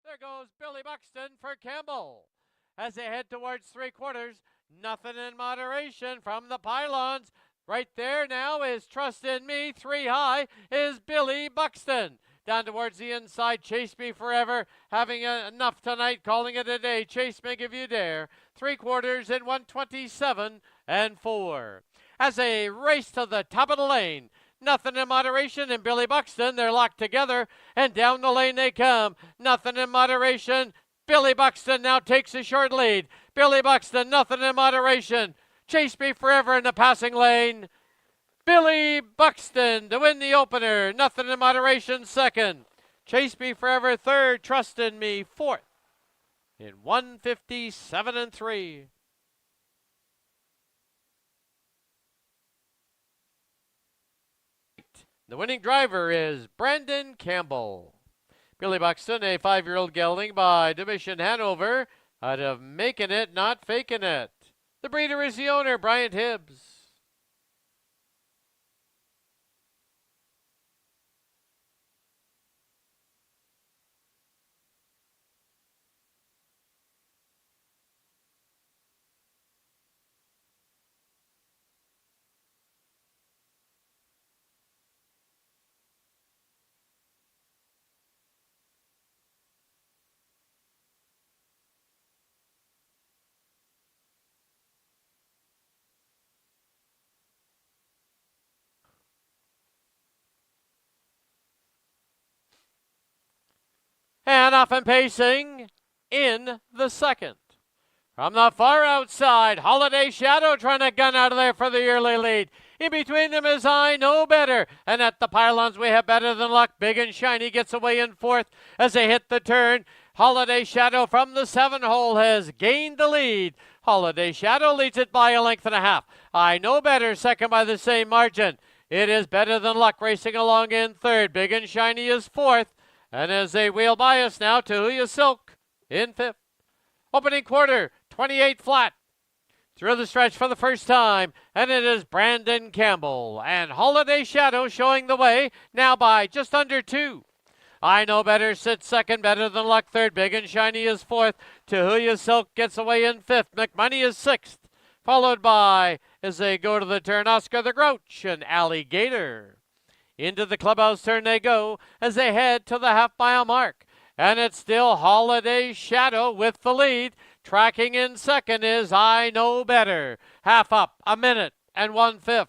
There goes Billy Buxton for Campbell. As they head towards 3/4, nothing in moderation from the pylons. Right there now is Trust in Me. 3 high is Billy Buxton. Down towards the inside, Chase Me Forever, having enough tonight, calling it a day. Chase Me Give You Dare. 3/4 in 127 and 4. As they race to the top of the lane, Nothing in Moderation and Billy Buxton, they're locked together, and down the lane they come. Nothing in Moderation. Billy Buxton now takes a short lead. Billy Buxton, Nothing in Moderation. Chase Me Forever in the passing lane. Billy Buxton to win the opener. Nothing in Moderation second. Chase Me Forever third. Trust in Me fourth. In 157 and 3. The winning driver is Brandon Campbell. Billy Buxton, a 5-year-old gelding by Division Hanover, out of Making It, Not Faking It. The breeder is the owner, Bryant Hibbs. And off and pacing in the second. From the far outside, Holiday Shadow trying to gun out of there for the early lead. In between them is I Know Better. And at the pylons we have Better Than Luck. Big and Shiny gets away in fourth as they hit the turn. Holiday Shadow from the 7 hole has gained the lead. Holiday Shadow leads it by a length and a half. I Know Better second by the same margin. It is Better Than Luck racing along in third. Big and Shiny is fourth. And as they wheel by us now, Tahuya Silk in fifth. Opening quarter, 28 flat. Through the stretch for the first time, and it is Brandon Campbell. And Holiday Shadow showing the way, now by just under 2. I Know Better sits second, Better Than Luck third. Big and Shiny is fourth. Tahuya Silk gets away in fifth. McMoney is sixth. Followed by, as they go to the turn, Oscar the Grouch and Alligator. Into the clubhouse turn they go as they head to the half-mile mark. And it's still Holiday Shadow with the lead. Tracking in second is I Know Better. Half up, a minute and 1/5.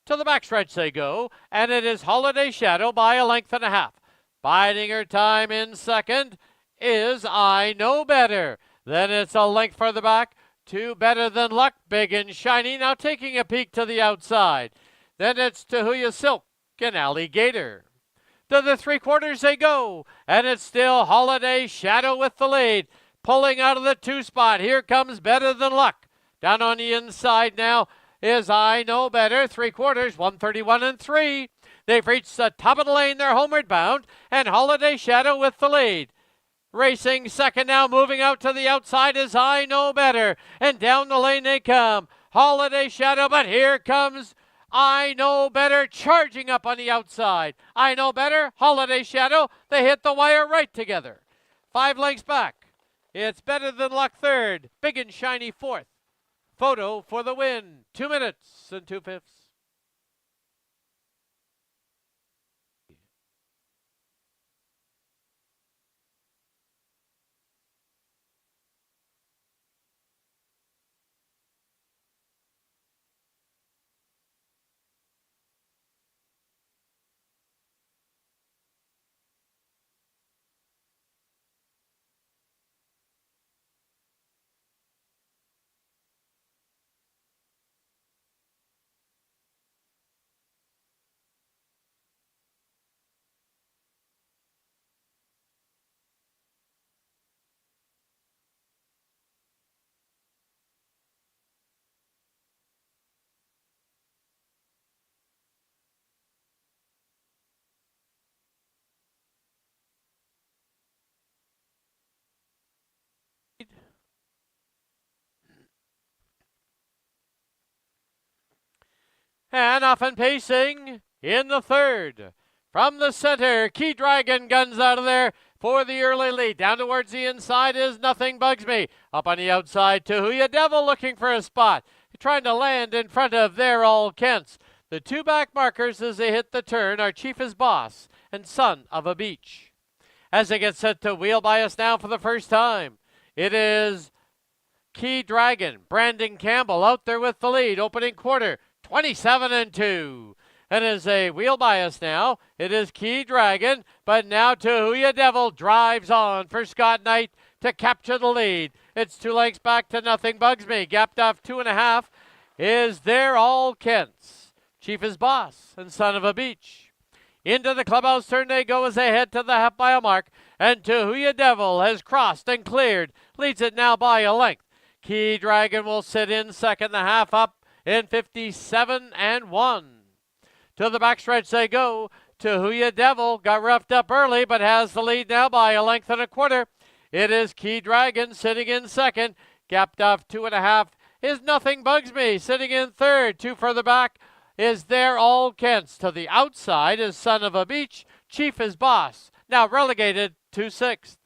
To the backstretch they go, and it is Holiday Shadow by a length and a half. Biding her time in second is I Know Better. Then it's a length further back to Better Than Luck, Big and Shiny, now taking a peek to the outside. Then it's Tahuya Silk and Alligator. To the 3/4 they go, and it's still Holiday Shadow with the lead. Pulling out of the 2 spot, here comes Better Than Luck. Down on the inside now is I Know Better. 3/4, 131 and 3. They've reached the top of the lane, they're homeward bound, and Holiday Shadow with the lead. Racing second now, moving out to the outside is I Know Better, and down the lane they come. Holiday Shadow, but here comes I Know Better charging up on the outside. I Know Better, Holiday Shadow, they hit the wire right together. 5 lengths back. It's Better Than Luck third, Big and Shiny fourth. Photo for the win, 2 minutes and 2/5. And off and pacing in the third. From the center, Key Dragon guns out of there. for the early lead. Down towards the inside is Nothing Bugs Me. Up on the outside, Tahuya Devil looking for a spot. Trying to land in front of They're All Kents. The two back markers as they hit the turn are Chief is Boss and Son of a Beach. As they get set to wheel by us now for the first time, it is Key Dragon, Brandon Campbell out there with the lead. Opening quarter, 27-2. And as they wheel by us now, it is Key Dragon, but now Tahuya Devil drives on for Scott Knight to capture the lead. It's 2 lengths back to Nothing Bugs Me. Gapped off 2.5 is They're All Kents. Chief is Boss and Son of a Beach. Into the clubhouse turn they go as they head to the half-mile mark. And Tahuya Devil has crossed and cleared. Leads it now by a length. Key Dragon will sit in second, the half up in 57-1. To the backstretch they go. Tahuya Devil got roughed up early but has the lead now by a length and a quarter. It is Key Dragon sitting in second. Gapped off 2.5 is Nothing Bugs Me sitting in third. 2 further back is They're All Kents. To the outside is Son of a Beach. Chief is Boss, now relegated to sixth.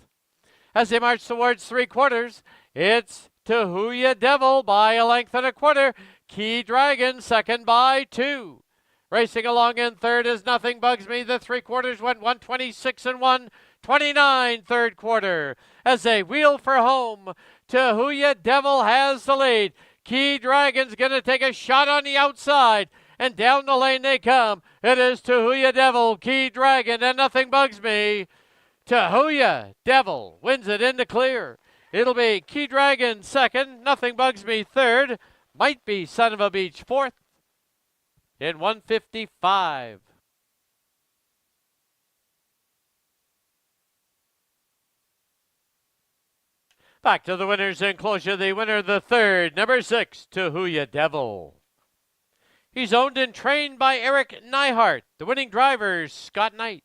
As they march towards 3/4, it's Tahuya Devil by a length and a quarter. Key Dragon second by 2. Racing along in third is Nothing Bugs Me. The 3/4 went 126-1, 29 third quarter. As they wheel for home, Tahuya Devil has the lead. Key Dragon's going to take a shot on the outside, and down the lane they come. It is Tahuya Devil, Key Dragon, and Nothing Bugs Me. Tahuya Devil wins it in the clear. It'll be Key Dragon second, Nothing Bugs Me third, might be Son of a Beach fourth in 155. Back to the winner's enclosure. The winner, the third, number 6, Tahuya Devil. He's owned and trained by Eric Neihart. The winning driver, Scott Knight.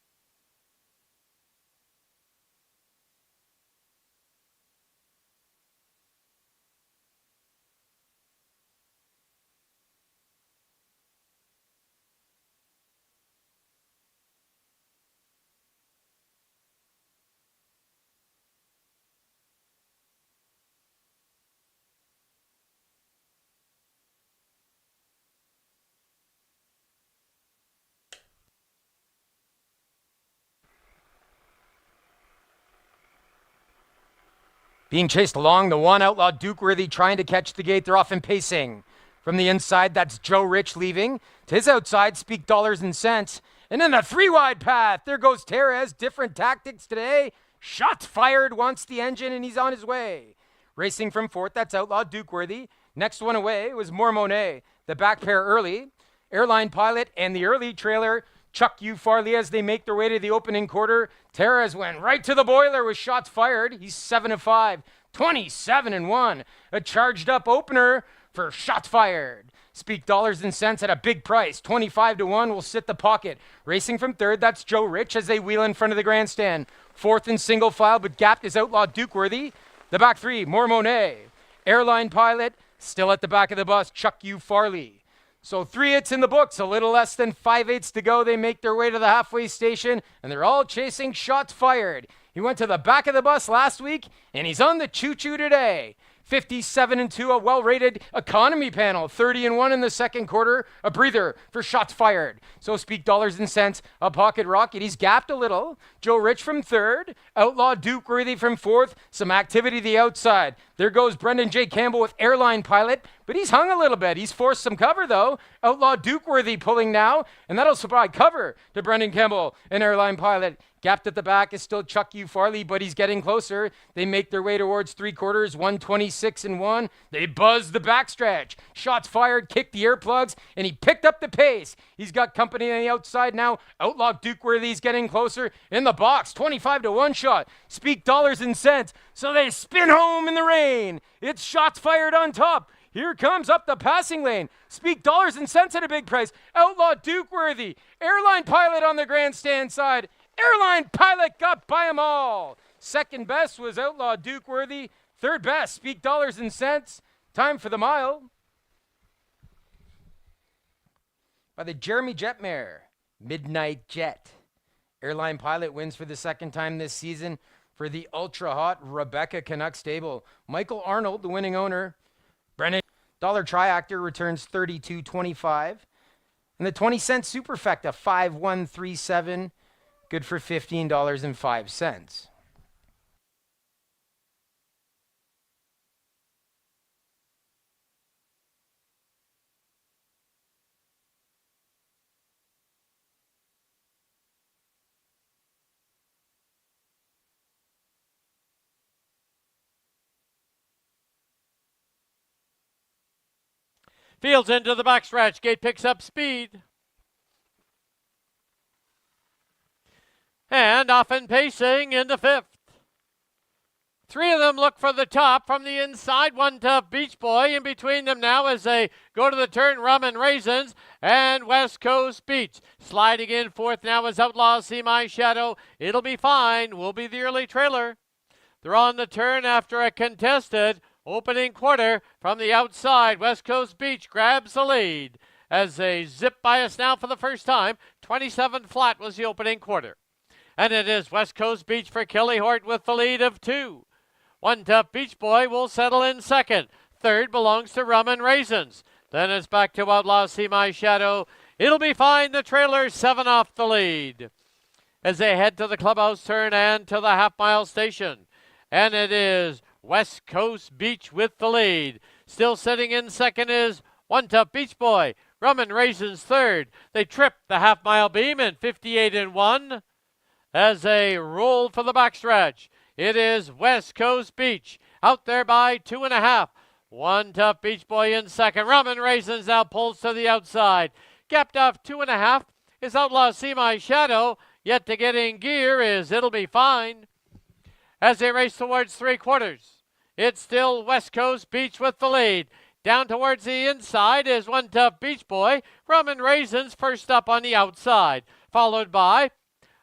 Being chased along, the one outlaw Dukeworthy trying to catch the gate. They're off and pacing. From the inside, that's Joe Rich leaving. To his outside, Speak Dollars and Cents. And then a 3-wide path. There goes Terez. Different tactics today. Shot fired, wants the engine, and he's on his way. Racing from fourth, that's outlaw Dukeworthy. Next one away was Mormonet. The back pair early. Airline Pilot and the early trailer Chuck U. Farley as they make their way to the opening quarter. Terez went right to the boiler with shots fired. He's 7-5, 27-1. A charged up opener for shots fired. Speak Dollars and Cents at a big price. 25-1 will sit the pocket. Racing from third, that's Joe Rich as they wheel in front of the grandstand. Fourth in single file, but gapped is outlaw Dukeworthy. The back three, Mormonet. Airline Pilot, still at the back of the bus, Chuck U. Farley. So 3 hits in the books, a little less than 5/8 to go. They make their way to the halfway station, and they're all chasing shots fired. He went to the back of the bus last week, and he's on the choo-choo today. 57-2, a well-rated economy panel. 30-1 in the second quarter, a breather for shots fired. So Speak Dollars and Cents, a pocket rocket. He's gapped a little. Joe Rich from third, outlaw Dukeworthy from fourth. Some activity the outside. There goes Brendan J. Campbell with Airline Pilot, but he's hung a little bit. He's forced some cover, though. Outlaw Dukeworthy pulling now, and that'll supply cover to Brendan Campbell and Airline Pilot. Gapped at the back is still Chuck U. Farley, but he's getting closer. They make their way towards 3/4, 126-1. They buzz the backstretch. Shots fired, kicked the earplugs, and he picked up the pace. He's got company on the outside now. Outlaw Dukeworthy's getting closer. In the box, 25-1 shot. Speak Dollars and Cents. So they spin home in the rain. It's shots fired on top. Here comes up the passing lane. Speak Dollars and Cents at a big price. Outlaw Dukeworthy. Airline Pilot on the grandstand side. Airline Pilot got by them all. Second best was Outlaw Dukeworthy. Third best, Speak Dollars and Cents. Time for the mile. By the Jeremy Jetmare, Midnight Jet. Airline Pilot wins for the second time this season for the ultra-hot Rebecca Canuck stable. Michael Arnold, the winning owner. Brennan Dollar Triactor returns $32.25. And the 20-cent Superfecta 5137, good for $15.05. Fields into the backstretch. Gate picks up speed. And off and pacing into fifth. Three of them look for the top from the inside. One Tough Beach Boy in between them now as they go to the turn. Rum and Raisins and West Coast Beach. Sliding in fourth now is Outlaw See My Shadow. It'll Be Fine will be the early trailer. They're on the turn after a contested opening quarter from the outside. West Coast Beach grabs the lead as they zip by us now for the first time. 27 flat was the opening quarter. And it is West Coast Beach for Kelly Hort with the lead of 2. One Tough Beach Boy will settle in second. Third belongs to Rum and Raisins. Then it's back to Outlaw See My Shadow. It'll Be Fine, the trailer, 7 off the lead as they head to the clubhouse turn and to the half-mile station. And it is West Coast Beach with the lead. Still sitting in second is One Tough Beach Boy. Rum and Raisins third. They trip the half-mile beam in 58-1 as they roll for the backstretch. It is West Coast Beach out there by 2.5. One Tough Beach Boy in second. Rum and Raisins now pulls to the outside. Gapped off 2.5 is Outlaw See My Shadow. Yet to get in gear is It'll Be Fine. As they race towards 3/4, it's still West Coast Beach with the lead. Down towards the inside is One Tough Beach Boy. Rum and Raisins first up on the outside, followed by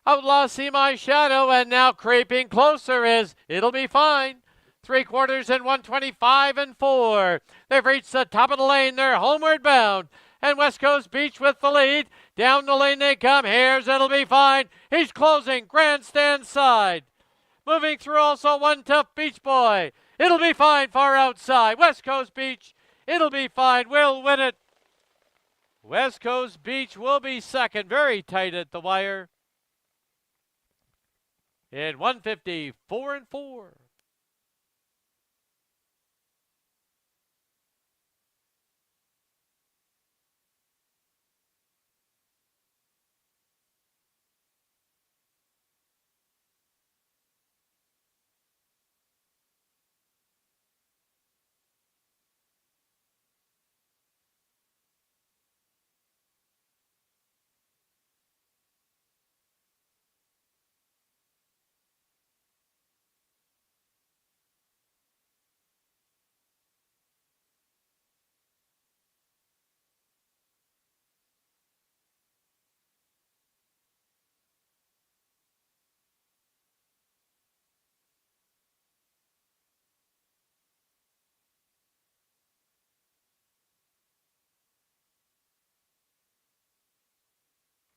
Outlaw See My Shadow, and now creeping closer is It'll Be Fine. 3/4 and 125-4. They've reached the top of the lane. They're homeward bound. And West Coast Beach with the lead. Down the lane they come. Here's It'll Be Fine. He's closing grandstand side. Moving through also One Tough Beach Boy. It'll Be Fine far outside. West Coast Beach, It'll Be Fine. We'll win it. West Coast Beach will be second. Very tight at the wire. In 154-4.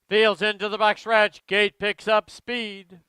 Fields into the backstretch. Gate picks up speed.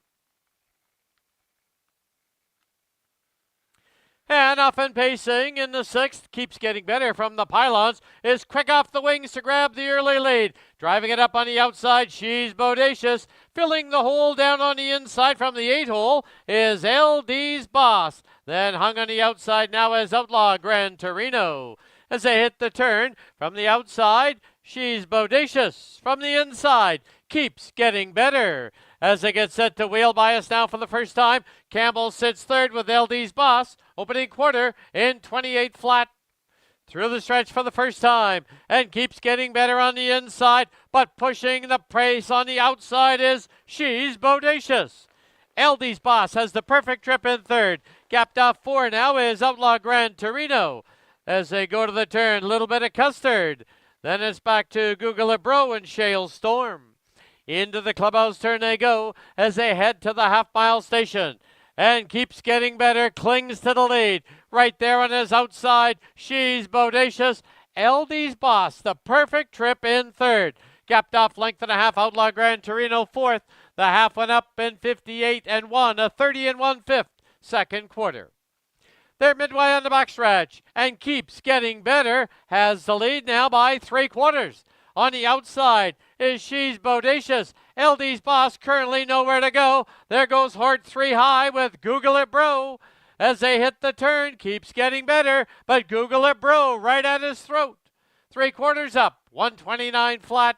And off and pacing in the sixth, keeps getting better from the pylons, is quick off the wings to grab the early lead. Driving it up on the outside, She's Bodacious. Filling the hole down on the inside from the 8-hole is LD's Boss. Then hung on the outside now is Outlaw Gran Torino. As they hit the turn from the outside, She's Bodacious. From the inside, keeps getting better. As they get set to wheel by us now for the first time, Campbell sits third with LD's Boss. Opening quarter in 28 flat. Through the stretch for the first time and keeps getting better on the inside, but pushing the pace on the outside is She's Bodacious. LD's Boss has the perfect trip in third. Gapped off 4 now is Outlaw Gran Torino. As they go to the turn, a little bit of Custard. Then it's back to Google It Bro and Shale Storm. Into the clubhouse turn they go as they head to the half-mile station. And keeps getting better, clings to the lead. Right there on his outside, She's Bodacious. LD's Boss, the perfect trip in third. Gapped off length and a half. Outlaw Gran Torino fourth. The half went up in 58 and 1, a 30 and 1/5 second quarter. They're midway on the backstretch and keeps getting better. Has the lead now by 3/4. On the outside is She's Bodacious. LD's Boss currently nowhere to go. There goes Hort 3 high with Google It Bro. As they hit the turn, keeps getting better, but Google It Bro right at his throat. 3/4 up, 129 flat.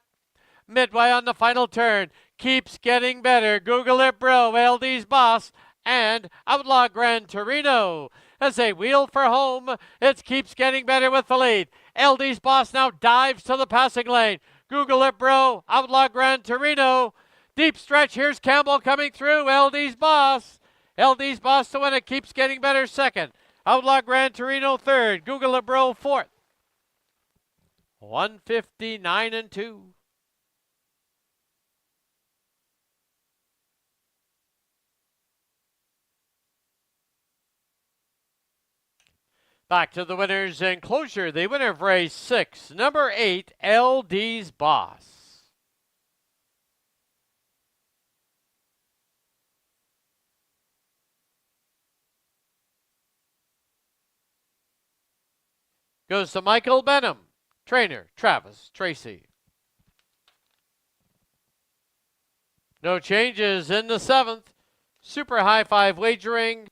Midway on the final turn, keeps getting better. Google It Bro, LD's Boss, and Outlaw Gran Torino. As they wheel for home, it keeps getting better with the lead. LD's Boss now dives to the passing lane. Google It Bro, Outlaw Gran Torino. Deep stretch, here's Campbell coming through. LD's Boss. LD's Boss to win it, keeps getting better second. Outlaw Gran Torino third. Google It Bro fourth. 159 and 2. Back to the winner's enclosure. The winner of race 6, number 8, LD's Boss. Goes to Michael Benham. Trainer, Travis Tracy. No changes in the 7th. Super High Five Wagering.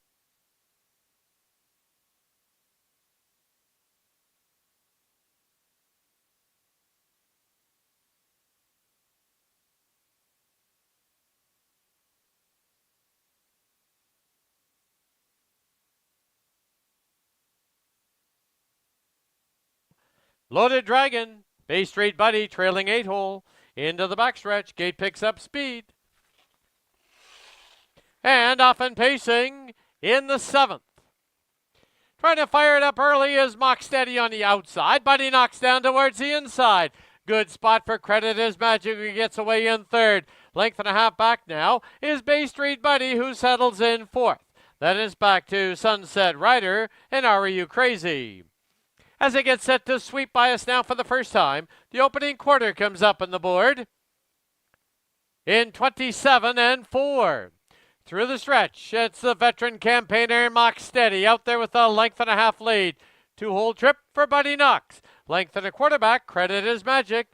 Loaded Dragon, Bay Street Buddy trailing 8-hole. Into the backstretch, gate picks up speed. And off and pacing in the 7th. Trying to fire it up early is Mock Steady on the outside. Buddy knocks down towards the inside. Good spot for Credit is Magic, who gets away in third. Length and a half back now is Bay Street Buddy, who settles in fourth. Then is back to Sunset Rider and Are You Crazy? As they get set to sweep by us now for the first time, the opening quarter comes up on the board in 27 and 4. Through the stretch, it's the veteran campaigner Mock Steady out there with a length and a half lead. 2-hole trip for Buddy Knox. Length and a quarterback, Credit is Magic.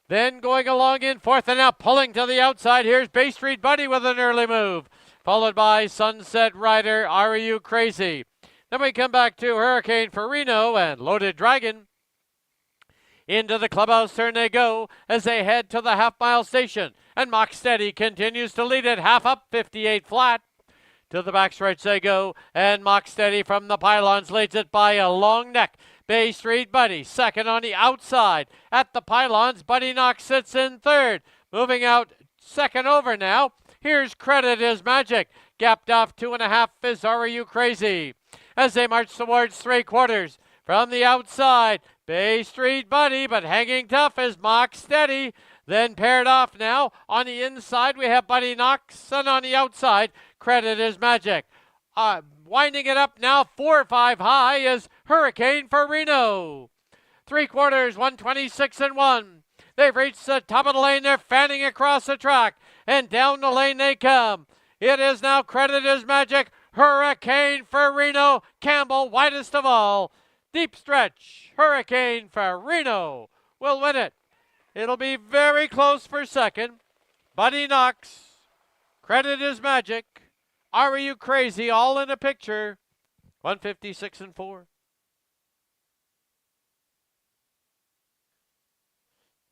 Then going along in fourth and now pulling to the outside. Here's Bay Street Buddy with an early move. Followed by Sunset Rider, Are You Crazy? Then we come back to Hurricane Farino and Loaded Dragon. Into the clubhouse turn they go as they head to the half-mile station. And Mock Steady continues to lead it half up, 58 flat. To the backstretch they go, and Mock Steady from the pylons leads it by a long neck. Bay Street Buddy second on the outside. At the pylons, Buddy Knox sits in third. Moving out second over now. Here's Credit is Magic. Gapped off 2.5 is Are You Crazy? As they march towards 3/4. From the outside, Bay Street Buddy, but hanging tough is Mock Steady. Then paired off now. On the inside, we have Buddy Knox, and on the outside, Credit is Magic. Winding it up now, 4-5 high is Hurricane Farino. 3/4, 126 and 1. They've reached the top of the lane. They're fanning across the track, and down the lane they come. It is now Credit is Magic. Hurricane Farino, Campbell, widest of all. Deep stretch, Hurricane Farino will win it. It'll be very close for second. Buddy Knox, Credit is Magic, Are You Crazy, all in a picture. 156 and 4.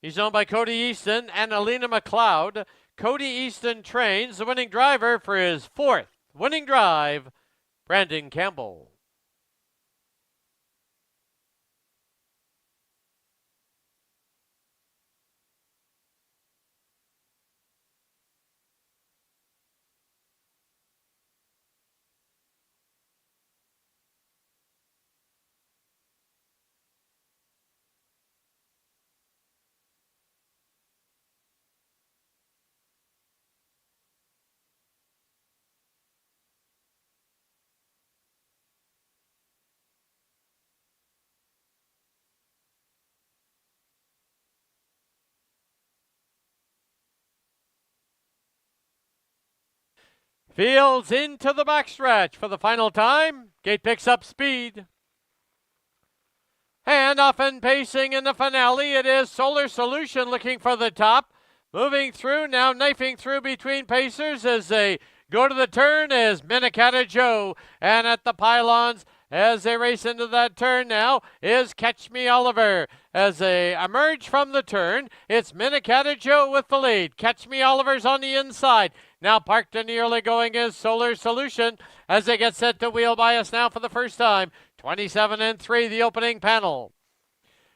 He's owned by Cody Easton and Alina McLeod. Cody Easton trains the winning driver for his 4th winning drive, Brandon Campbell. Fields into the backstretch for the final time. Gate picks up speed. And off and pacing in the finale, it is Solar Solution looking for the top. Moving through, now knifing through between pacers as they go to the turn is Minikata Joe. And at the pylons, as they race into that turn now, is Catch Me Oliver. As they emerge from the turn, it's Minikata Joe with the lead. Catch Me Oliver's on the inside. Now parked in the early going is Solar Solution as they get set to wheel by us now for the first time. 27-3, the opening panel.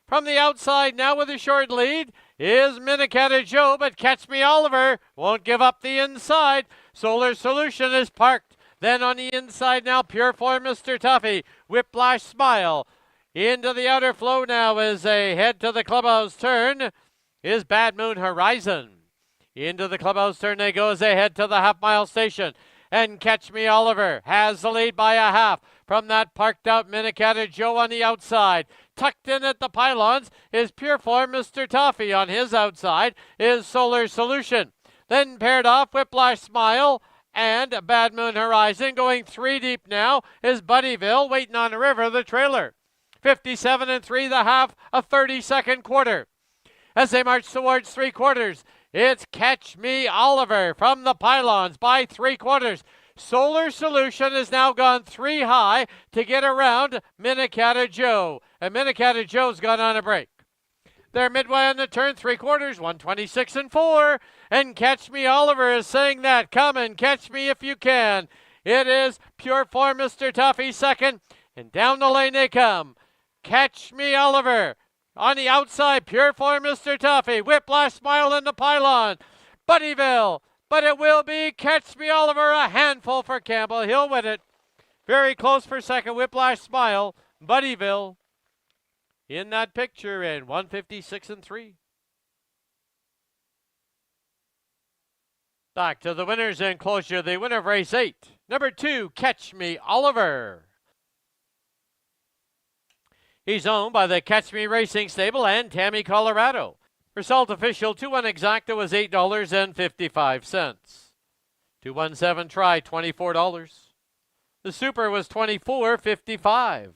From the outside now with a short lead is Minikata Joe, but Catch Me Oliver won't give up the inside. Solar Solution is parked. Then on the inside now, Pure Form Mr. Tuffy. Whiplash Smile. Into the outer flow now as they head to the clubhouse turn is Bad Moon Horizon. Into the clubhouse turn they go as they head to the half-mile station. And Catch Me Oliver has the lead by a half. From that parked out Minikata Joe on the outside. Tucked in at the pylons is Pure Form Mr. Toffee. On his outside is Solar Solution. Then paired off Whiplash Smile and Bad Moon Horizon. Going 3 deep now is Buddyville waiting on the river, the trailer. 57-3 the half, a 30-second quarter. As they march towards 3/4, it's Catch Me Oliver from the pylons by 3/4. Solar Solution has now gone 3 high to get around Minikata Joe. And Minikata Joe's gone on a break. They're midway on the turn, 3/4, 126-4. And Catch Me Oliver is saying that. Come and catch me if you can. It is Pure Form Mr. Tuffy second. And down the lane they come. Catch Me Oliver. On the outside, Pure Form Mr. Tuffy. Whiplash Smile in the pylon. Buddyville. But it will be Catch Me Oliver, a handful for Campbell. He'll win it. Very close for second. Whiplash Smile. Buddyville in that picture in 156-3. Back to the winners in closure. The winner of race 8. Number 2, Catch Me Oliver. He's owned by the Catch Me Racing Stable and Tammy, Colorado. Result official 2-1 exacta was $8.55. 217 try, $24. The super was $24.55.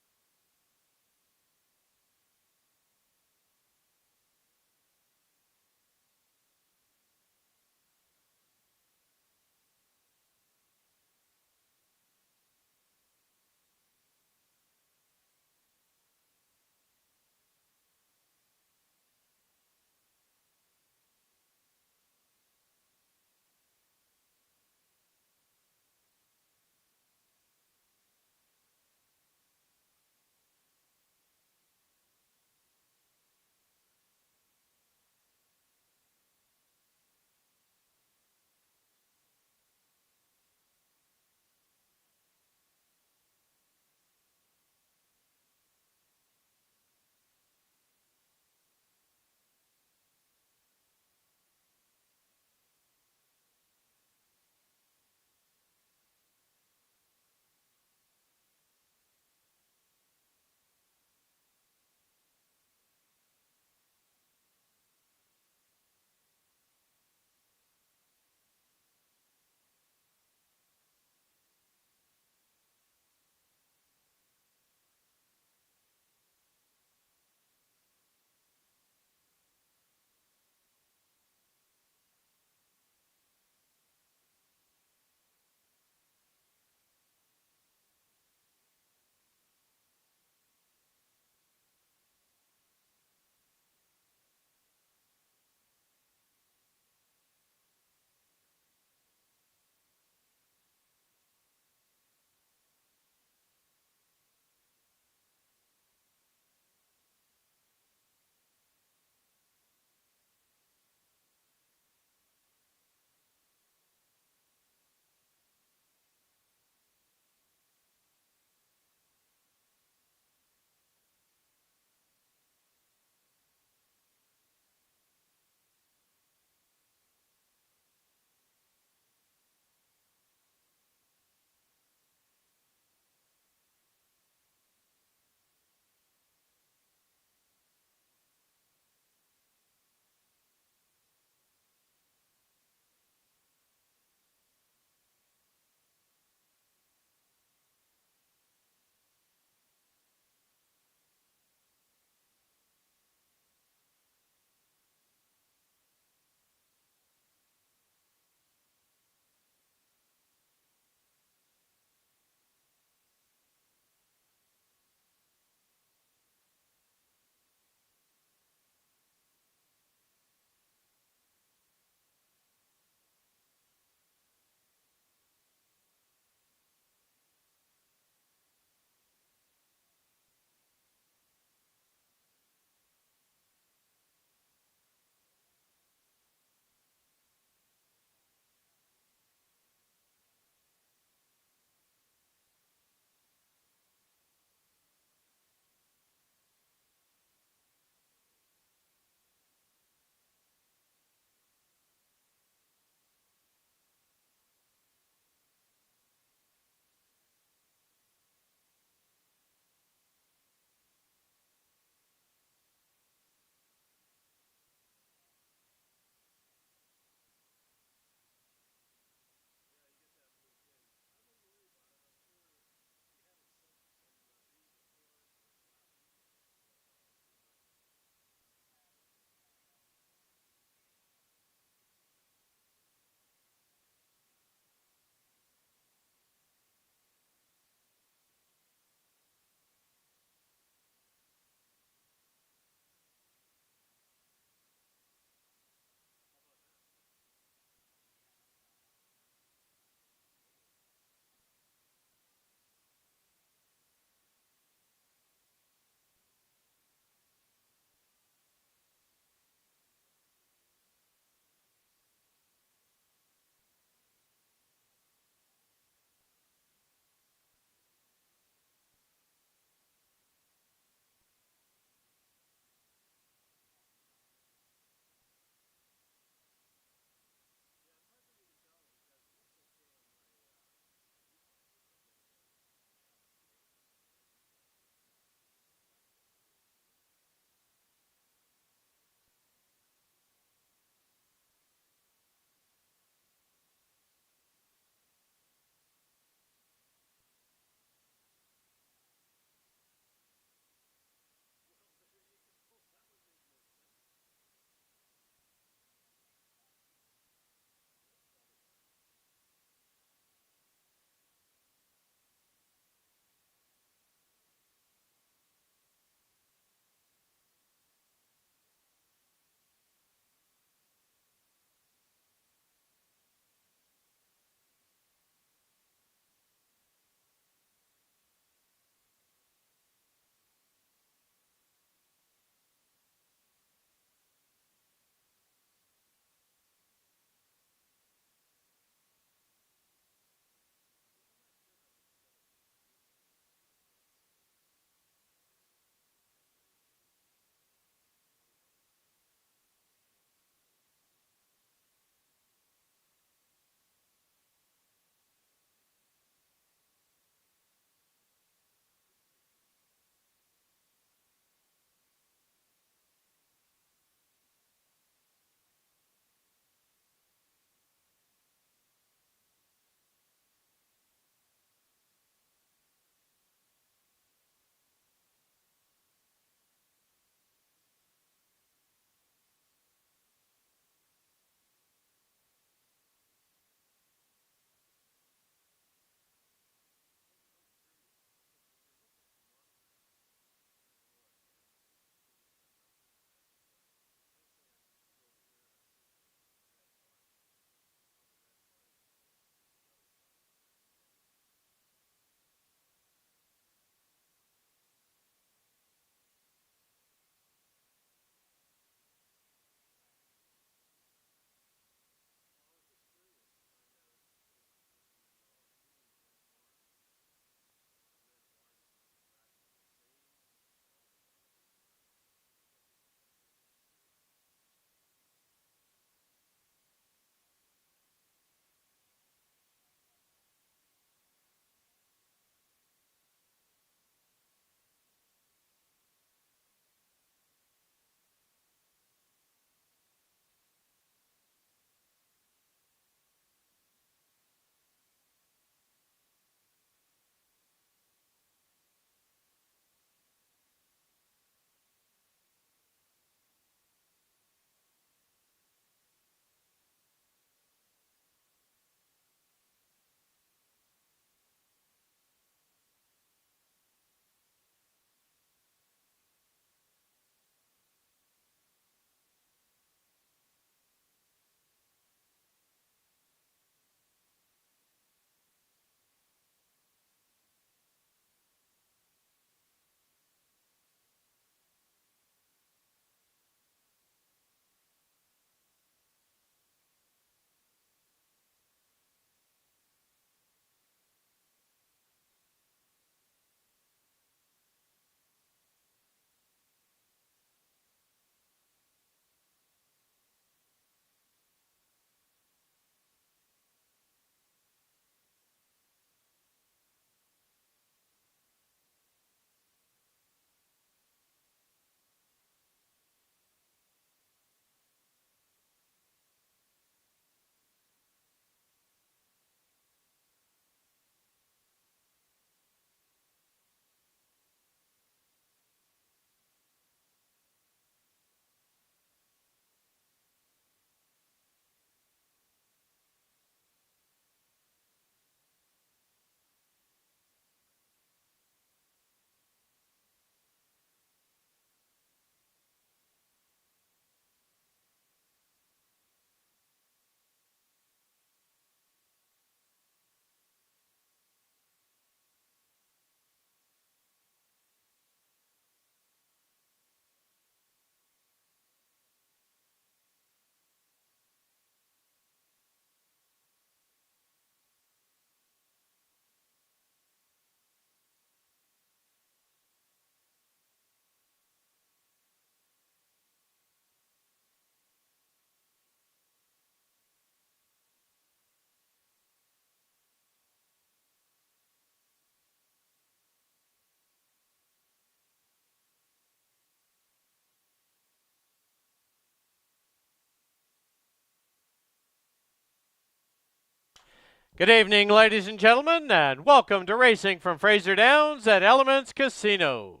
Good evening, ladies and gentlemen, and welcome to Racing from Fraser Downs at Elements Casino.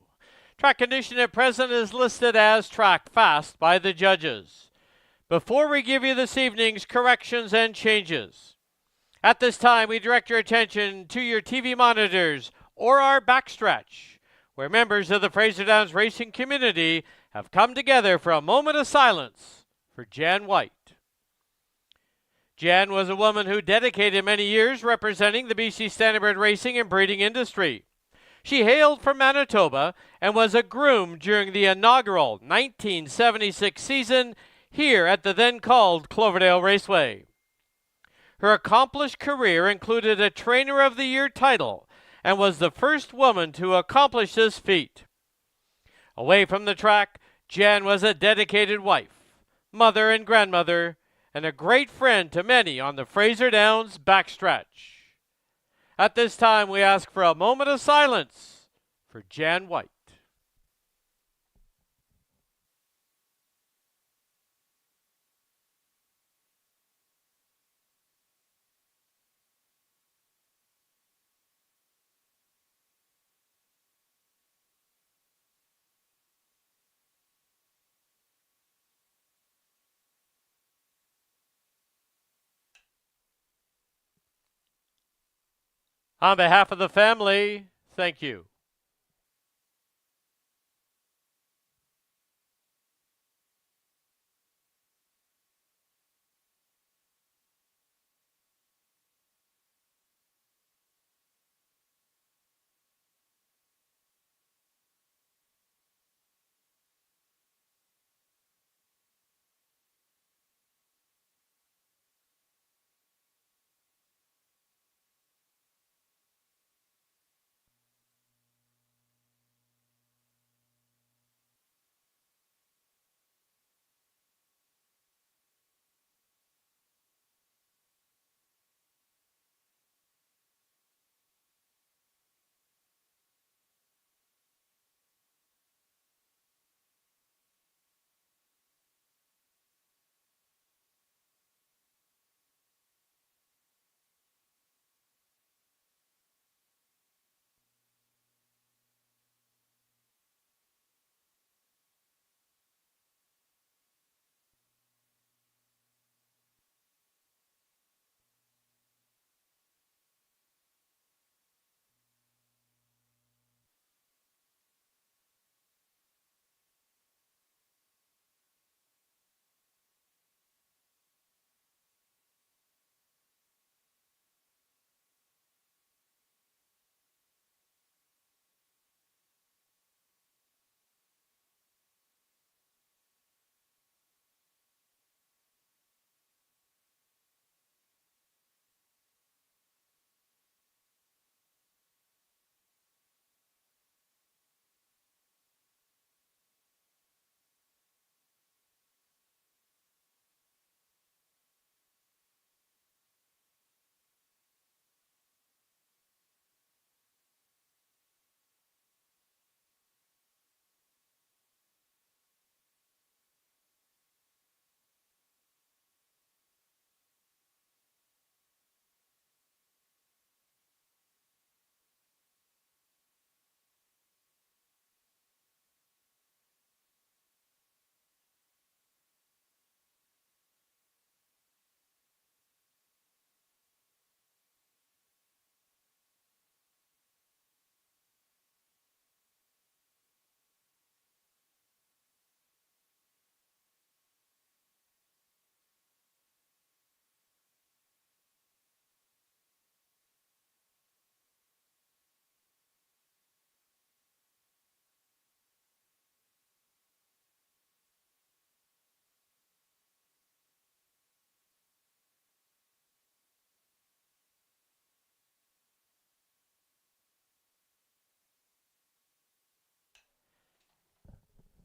Track condition at present is listed as track fast by the judges. Before we give you this evening's corrections and changes, at this time we direct your attention to your TV monitors or our backstretch, where members of the Fraser Downs racing community have come together for a moment of silence for Jan White. Jan was a woman who dedicated many years representing the BC Standardbred racing and breeding industry. She hailed from Manitoba and was a groom during the inaugural 1976 season here at the then called Cloverdale Raceway. Her accomplished career included a Trainer of the Year title and was the first woman to accomplish this feat. Away from the track, Jan was a dedicated wife, mother and grandmother, and a great friend to many on the Fraser Downs backstretch. At this time, we ask for a moment of silence for Jan White. On behalf of the family, thank you.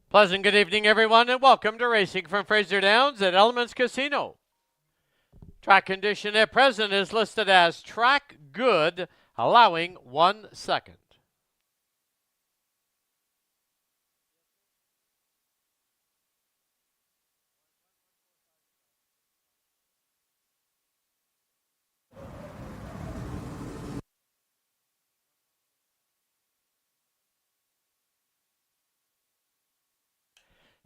Pleasant good evening, everyone, and welcome to Racing from Fraser Downs at Elements Casino. Track condition at present is listed as track good, allowing 1 second.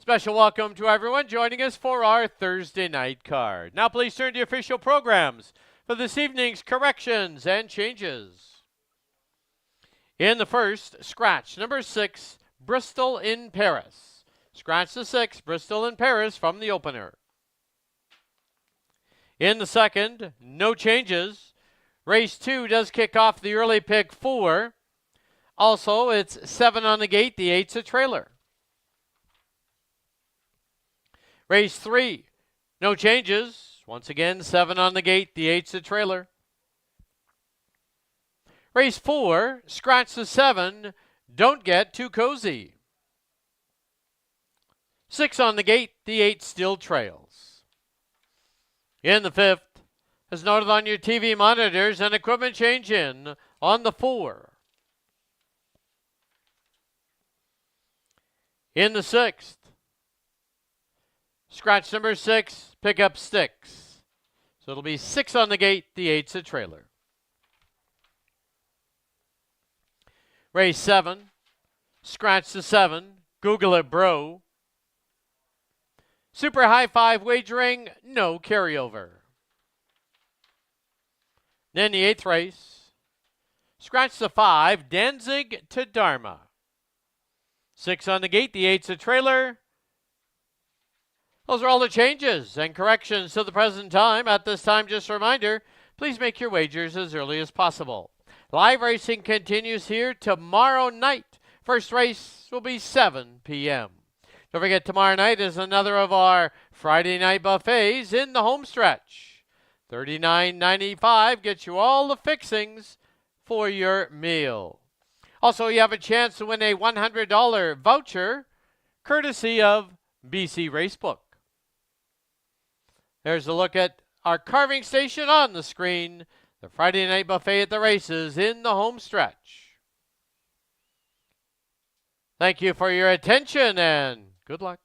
Special welcome to everyone joining us for our Thursday night card. Now please turn to the official programs for this evening's corrections and changes. In the first, scratch number 6, Bristol in Paris. Scratch the 6, Bristol in Paris from the opener. In the second, no changes. Race 2 does kick off the early pick 4. Also, it's 7 on the gate, the 8's a trailer. Race 3, no changes. Once again, 7 on the gate, the 8's a trailer. Race 4, scratch the 7, don't get too cozy. 6 on the gate, the 8 still trails. In the fifth, as noted on your TV monitors, an equipment change in on the 4. In the sixth, scratch number 6, pick up sticks. So it'll be 6 on the gate, the 8's a trailer. Race 7, scratch the 7, Google it, bro. Super high 5 wagering, no carryover. Then the 8th race, scratch the 5, Danzig to Dharma. 6 on the gate, the 8's a trailer. Those are all the changes and corrections to the present time. At this time, just a reminder, please make your wagers as early as possible. Live racing continues here tomorrow night. First race will be 7 p.m. Don't forget, tomorrow night is another of our Friday night buffets in the home stretch. $39.95 gets you all the fixings for your meal. Also, you have a chance to win a $100 voucher courtesy of BC Racebook. There's a look at our carving station on the screen. The Friday night buffet at the races in the home stretch. Thank you for your attention and good luck.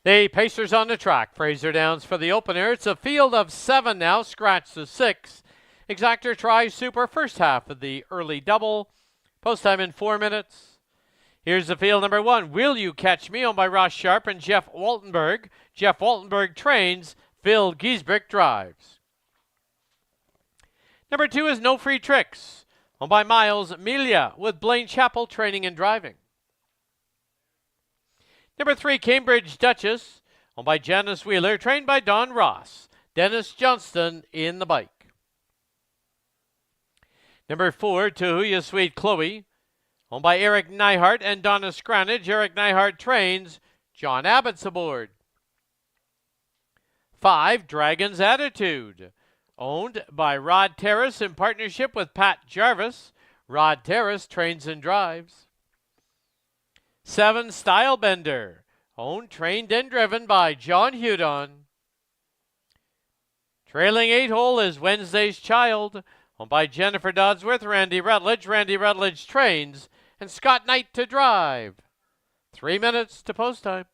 The Pacers on the track. Fraser Downs for the opener. It's a field of 7 now. Scratch the 6. Exactor tries super first half of the early double. Post time in 4 minutes. Here's the field number 1. Will You Catch Me? Owned by Ross Sharp and Jeff Waltenberg. Jeff Waltenberg trains. Phil Giesbrick drives. Number 2 is No Free Tricks. Owned by Miles Melia with Blaine Chappell training and driving. Number 3, Cambridge Duchess, owned by Janice Wheeler, trained by Don Ross. Dennis Johnston in the bike. Number 4, Tahuya Sweet Chloe, owned by Eric Neihart and Donna Scranage. Eric Neihart trains. John Abbott's aboard. 5, Dragon's Attitude, owned by Rod Terrace in partnership with Pat Jarvis. Rod Terrace trains and drives. 7, Stylebender, owned, trained, and driven by John Hudon. Trailing 8 hole is Wednesday's Child, owned by Jennifer Dodsworth, Randy Rutledge. Randy Rutledge trains, and Scott Knight to drive. 3 minutes to post time.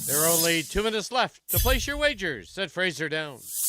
There are only 2 minutes left to place your wagers at Fraser Downs.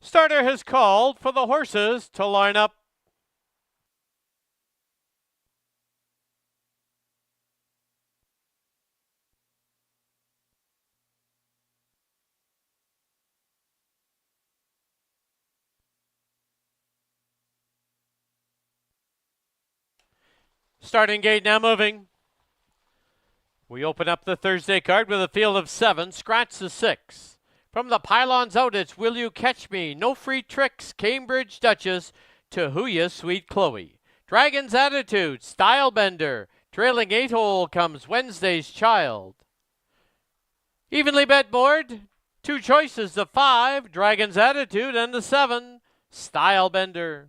Starter has called for the horses to line up. Starting gate now moving. We open up the Thursday card with a field of 7. Scratch the 6. From the pylons out, it's Will You Catch Me? No Free Tricks, Cambridge Duchess, To Who Ya Sweet Chloe. Dragon's Attitude, Style Bender. Trailing 8 hole comes Wednesday's Child. Evenly bet board. 2 choices, the 5, Dragon's Attitude, and the 7, Style Bender.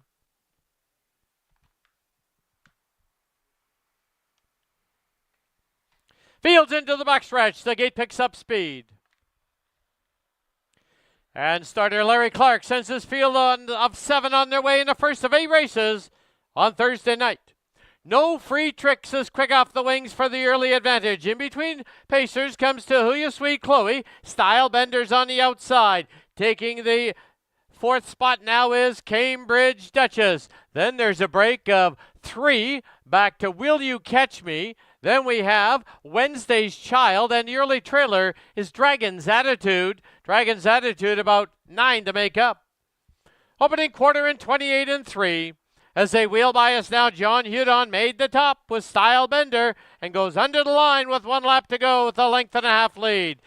Fields into the backstretch. The gate picks up speed. And starter Larry Clark sends his field of 7 on their way in the first of 8 races on Thursday night. No Free Tricks is quick off the wings for the early advantage. In between pacers comes To Who Ya Sweet Chloe. Style Benders on the outside. Taking the 4th spot now is Cambridge Duchess. Then there's a break of 3 back to Will You Catch Me. Then we have Wednesday's Child, and the early trailer is Dragon's Attitude. Dragon's Attitude about 9 to make up. Opening quarter in 28 and 3. As they wheel by us now, John Hudon made the top with Style Bender and goes under the line with 1 lap to go with a length and a half lead.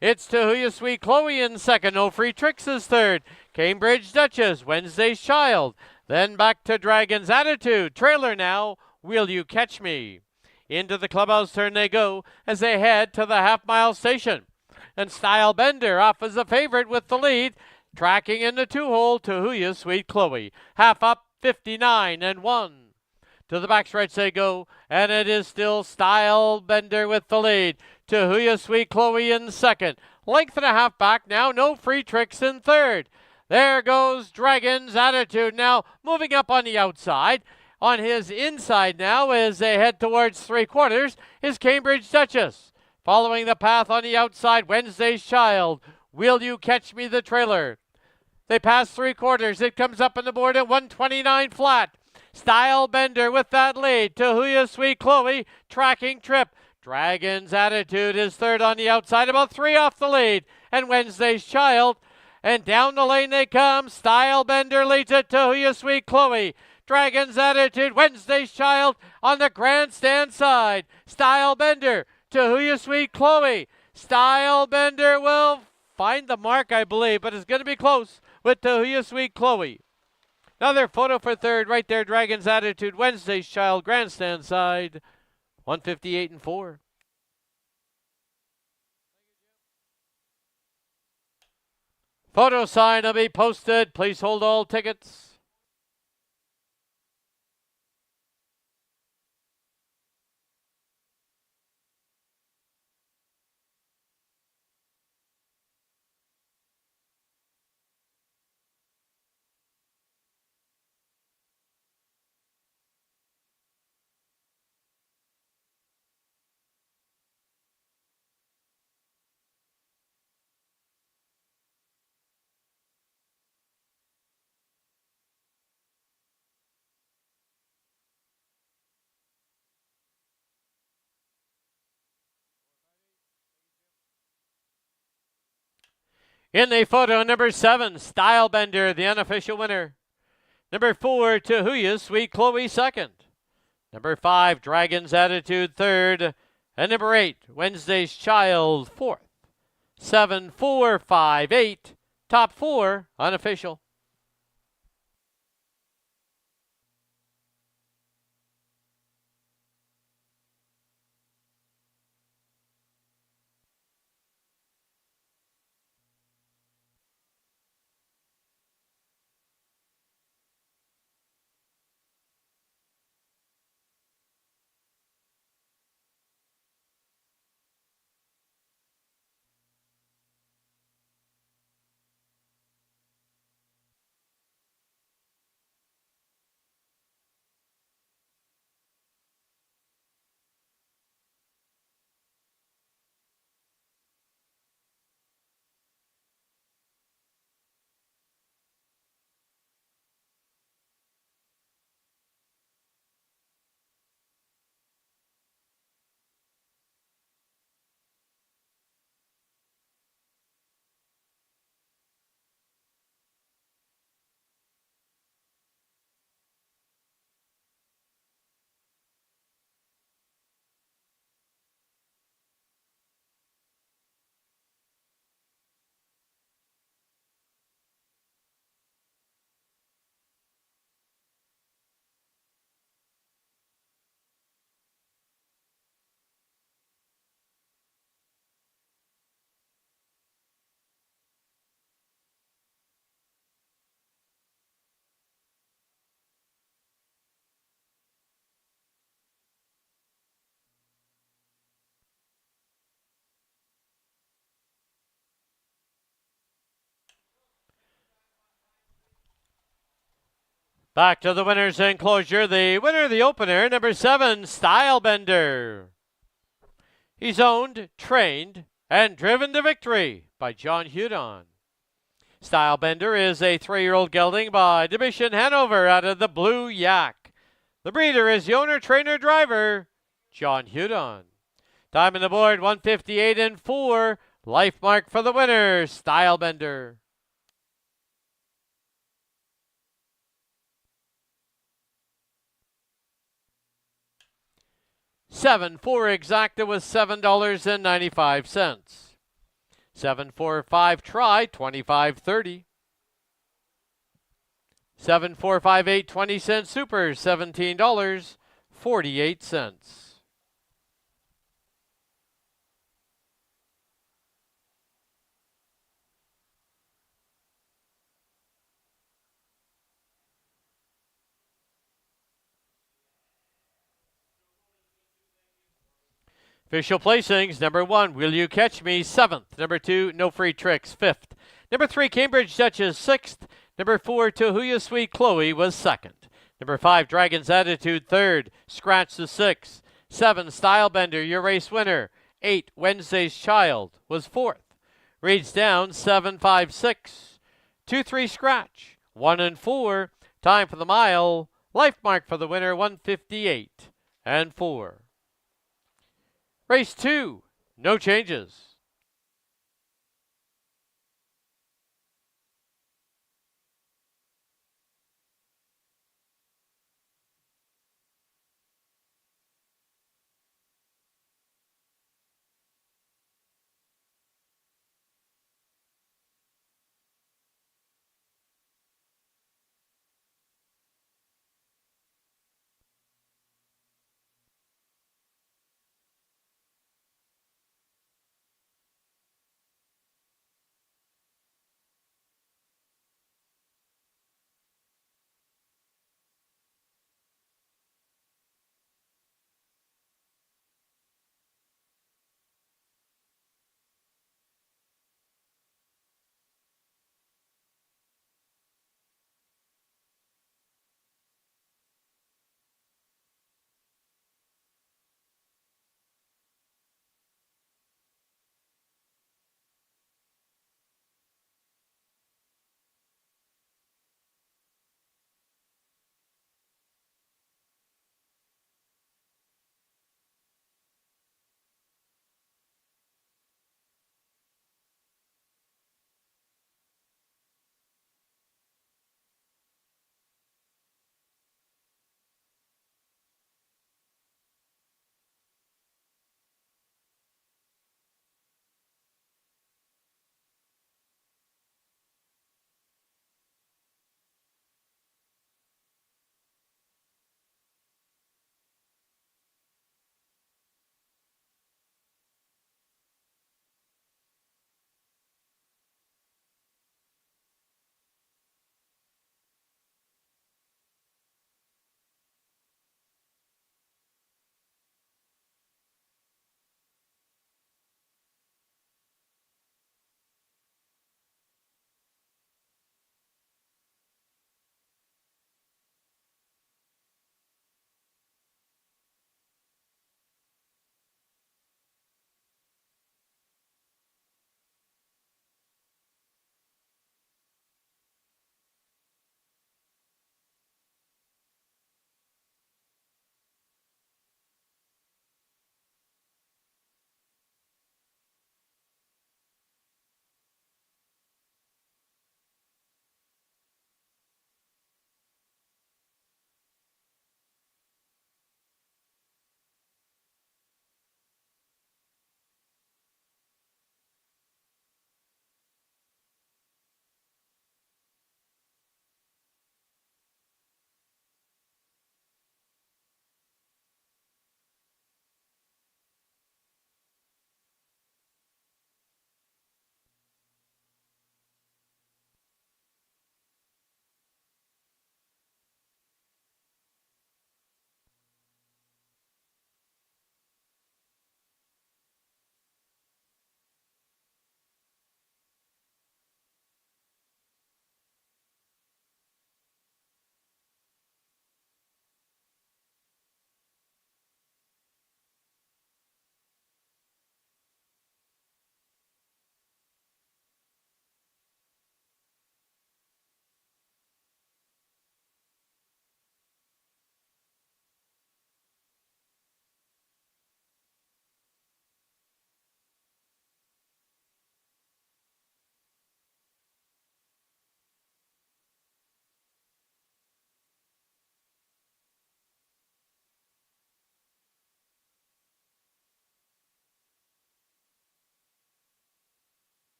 It's To Who Ya Sweet Chloe in second. No Free Tricks is third. Cambridge Duchess, Wednesday's Child. Then back to Dragon's Attitude. Trailer now, Will You Catch Me? Into the clubhouse turn they go as they head to the half-mile station. And Style Bender off as a favorite with the lead. Tracking in the 2-hole To Who Ya Sweet Chloe. Half up, 59 and 1. To the backstretch they go, and it is still Style Bender with the lead. To Who Ya Sweet Chloe in second. Length and a half back now, No Free Tricks in third. There goes Dragon's Attitude now, moving up on the outside. On his inside now, as they head towards 3/4, is Cambridge Duchess. Following the path on the outside, Wednesday's Child. Will You Catch Me? The trailer. They pass 3/4. It comes up on the board at 129 flat. Style Bender with that lead. To Who Ya Sweet Chloe, tracking trip. Dragon's Attitude is third on the outside, about 3 off the lead. And Wednesday's Child. And down the lane they come. Style Bender leads it. To Who Ya Sweet Chloe. Dragon's Attitude, Wednesday's Child on the grandstand side. Style Bender, To Who Ya Sweet Chloe. Style Bender will find the mark, I believe, but it's going to be close with To Who Ya Sweet Chloe. Another photo for third right there, Dragon's Attitude, Wednesday's Child, grandstand side, 158 and 4. Photo sign will be posted. Please hold all tickets. In the photo, number 7, Style Bender, the unofficial winner. Number 4, To Who Ya Sweet Chloe, second. Number 5, Dragon's Attitude, third. And number 8, Wednesday's Child, fourth. 7, 4, 5, 8. Top 4, unofficial. Back to the winner's enclosure. The winner of the opener, number 7, Stylebender. He's owned, trained, and driven to victory by John Hudon. Stylebender is a 3-year-old gelding by Division Hanover out of the Blue Yak. The breeder is the owner, trainer, driver, John Hudon. Time on the board, 158 and 4. Life mark for the winner, Stylebender. 7-4 exacta was $7.95. 7-4-5 try, $25.30. 7-4-5-8 20-cent super, $17.48. Official placings, number 1, Will You Catch Me, 7th. Number 2, No Free Tricks, 5th. Number 3, Cambridge Duchess, 6th. Number 4, Tahuya Sweet Chloe was 2nd. Number 5, Dragon's Attitude, 3rd. Scratch the 6th. 7, Stylebender, your race winner. 8, Wednesday's Child was 4th. Reads down, 7, 5, 6. 2, 3, Scratch. 1 and 4. Time for the mile. Life mark for the winner, 158 and 4. Race 2, no changes.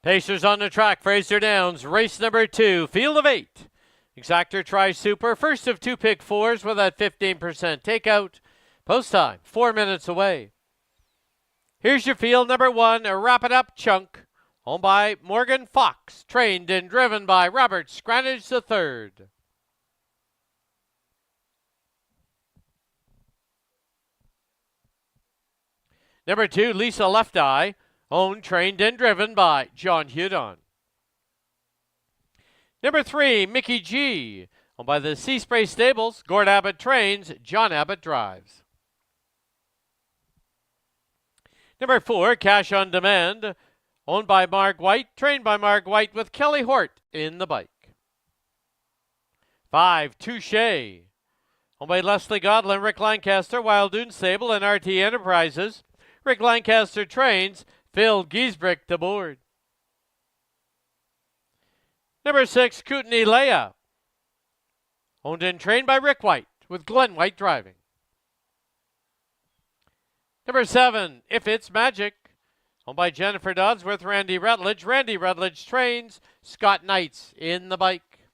Pacers on the track, Fraser Downs, race number 2, field of 8. Exactor Tri Super, first of 2 pick 4s with that 15% takeout. Post time, 4 minutes away. Here's your field number 1, a Wrap It Up Chunk, owned by Morgan Fox, trained and driven by Robert Scranage III. Number 2, Lisa Left Eye, owned, trained, and driven by John Hudon. Number 3, Mickey G, owned by the Sea Spray Stables. Gord Abbott trains, John Abbott drives. Number 4, Cash on Demand, owned by Mark White, trained by Mark White with Kelly Hort in the bike. 5, Touche, owned by Leslie Godlin, Rick Lancaster, Wild Dune Stable, and RT Enterprises. Rick Lancaster trains, Phil Giesbrick to board. Number 6, Kootenai Leia, owned and trained by Rick White with Glenn White driving. Number 7, If It's Magic, owned by Jennifer Dodsworth, Randy Rutledge. Randy Rutledge trains, Scott Knights in the bike.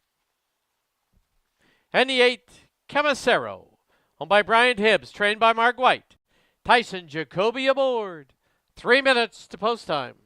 And the 8, Camisero, owned by Brian Hibbs, trained by Mark White. Tyson Jacoby aboard. 3 minutes to post time.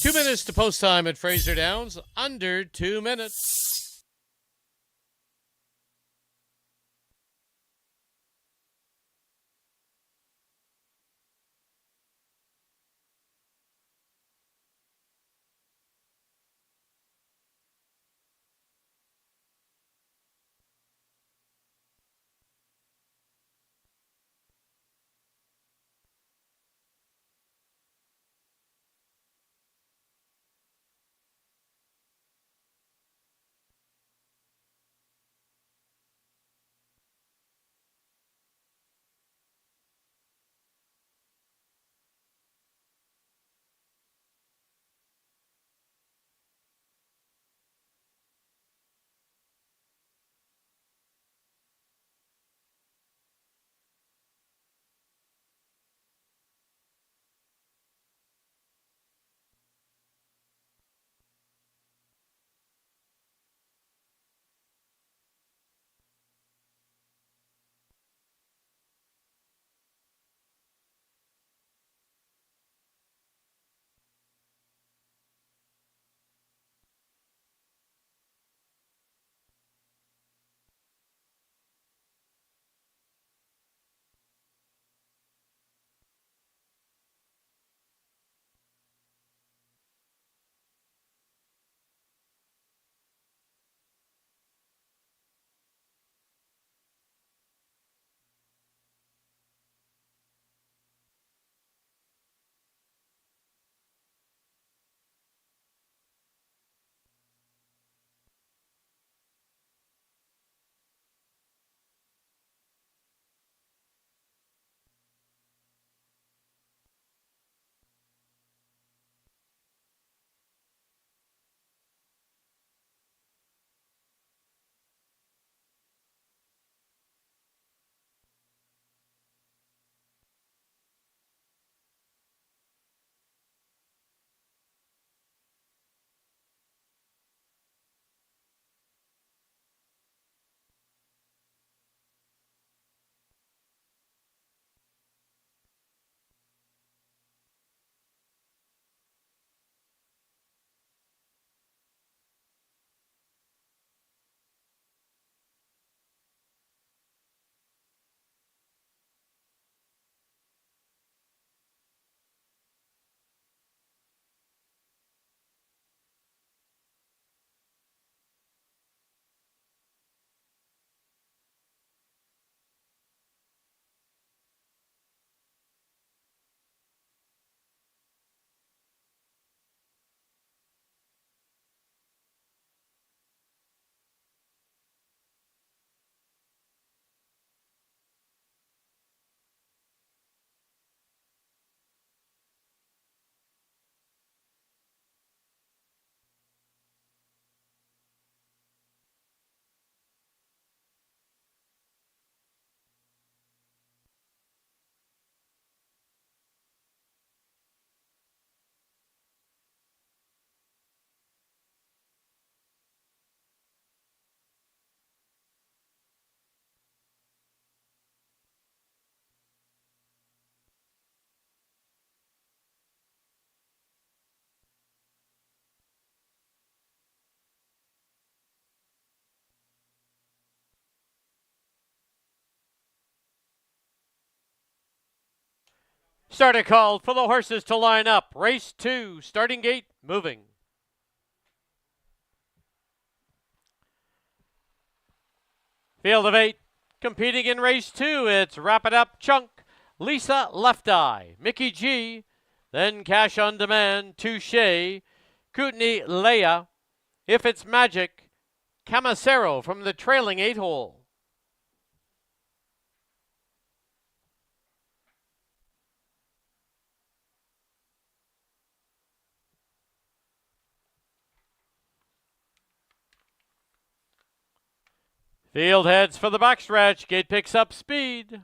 Two minutes to post time at Fraser Downs, under 2 minutes. Starter called for the horses to line up. Race 2, starting gate moving. Field of 8, competing in race 2, it's Wrap It Up Chunk, Lisa Left Eye, Mickey G, then Cash on Demand, Touche, Kootenai Leia, If It's Magic, Camisero from the trailing 8-hole. Field heads for the backstretch. Gate picks up speed.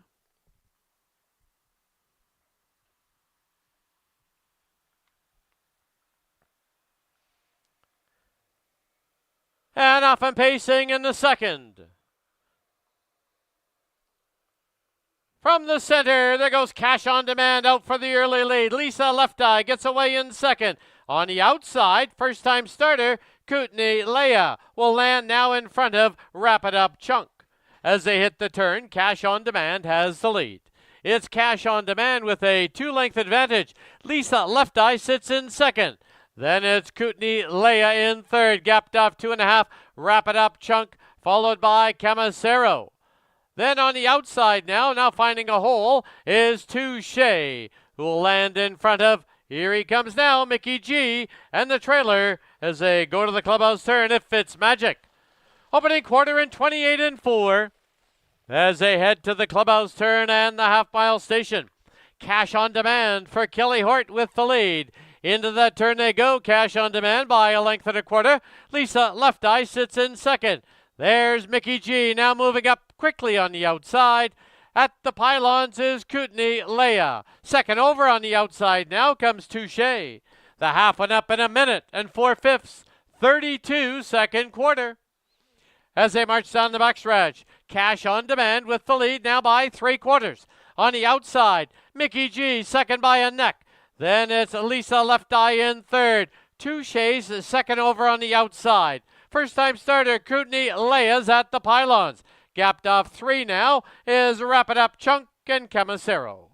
And off and pacing in the second. From the center, there goes Cash on Demand out for the early lead. Lisa Left Eye gets away in second. On the outside, first-time starter, Kootenai Leia will land now in front of Wrap It Up Chunk. As they hit the turn, Cash on Demand has the lead. It's Cash on Demand with a 2-length advantage. Lisa Left Eye sits in second. Then it's Kootenai Leia in third, gapped off 2.5. Wrap It Up Chunk, followed by Camisero. Then on the outside now finding a hole, is Touche, who will land in front of, here he comes now, Mickey G, and the trailer as they go to the clubhouse turn, If It's Magic. Opening quarter in 28 4 as they head to the clubhouse turn and the half-mile station. Cash on Demand for Kelly Hort with the lead. Into that turn they go, Cash on Demand by 1.25 lengths. Lisa Left Eye sits in second. There's Mickey G now moving up quickly on the outside. At the pylons is Kootenai Leia. Second over on the outside now comes Touche. The half went up in 1 minute and 4/5. 32 second quarter. As they march down the backstretch, Cash on Demand with the lead now by 3/4. On the outside, Mickey G second by a neck. Then it's Lisa Left Eye in third. Touche's second over on the outside. First-time starter Kootenai Leia's at the pylons. Gapped off 3 now is Wrap It Up Chunk and Camisero.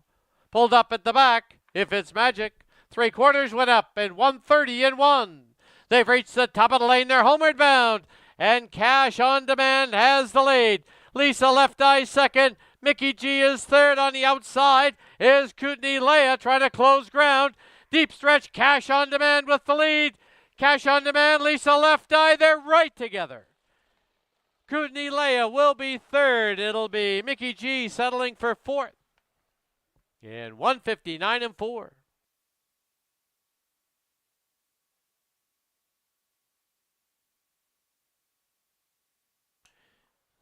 Pulled up at the back, If It's Magic. 3/4 went up in 1:30 1. They've reached the top of the lane. They're homeward bound. And Cash on Demand has the lead. Lisa Left Eye second. Mickey G is third. On the outside is Kootenai Leia trying to close ground. Deep stretch, Cash on Demand with the lead. Cash on Demand, Lisa Left Eye, they're right together. Kootenai Leia will be third. It'll be Mickey G settling for fourth in 1:59 4.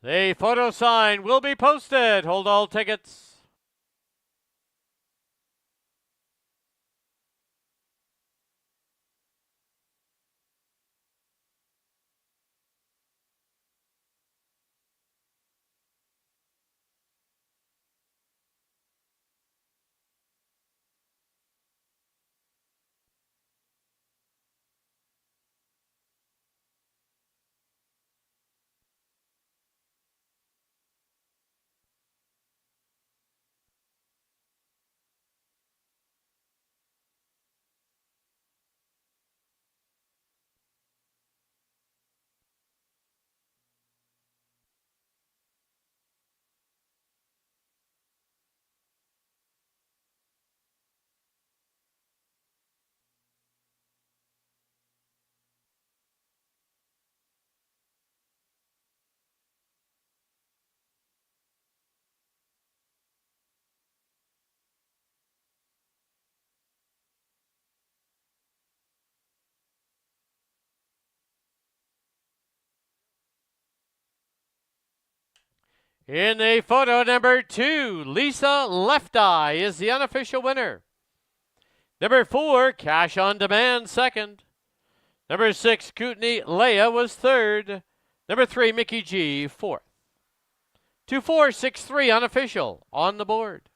The photo sign will be posted. Hold all tickets. In the photo number 2, Lisa Left Eye is the unofficial winner. Number 4, Cash on Demand, second. Number 6, Kootenai Leia was third. Number 3, Mickey G, fourth. 2-4-6-3 unofficial on the board.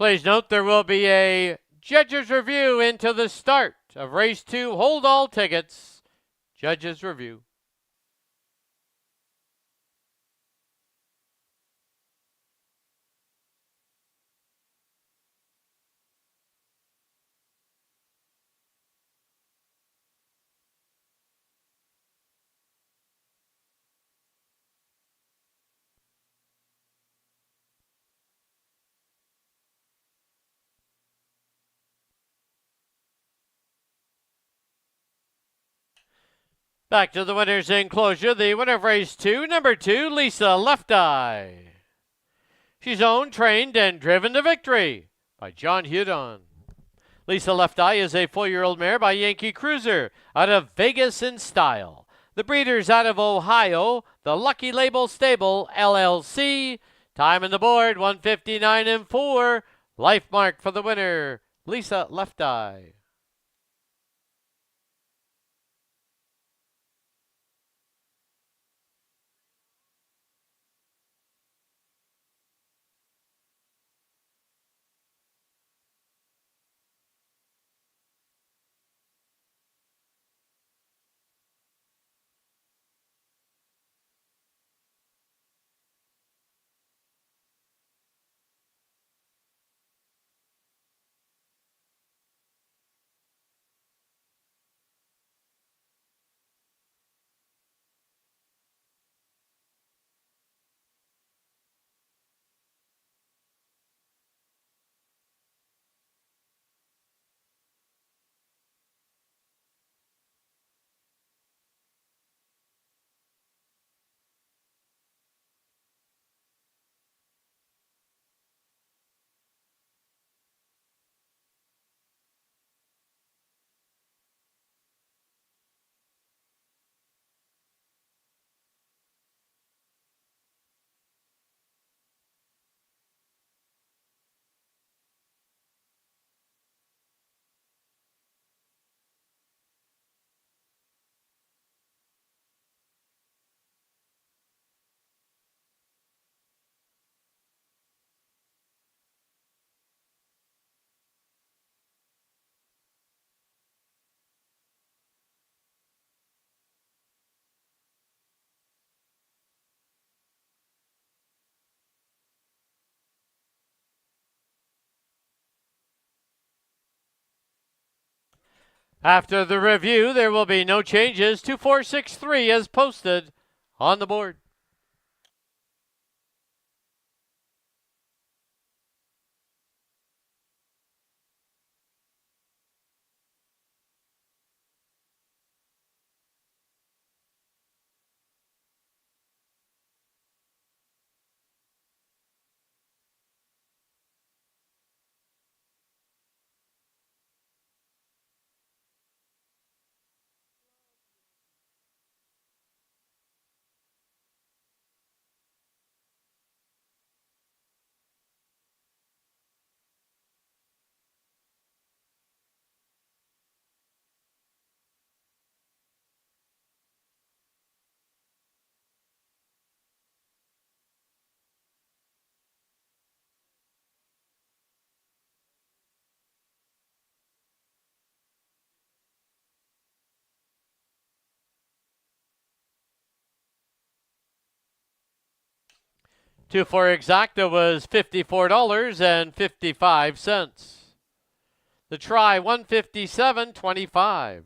Please note there will be a judge's review into the start of race 2. Hold all tickets. Judge's review. Back to the winner's enclosure. The winner of race 2, number 2, Lisa Left Eye. She's owned, trained, and driven to victory by John Hudon. Lisa Left Eye is a 4-year-old mare by Yankee Cruiser out of Vegas in Style. The breeder's out of Ohio, the Lucky Label Stable, LLC. Time on the board, 1:59 and 4. Life mark for the winner, Lisa Left Eye. After the review, there will be no changes. 2463 as posted on the board. Two for exacta was $54.55. The try, $157.25.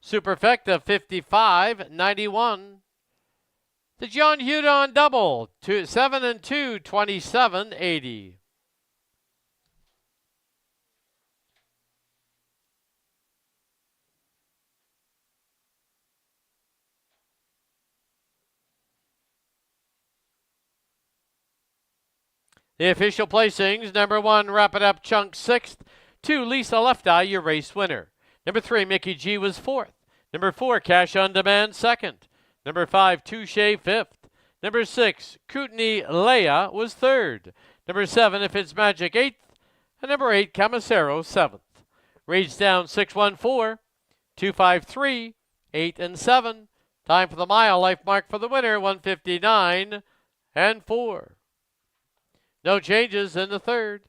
Superfecta, $55.91. The John Hudon double, 7 and 2, $27.80. The official placings, number 1, Wrap It Up Chunk 6th. 2, Lisa Left Eye, your race winner. Number 3, Mickey G was 4th. Number 4, Cash on Demand 2nd. Number 5, Touche 5th. Number 6, Kootenai Leia was 3rd. Number 7, If It's Magic 8th. And number 8, Camisero 7th. Reads down 614, 253, 8 and 7. Time for the mile. Life mark for the winner, 1:59 and 4. No changes in the third.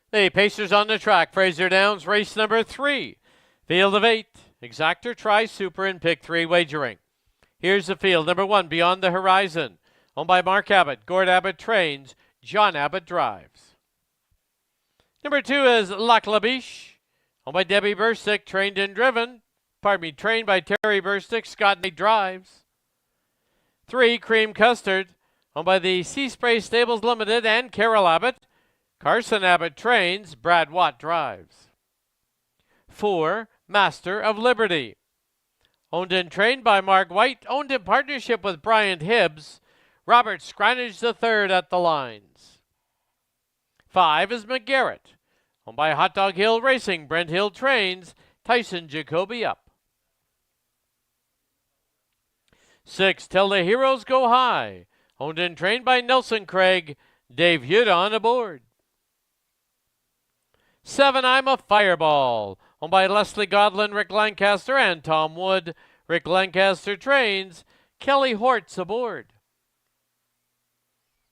The Pacers on the track. Fraser Downs, race number 3. Field of 8. Exactor, Tri Super, and Pick 3 wagering. Here's the field. Number 1, Beyond the Horizon. Owned by Mark Abbott. Gord Abbott trains. John Abbott drives. Number 2 is Lac La Biche. Owned by Debbie Burstick. Trained by Terry Burstick. Scott Knight drives. 3, Cream Custard. Owned by the Sea Spray Stables Limited and Carol Abbott. Carson Abbott trains. Brad Watt drives. 4, Master of Liberty. Owned and trained by Mark White, owned in partnership with Brian Hibbs. Robert Scranage III at the lines. 5 is McGarrett. Owned by Hot Dog Hill Racing, Brent Hill Trains, Tyson Jacoby up. 6, Till the Heroes Go High. Owned and trained by Nelson Craig, Dave Hudon aboard. 7, I'm a Fireball. Owned by Leslie Godlin, Rick Lancaster, and Tom Wood. Rick Lancaster Trains, Kelly Hortz aboard.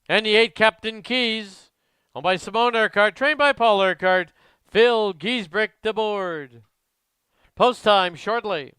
And the 8, Captain Keys. Owned by Simone Urquhart, trained by Paul Urquhart, Phil Giesbricht aboard. Post time shortly.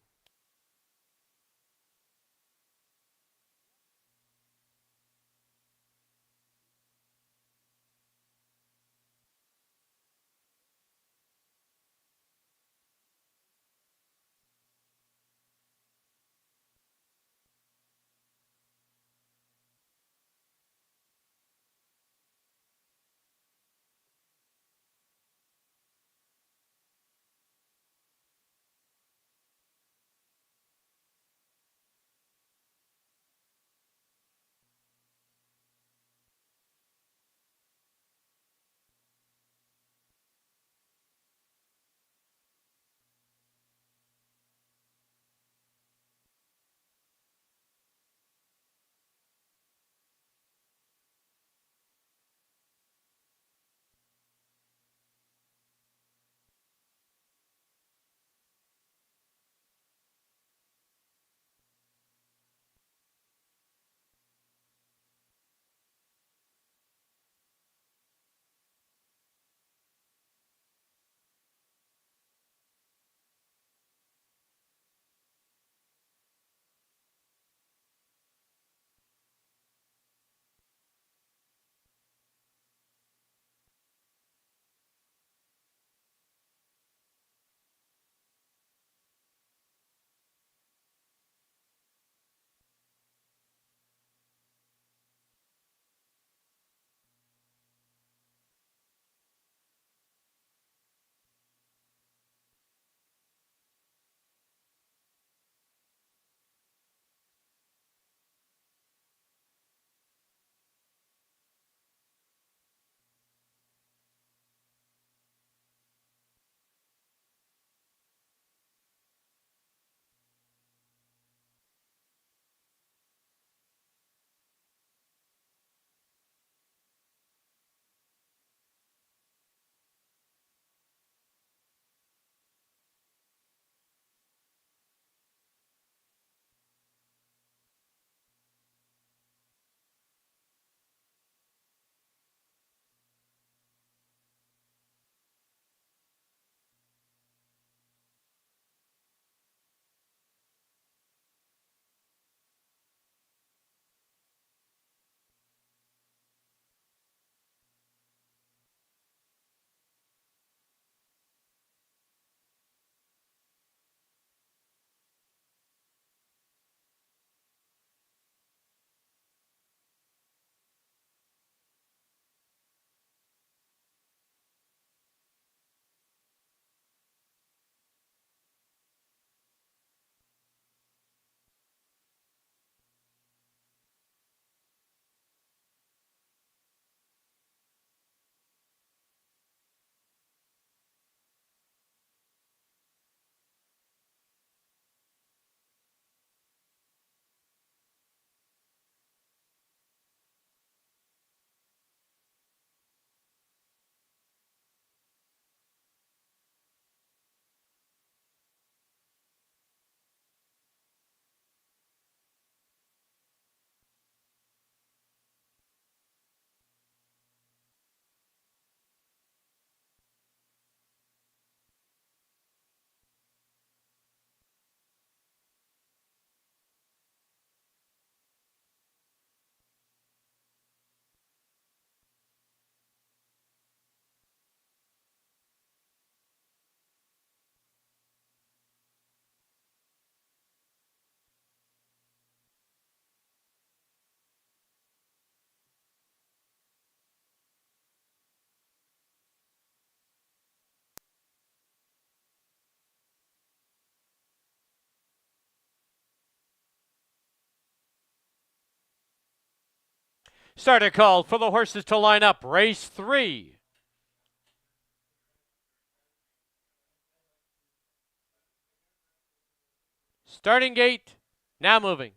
Starter called for the horses to line up. Race 3. Starting gate, now moving.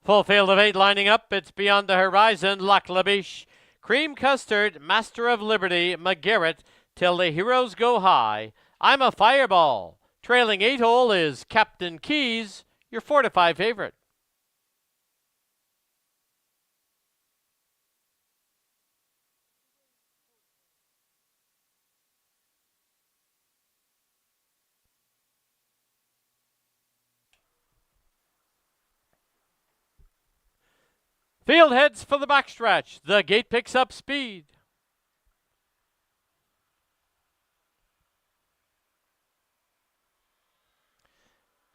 Full field of 8 lining up. It's Beyond the Horizon, Lac La Biche, Cream Custard, Master of Liberty, McGarrett, Till the Heroes Go High, I'm a Fireball. Trailing 8 hole is Captain Keys, your 4 to 5 favorite. Field heads for the backstretch. The gate picks up speed.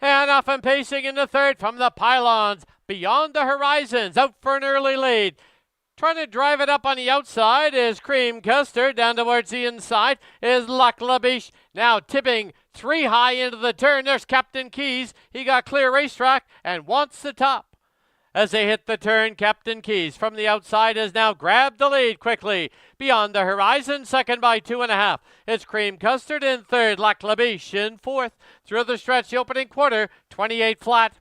And off and pacing in the third from the pylons. Beyond the Horizons, out for an early lead. Trying to drive it up on the outside is Cream Custard. Down towards the inside is Lac La Biche. Now tipping 3 high into the turn. There's Captain Keys. He got clear Racetrack and wants the top. As they hit the turn, Captain Keys from the outside has now grabbed the lead quickly. Beyond the Horizon, second by 2.5. It's Cream Custard in third, Lac La Biche in fourth. Through the stretch, the opening quarter, 28 flat.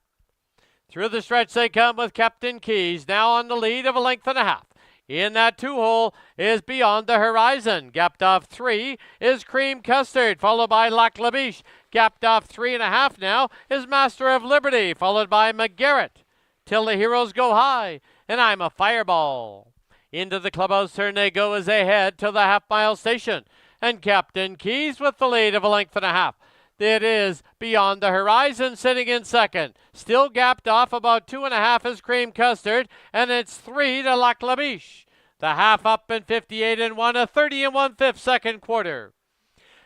Through the stretch they come with Captain Keys, now on the lead of a length and a half. In that 2-hole is Beyond the Horizon. Gapped off 3 is Cream Custard, followed by Lac La Biche. Gapped off 3.5 now is Master of Liberty, followed by McGarrett. Till the Heroes Go High, and I'm a Fireball. Into the clubhouse turn they go as they head to the half-mile station. And Captain Keys with the lead of a length and a half. It is Beyond the Horizon sitting in second. Still gapped off about 2.5 is Cream Custard, and it's 3 to Lac La Biche. The half up in 58 and 1, a 30 and 1/5 second quarter.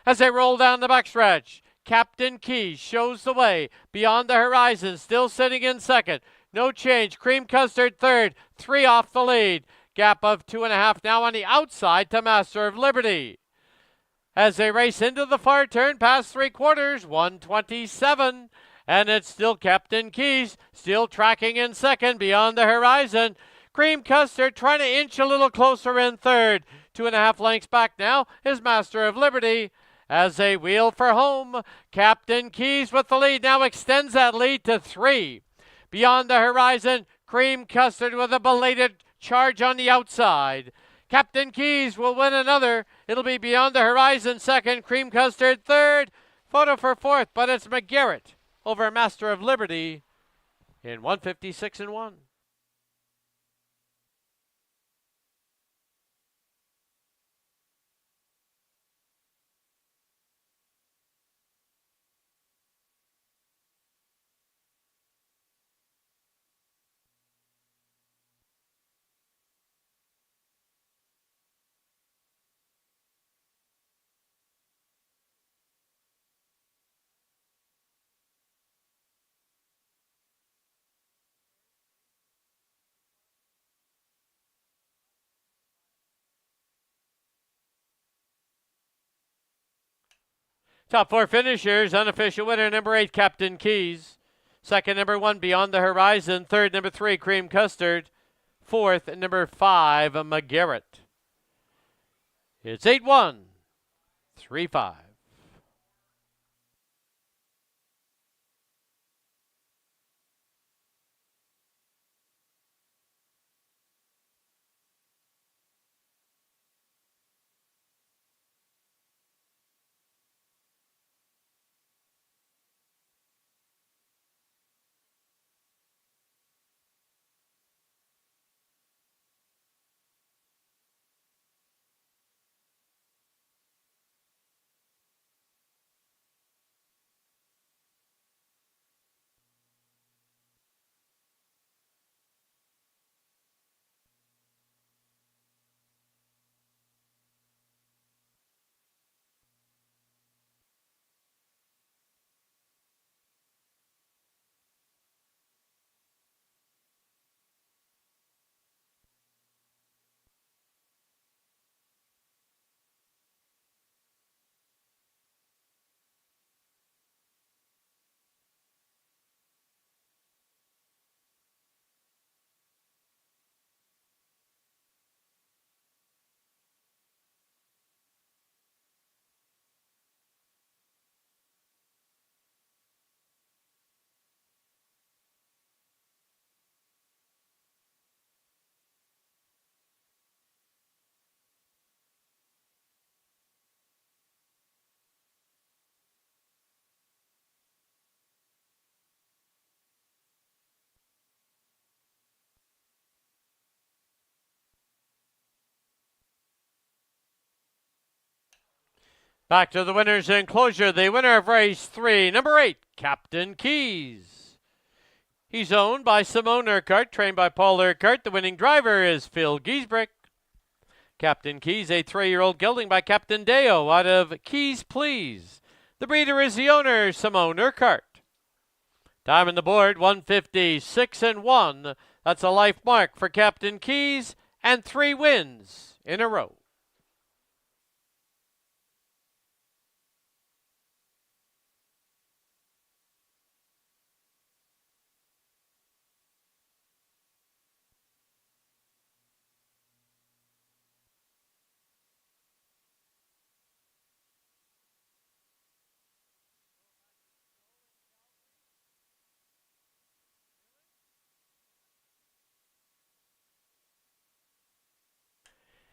As they roll down the backstretch, Captain Keys shows the way. Beyond the Horizon still sitting in second. No change. Cream Custard third. 3 off the lead. Gap of 2.5 now on the outside to Master of Liberty. As they race into the far turn past 3/4, 127. And it's still Captain Keys, still tracking in second. Beyond the Horizon. Cream Custard trying to inch a little closer in third. 2.5 lengths back now is Master of Liberty. As they wheel for home, Captain Keys with the lead now extends that lead to 3. Beyond the Horizon, Cream Custard with a belated charge on the outside. Captain Keys will win another. It'll be Beyond the Horizon second, Cream Custard third, photo for fourth, but it's McGarrett over Master of Liberty in 156 and 1. Top 4 finishers, unofficial winner, number 8, Captain Keys. Second, number 1, Beyond the Horizon. Third, number 3, Cream Custard. Fourth, number 5, McGarrett. It's 8-1, 3-5. Back to the winner's enclosure, the winner of race 3, number 8, Captain Keys. He's owned by Simone Urquhart, trained by Paul Urquhart. The winning driver is Phil Giesbrick. Captain Keys, a 3-year-old gelding by Captain Deo out of Keys Please. The breeder is the owner, Simone Urquhart. Time on the board, 156 and 1. That's a life mark for Captain Keys and 3 wins in a row.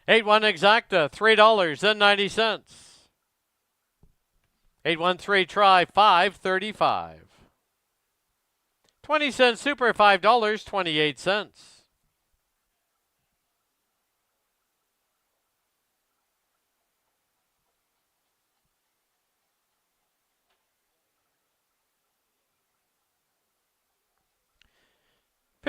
$8-1 exacta, $3.90. 8-1-3 try, $5.35. 20-cent super, $5.28.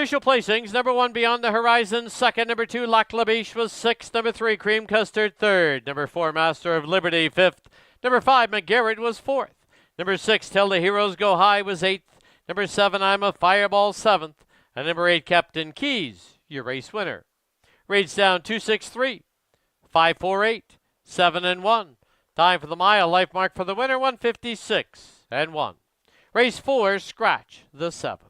Official placings, number 1, Beyond the Horizon, second. Number 2, Lac La Biche was sixth. Number 3, Cream Custard, third. Number 4, Master of Liberty, fifth. Number 5, McGarrett was fourth. Number 6, Till the Heroes Go High was eighth. Number 7, I'm a Fireball, seventh. And number 8, Captain Keys, your race winner. Rates down 263, 548, 7 and 1. Time for the mile, life mark for the winner, 156 and 1. Race 4, scratch the 7.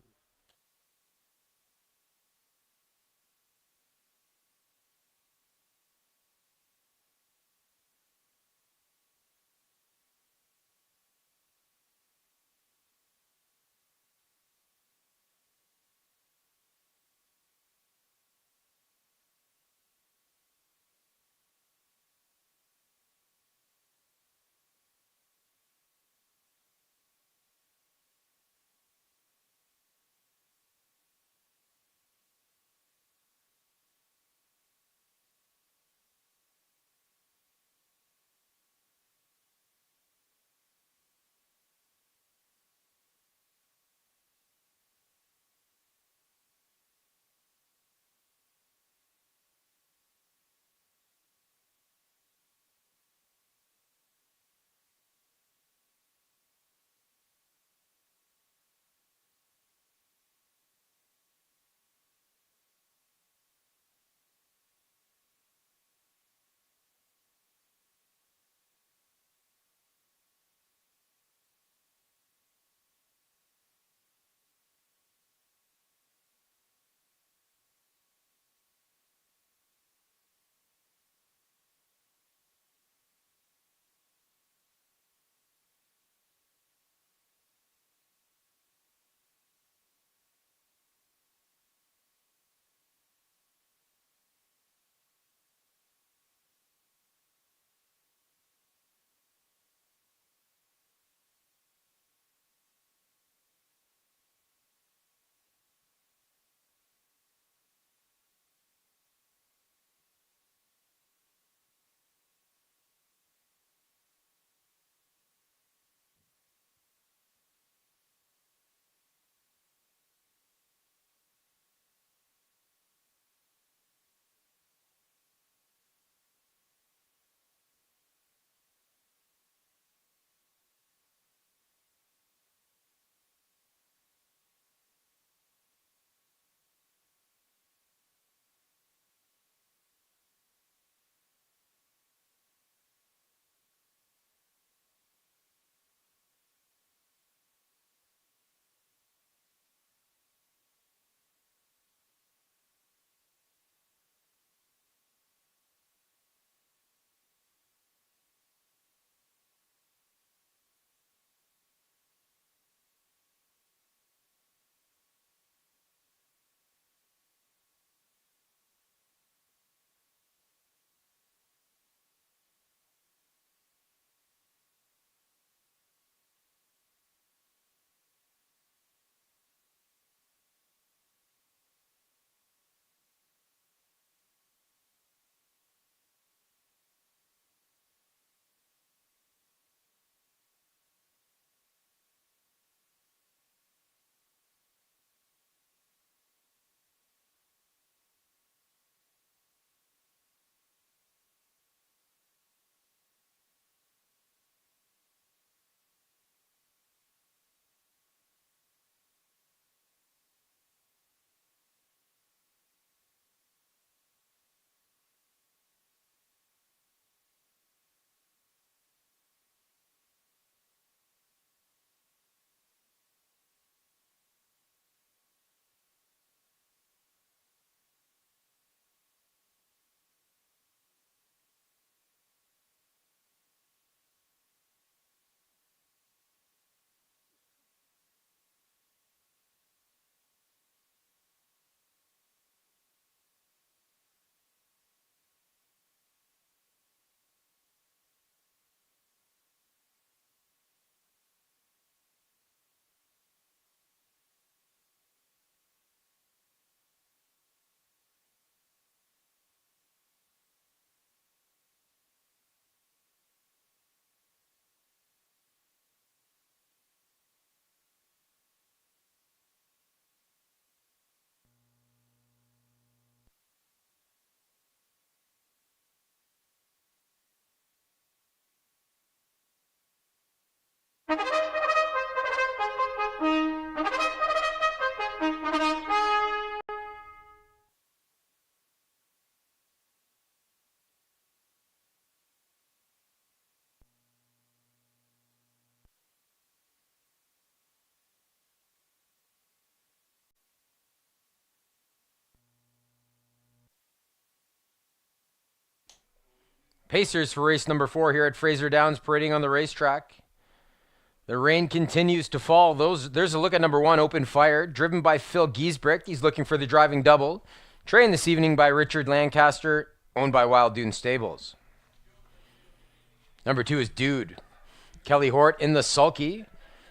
Pacers for race number 4 here at Fraser Downs, parading on the racetrack. The rain continues to fall. There's a look at number 1, Open Fire, driven by Phil Giesbrecht. He's looking for the driving double. Trained this evening by Richard Lancaster, owned by Wild Dune Stables. Number 2 is Dude. Kelly Hort in the sulky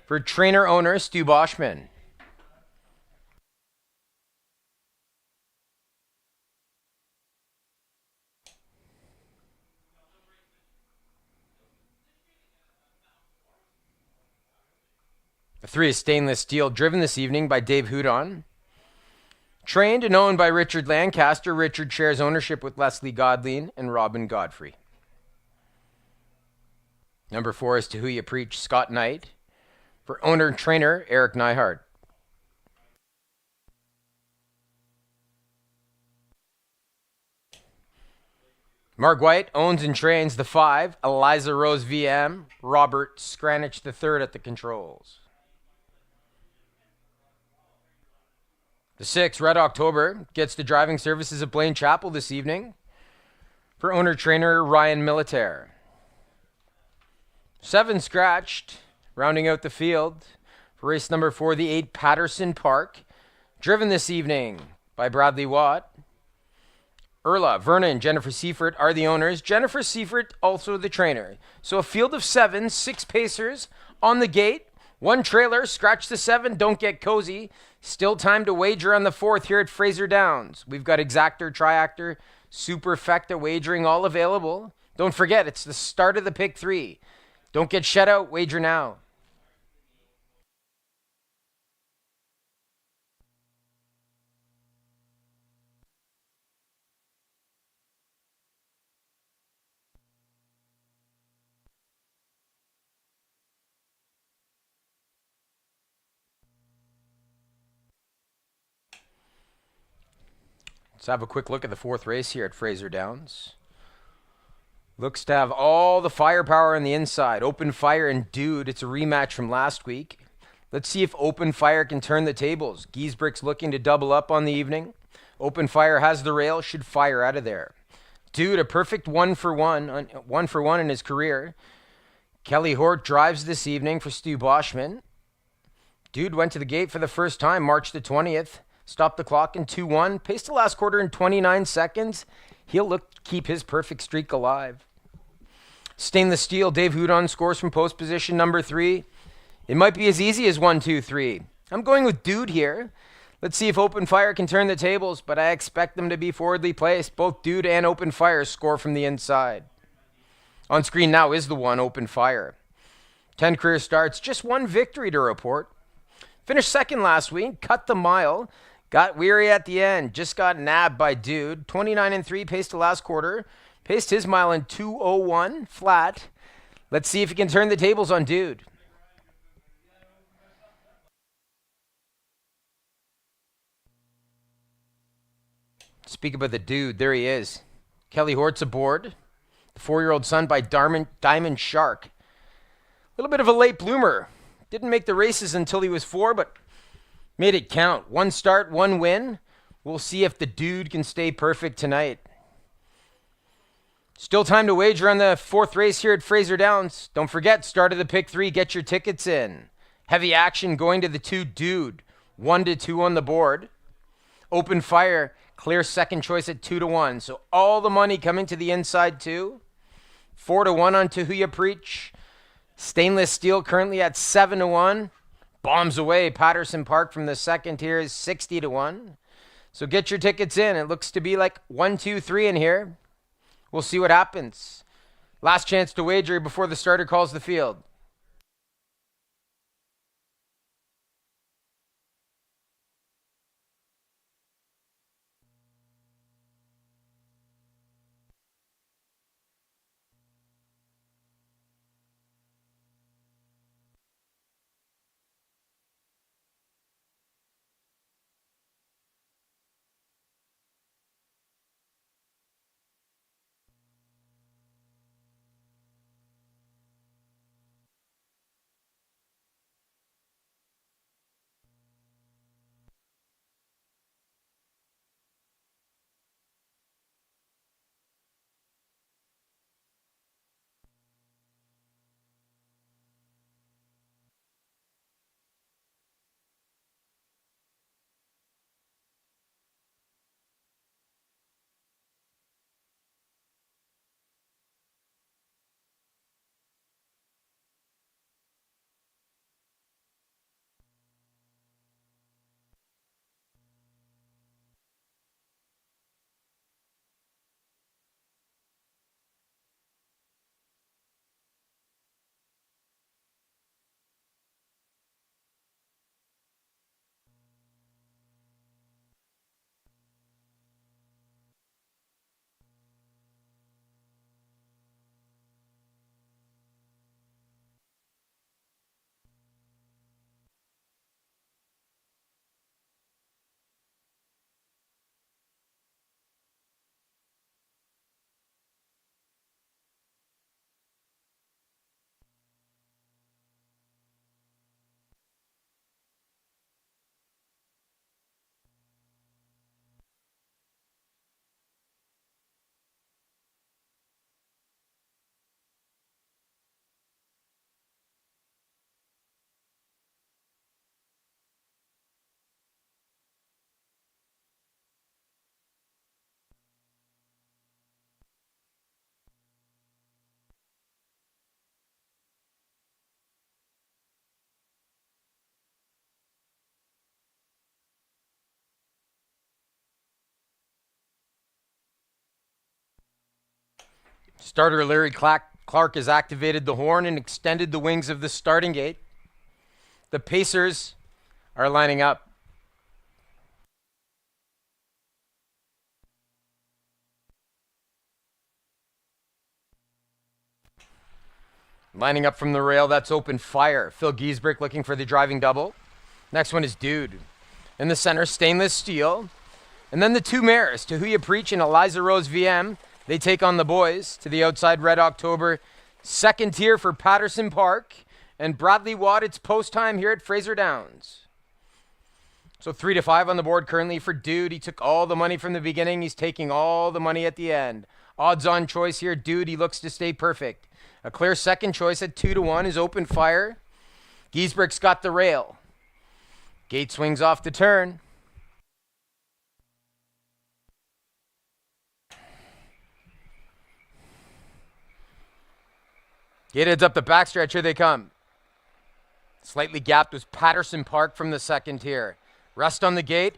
for trainer-owner Stu Boschman. The 3 is Stainless Steel, driven this evening by Dave Houdon. Trained and owned by Richard Lancaster. Richard shares ownership with Leslie Godleen and Robin Godfrey. Number 4 is To Who You Preach, Scott Knight, for owner and trainer Eric Neihart. Mark White owns and trains the 5, Eliza Rose VM, Robert Scranich III at the controls. The 6, Red October, gets the driving services of Blaine Chapel this evening for owner-trainer Ryan Militaire. 7, Scratched, rounding out the field for race number 4, the 8, Patterson Park, driven this evening by Bradley Watt. Erla, Verna, and Jennifer Seifert are the owners. Jennifer Seifert also the trainer. So a field of 7, 6 pacers on the gate. 1 trailer, scratch the 7, don't get cozy. Still time to wager on the 4th here at Fraser Downs. We've got Exactor, Triactor, Superfecta wagering all available. Don't forget, it's the start of the pick 3. Don't get shut out, wager now. Let's have a quick look at the 4th race here at Fraser Downs. Looks to have all the firepower on the inside. Open Fire and Dude. It's a rematch from last week. Let's see if Open Fire can turn the tables. Giesbrecht's looking to double up on the evening. Open Fire has the rail, should fire out of there. Dude, a perfect 1-for-1 in his career. Kelly Hort drives this evening for Stu Boschman. Dude went to the gate for the first time March the 20th. Stopped the clock in 2-1. Paced the last quarter in 29 seconds. He'll look to keep his perfect streak alive. Stainless Steel, Dave Houdon scores from post position number 3. It might be as easy as 1, 2, 3. I'm going with Dude here. Let's see if Open Fire can turn the tables, but I expect them to be forwardly placed. Both Dude and Open Fire score from the inside. On screen now is the 1, Open Fire. 10 career starts, just 1 victory to report. Finished second last week, cut the mile. Got weary at the end, just got nabbed by Dude. 29-3, paced the last quarter. Paced his mile in 2:01 flat. Let's see if he can turn the tables on Dude. Speak about the Dude, there he is. Kelly Hort's aboard. The 4-year-old son by Diamond Shark. A little bit of a late bloomer. Didn't make the races until he was 4, but made it count. 1 start, 1 win. We'll see if the Dude can stay perfect tonight. Still time to wager on the 4th race here at Fraser Downs. Don't forget, start of the pick 3, get your tickets in. Heavy action going to the 2, Dude. 1-2 on the board. Open Fire, clear second choice at 2-1. So all the money coming to the inside too. 4-1 on To Who You Preach. Stainless Steel currently at 7-1. Bombs away. Patterson Park from the second here is 60-1. So get your tickets in. It looks to be like 1, 2, 3 in here. We'll see what happens. Last chance to wager before the starter calls the field. Starter Larry Clark has activated the horn and extended the wings of the starting gate. The Pacers are lining up. Lining up from the rail, that's Open Fire. Phil Giesbrick looking for the driving double. Next one is Dude. In the center, Stainless Steel. And then the two mares, To Who You Preach and Eliza Rose VM. They take on the boys. To the outside, Red October. Second tier for Patterson Park. And Bradley Watt, it's post time here at Fraser Downs. So 3-5 on the board currently for Dude. He took all the money from the beginning. He's taking all the money at the end. Odds on choice here, Dude. He looks to stay perfect. A clear second choice at 2-1 is Open Fire. Giesbrick's got the rail. Gate swings off the turn. Gate heads up the backstretch. Here they come. Slightly gapped was Patterson Park from the second tier. Rest on the gate,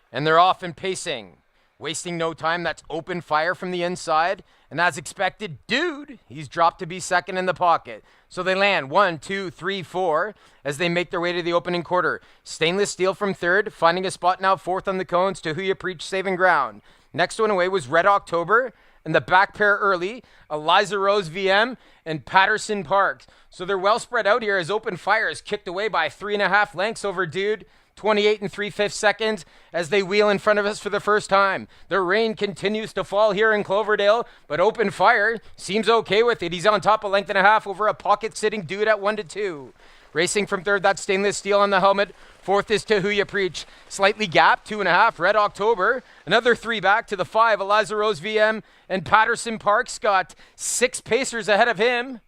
and they're off and pacing. Wasting no time, that's Open Fire from the inside. And as expected, Dude, he's dropped to be second in the pocket. So they land 1, 2, 3, 4 as they make their way to the opening quarter. Stainless Steel from third, finding a spot now fourth on the cones. To Who You Preach saving ground. Next one away was Red October. And the back pair early, Eliza Rose VM and Patterson Park. So they're well spread out here as Open Fire is kicked away by 3.5 lengths over Dude. 28 3/5 seconds as they wheel in front of us for the first time. The rain continues to fall here in Cloverdale, but Open Fire seems okay with it. He's on top a length and a half over a pocket-sitting Dude at 1-2. Racing from third, that's Stainless Steel on the helmet. Fourth is To Who You Preach. Slightly gapped, 2.5, Red October. Another 3 back to the 5, Eliza Rose VM. And Patterson Park's got 6 pacers ahead of him.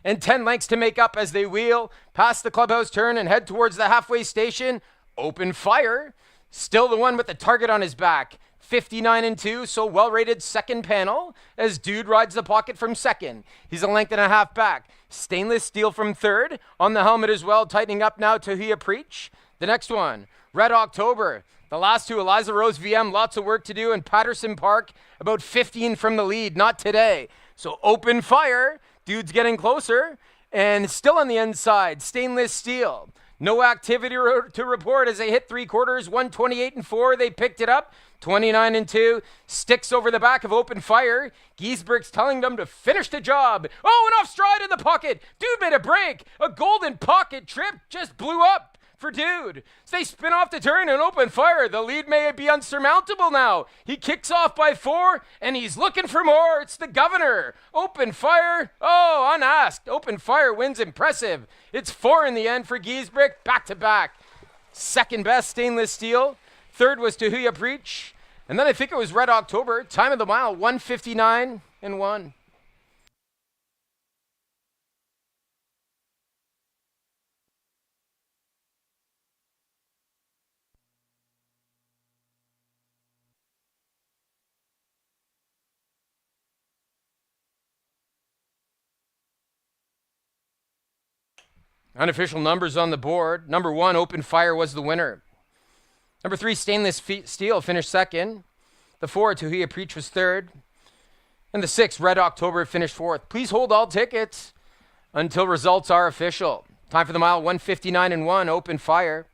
And 10 lengths to make up as they wheel past the clubhouse turn and head towards the halfway station. Open Fire, still the one with the target on his back. 59-2, so well-rated second panel as Dude rides the pocket from second. He's a length and a half back. Stainless Steel from third on the helmet as well, tightening up now To Who You Preach. The next one, Red October. The last two, Eliza Rose VM, lots of work to do, and Patterson Park about 15 from the lead, not today. So Open Fire, Dude's getting closer, and still on the inside, Stainless Steel. No activity to report as they hit 3/4, 128-4. They picked it up, 29-2. Sticks over the back of Open Fire. Giesbrick's telling them to finish the job. Oh, and off stride in the pocket. Dude made a break. A golden pocket trip just blew up for Dude. So they spin off the turn and Open Fire. The lead may be unsurmountable now. He kicks off by 4, and he's looking for more. It's the governor. Open Fire. Oh, unasked. Open Fire wins impressive. It's 4 in the end for Giesbrick, back to back. Second best, Stainless Steel. Third was To Who You Preach. And then I think it was Red October. Time of the mile, 1:59-1. Unofficial numbers on the board. Number 1, Open Fire was the winner. Number 3, Stainless Steel finished second. The 4, To Who You Preach was third. And the 6, Red October finished fourth. Please hold all tickets until results are official. Time for the mile, 1:59-1, Open Fire.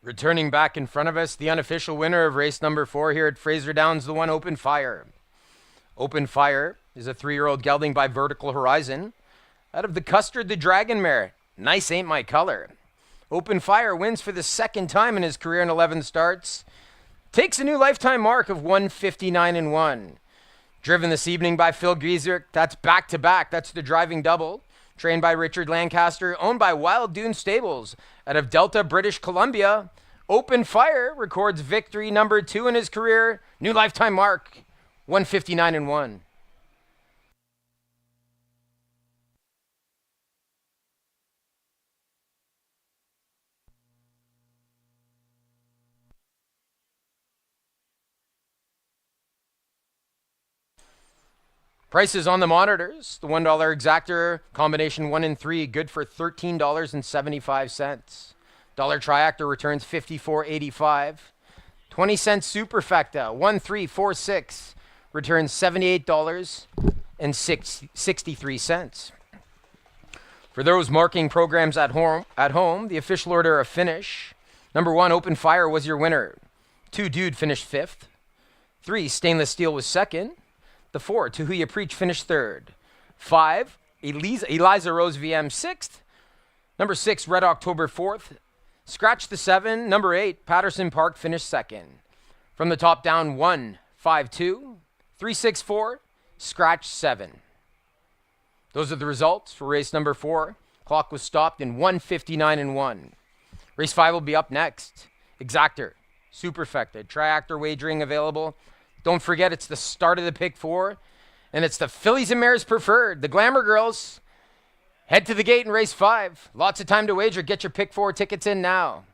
Returning back in front of us, the unofficial winner of race number 4 here at Fraser Downs, the one Open Fire. Open Fire is a 3-year-old gelding by Vertical Horizon out of the Custard the Dragon mare. Nice ain't my color. Open Fire wins for the second time in his career in 11 starts. Takes a new lifetime mark of 159-1. Driven this evening by Phil Gieserick. That's back-to-back. That's the driving double. Trained by Richard Lancaster. Owned by Wild Dune Stables out of Delta, British Columbia. Open Fire records victory number 2 in his career. New lifetime mark, 159-1. Prices on the monitors. The $1 exactor, combination 1 and 3, good for $13.75. Dollar triactor returns $54.85. 20-cent superfecta, 1346, returns $78.63. For those marking programs at home, the official order of finish. Number 1, Open Fire was your winner. 2, Dude finished 5th. 3, Stainless Steel was 2nd. The 4, To Who You Preach, finished 3rd. 5, Eliza Rose VM 6th. Number 6, Red October 4th. Scratch the 7. Number 8, Patterson Park, finished 2nd. From the top down, 1, 5, 2, 3, 6, 4, scratch 7. Those are the results for race number 4. Clock was stopped in 159-1. Race 5 will be up next. Exactor, superfecta, triactor wagering available. Don't forget, it's the start of the pick 4, and it's the fillies and mares preferred. The Glamour Girls head to the gate in race 5. Lots of time to wager. Get your pick 4 tickets in now.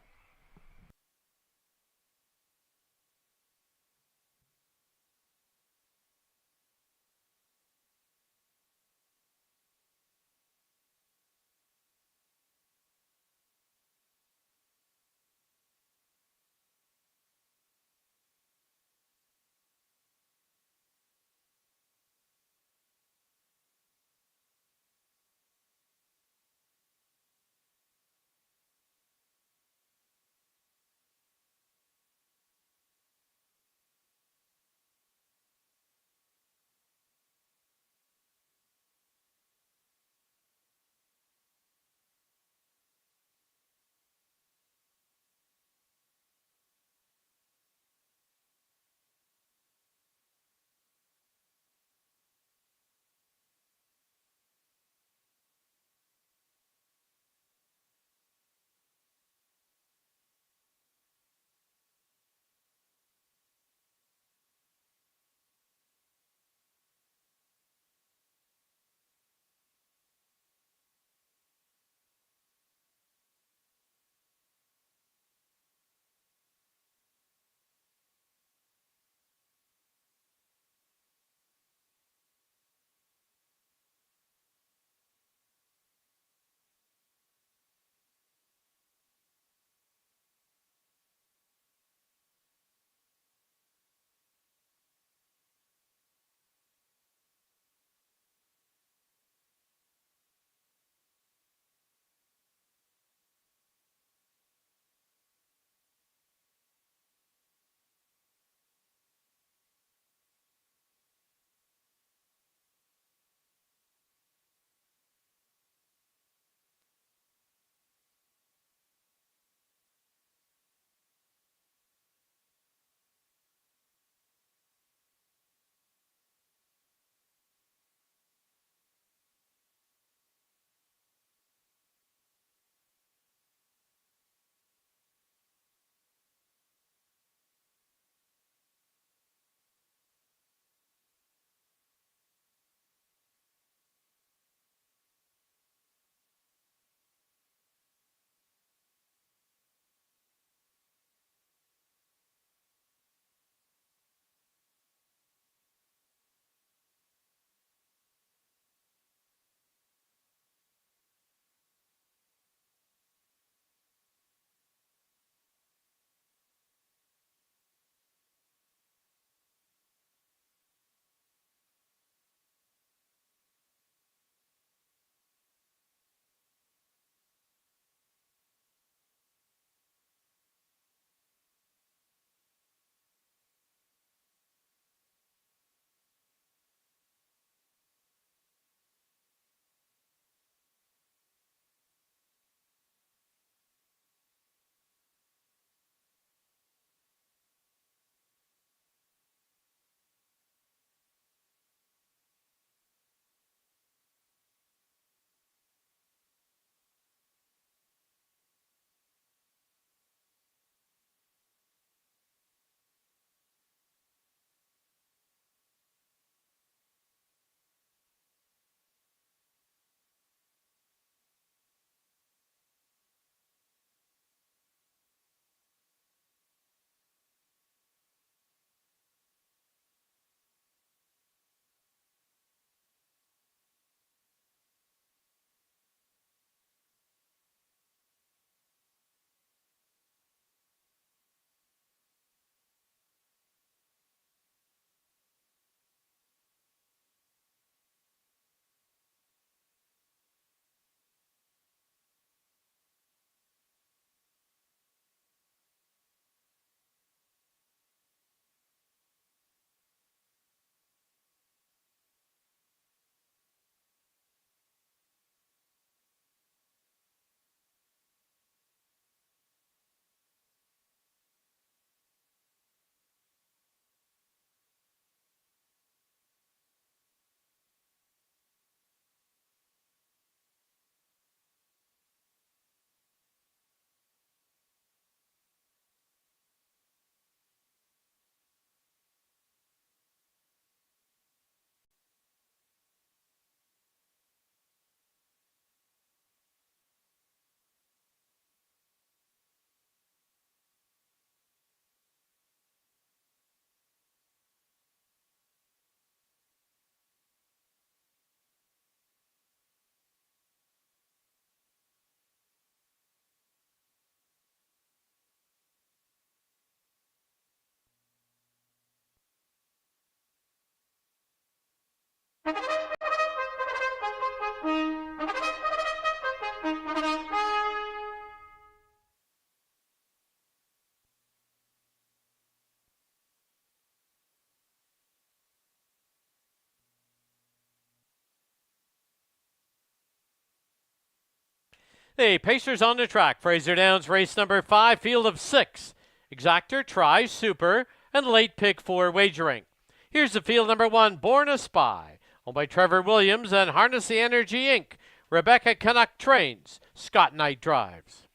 The Pacers on the track. Fraser Downs race number 5, field of 6. Exactor, Try, Super, and late pick for wagering. Here's the field number 1, Born a Spy, owned by Trevor Williams and Harness the Energy Inc. Rebecca Canuck trains. Scott Knight drives.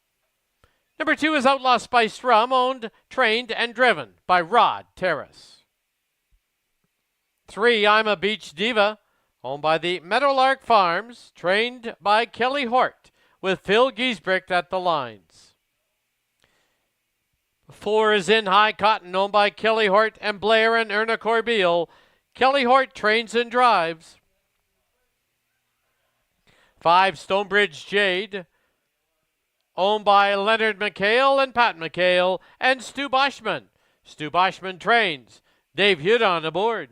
Number 2 is Outlaw Spiced Rum, owned, trained, and driven by Rod Terrace. 3, I'm a Beach Diva, owned by the Meadowlark Farms, trained by Kelly Hort, with Phil Giesbrecht at the lines. 4 is In High Cotton, owned by Kelly Hort and Blair and Erna Corbeil. Kelly Hort trains and drives. 5, Stonebridge Jade, owned by Leonard McHale and Pat McHale and Stu Boschman. Stu Boschman trains. Dave Hudon aboard.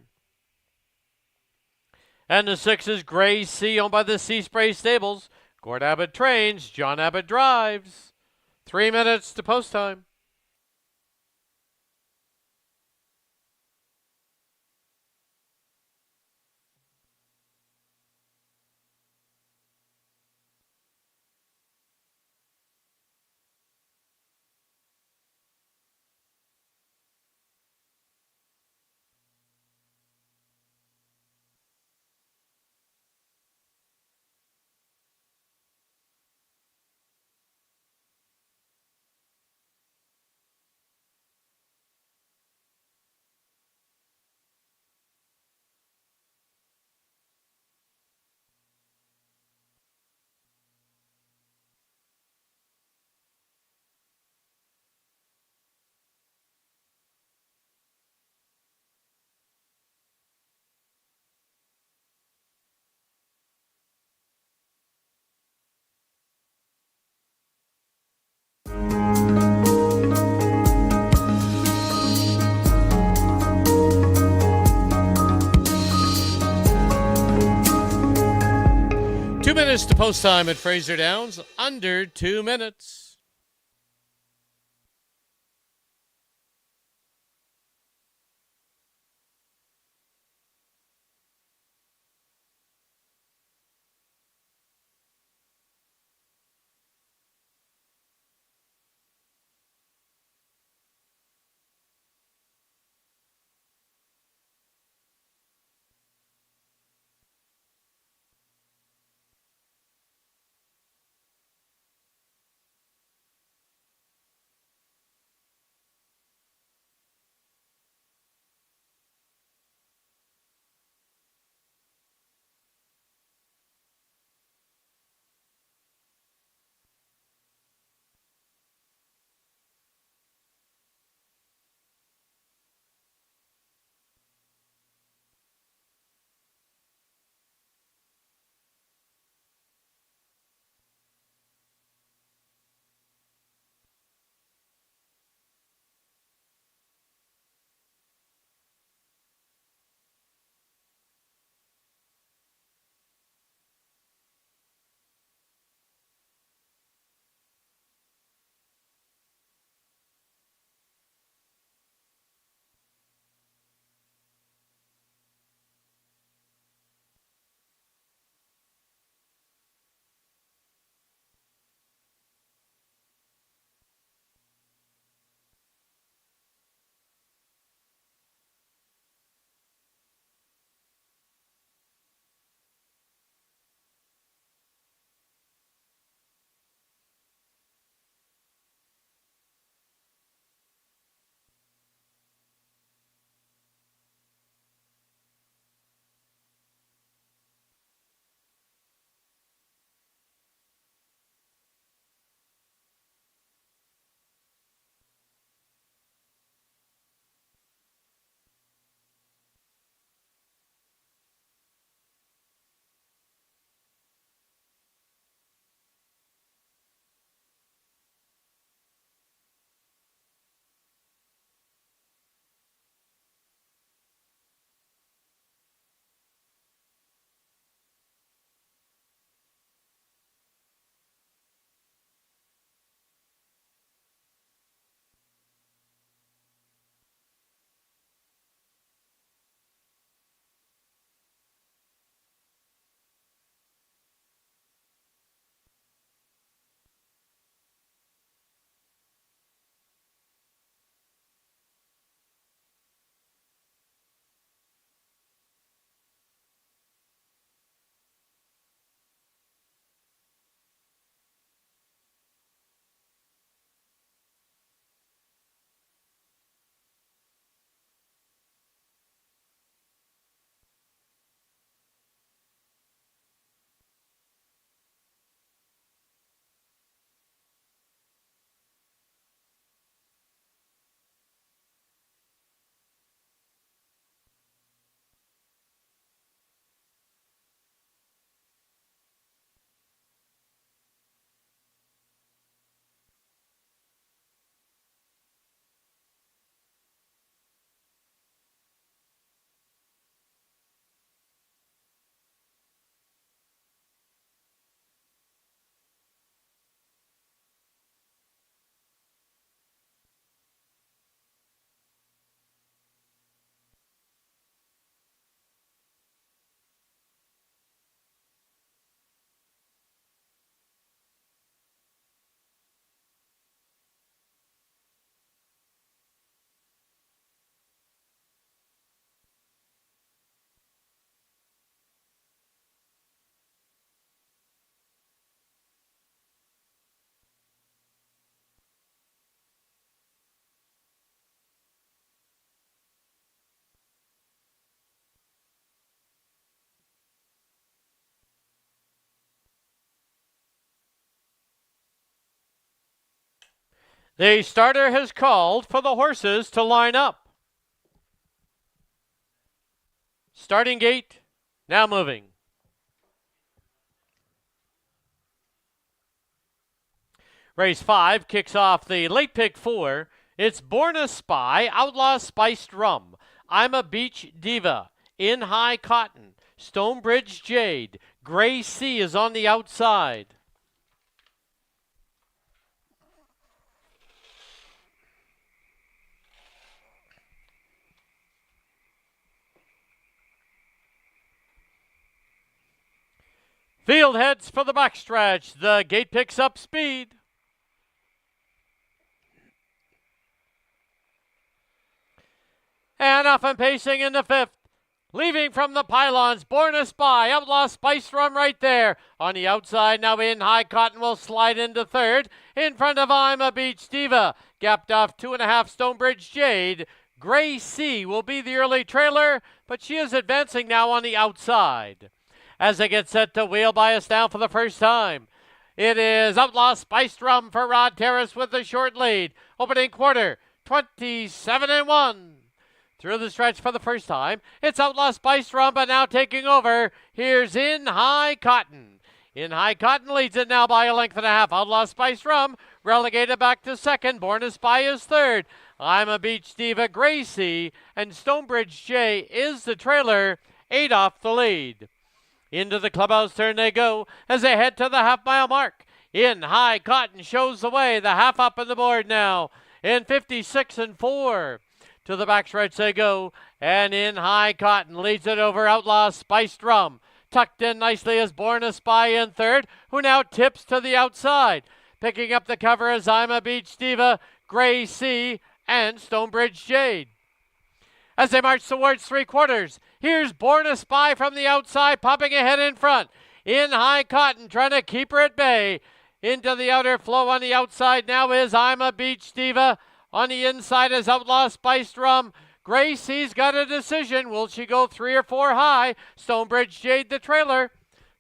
And the 6 is Gray Sea, owned by the Sea Spray Stables. Gord Abbott trains. John Abbott drives. 3 minutes to post time. Minutes to post time at Fraser Downs, under 2 minutes. The starter has called for the horses to line up. Starting gate now moving. Race 5 kicks off the late pick 4. It's Born a Spy, Outlaw Spiced Rum, I'm a Beach Diva, In High Cotton, Stonebridge Jade, Gray Sea is on the outside. Field heads for the backstretch. The gate picks up speed. And off and pacing in the 5th. Leaving from the pylons, Born a Spy, Outlaw Spiced Rum right there. On the outside, now In High Cotton will slide into 3rd. In front of I'm a Beach Diva. Gapped off 2.5 Stonebridge Jade. Gray Sea will be the early trailer, but she is advancing now on the outside. As they get set to wheel bias down for the first time, it is Outlaw Spiced Rum for Rod Terrace with the short lead. Opening quarter, 27-1. Through the stretch for the first time, it's Outlaw Spiced Rum, but now taking over. Here's In High Cotton. In High Cotton leads it now by a length and a half. Outlaw Spiced Rum relegated back to 2nd. Born a Spy is 3rd. I'm a Beach Diva, Gracie, and Stonebridge J is the trailer, 8 off the lead. Into the clubhouse turn they go as they head to the half-mile mark. In High Cotton shows the way, the half up on the board now in 56-4. To the backstretch they go, and In High Cotton leads it over Outlaw Spiced Rum. Tucked in nicely is Born a Spy in 3rd, who now tips to the outside. Picking up the cover is I'm a Beach Diva, Gray Sea, and Stonebridge Jade. As they march towards 3/4, here's Born a Spy from the outside, popping ahead in front. In High Cotton trying to keep her at bay. Into the outer flow on the outside now is I'm a Beach Diva. On the inside is Outlaw Spiced Rum. Gray Sea's got a decision. Will she go 3 or 4 high? Stonebridge Jade the trailer.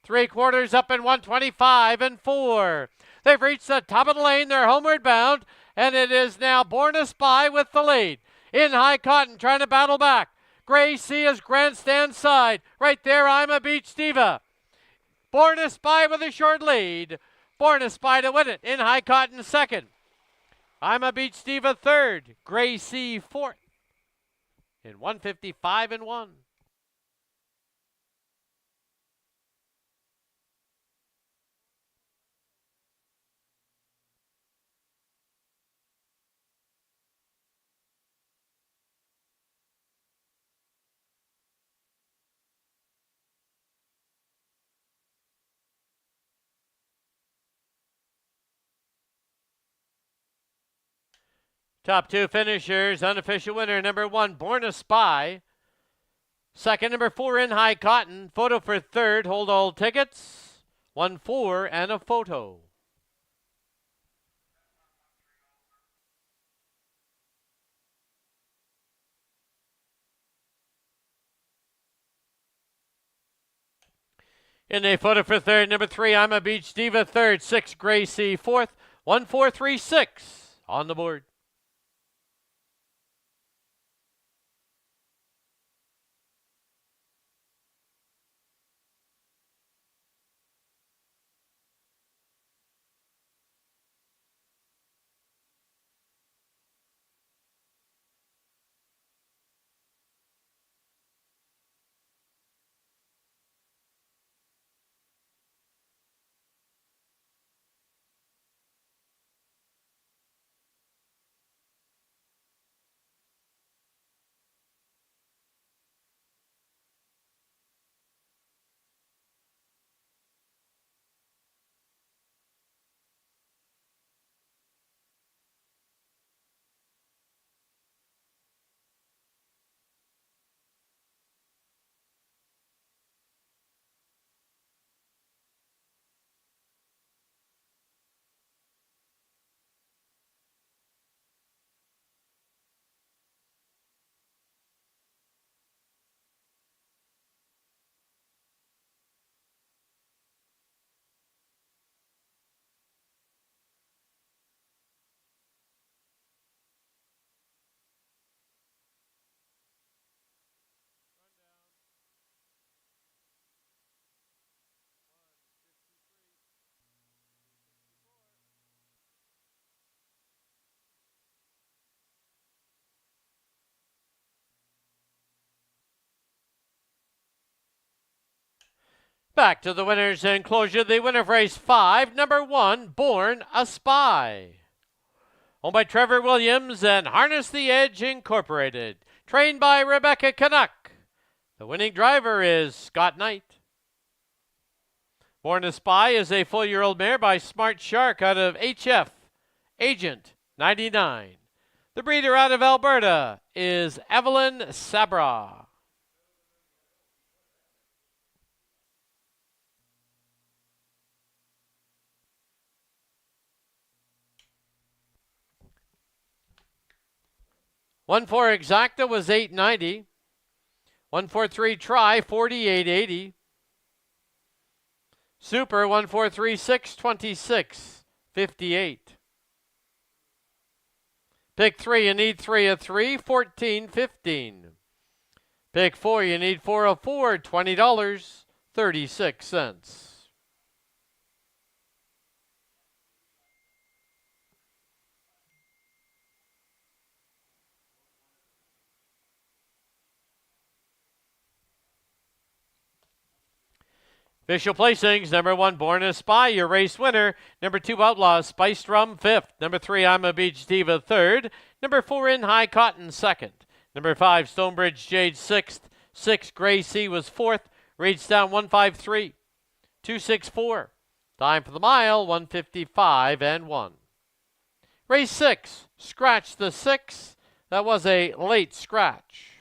3/4 up in 125-4. They've reached the top of the lane. They're homeward bound. And it is now Born a Spy with the lead. In High Cotton trying to battle back. Gray Sea is grandstand side. Right there, I'm a Beach Diva. Born a Spy with a short lead. Born a Spy to win it. In High Cotton 2nd. I'm a Beach Diva 3rd. Gray Sea 4th. In 155-1. Top 2 finishers, unofficial winner, number 1, Born a Spy. 2nd, number 4, In High Cotton. Photo for 3rd, hold all tickets. 1-4 and a photo. In a photo for 3rd, number 3, I'm a Beach Diva 3rd. 6, Gray Sea 4th. 1-4-3-6 on the board. Back to the winner's enclosure, the winner of race 5, number 1, Born a Spy. Owned by Trevor Williams and Harness the Edge Incorporated. Trained by Rebecca Canuck. The winning driver is Scott Knight. Born a Spy is a full-year-old mare by Smart Shark out of HF Agent 99. The breeder out of Alberta is Evelyn Sabra. One four exacta was $8.90. 143 try, $48.80. Super 1436, $26.58. Pick 3, you need 3 of 3, $14.15. Pick 4, you need 4 of 4, $20.36. Official placings, number 1, Born a Spy, your race winner. Number 2, Outlaw, Spiced Rum, 5th. Number 3, I'm a Beach Diva, 3rd. Number 4, In High Cotton, 2nd. Number 5, Stonebridge Jade, 6th. 6, Gray Sea was 4th. Rates down 153. 264. Time for the mile, 155 and 1. Race 6, Scratch the 6. That was a late scratch.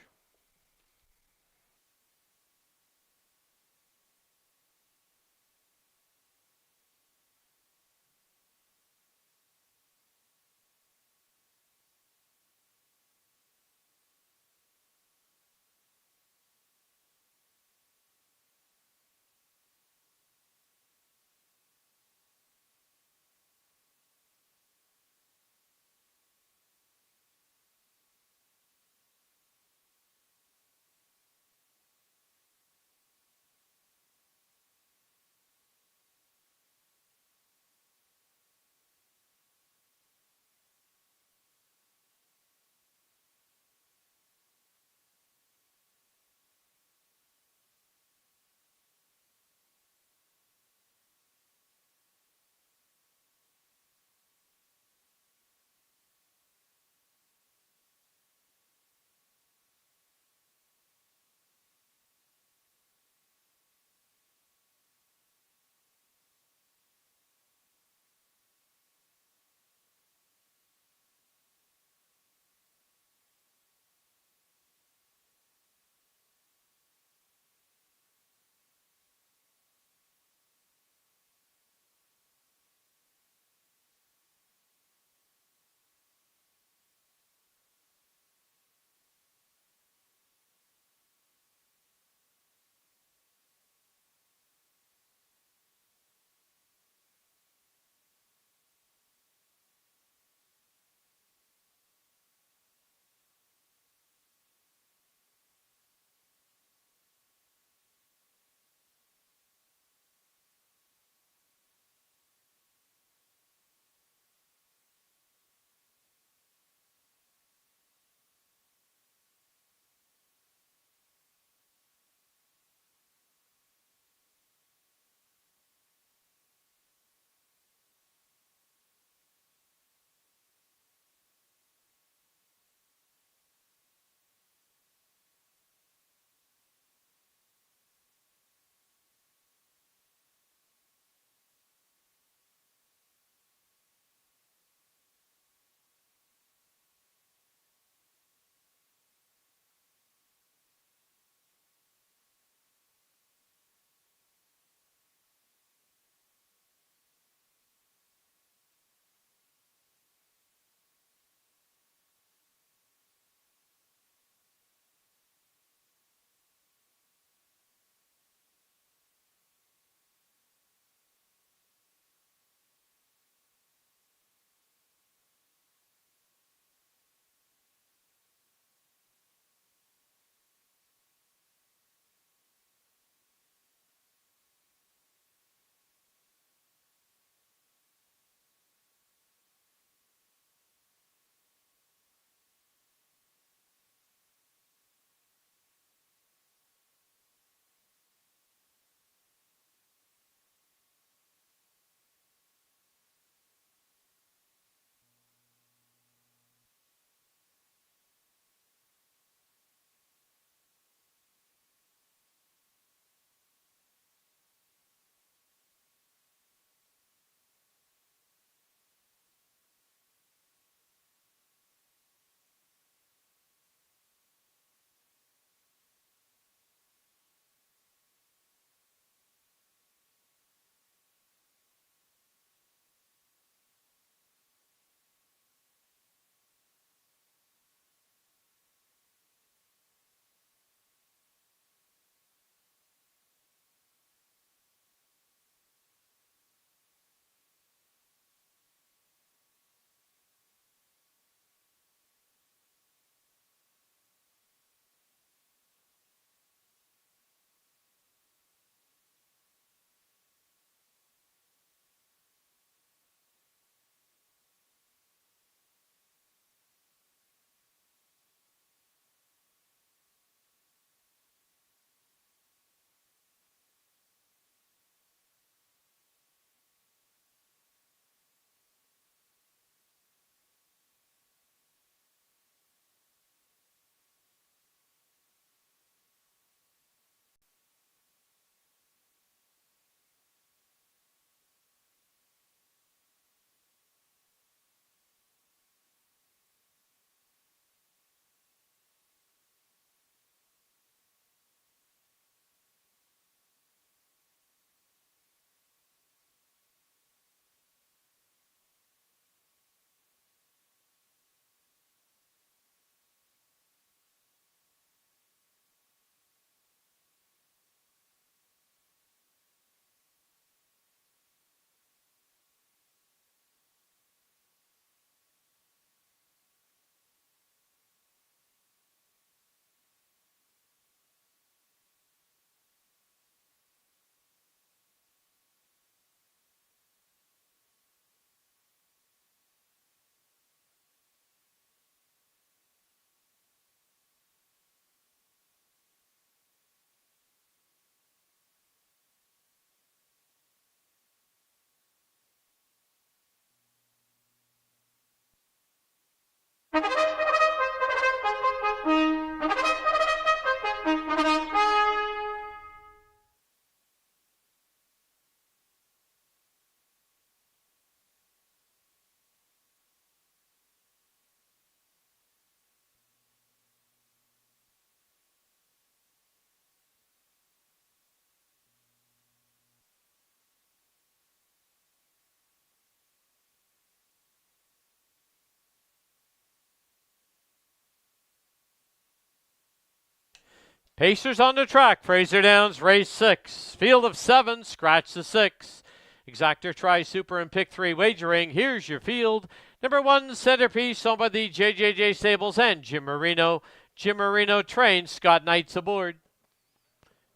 Pacers on the track. Fraser Downs, race 6. Field of 7, scratch the 6. Exactor, Tri Super, and Pick 3 wagering. Here's your field. Number 1, Centerpiece, owned by the JJJ Stables and Jim Marino. Jim Marino trains. Scott Knight's aboard.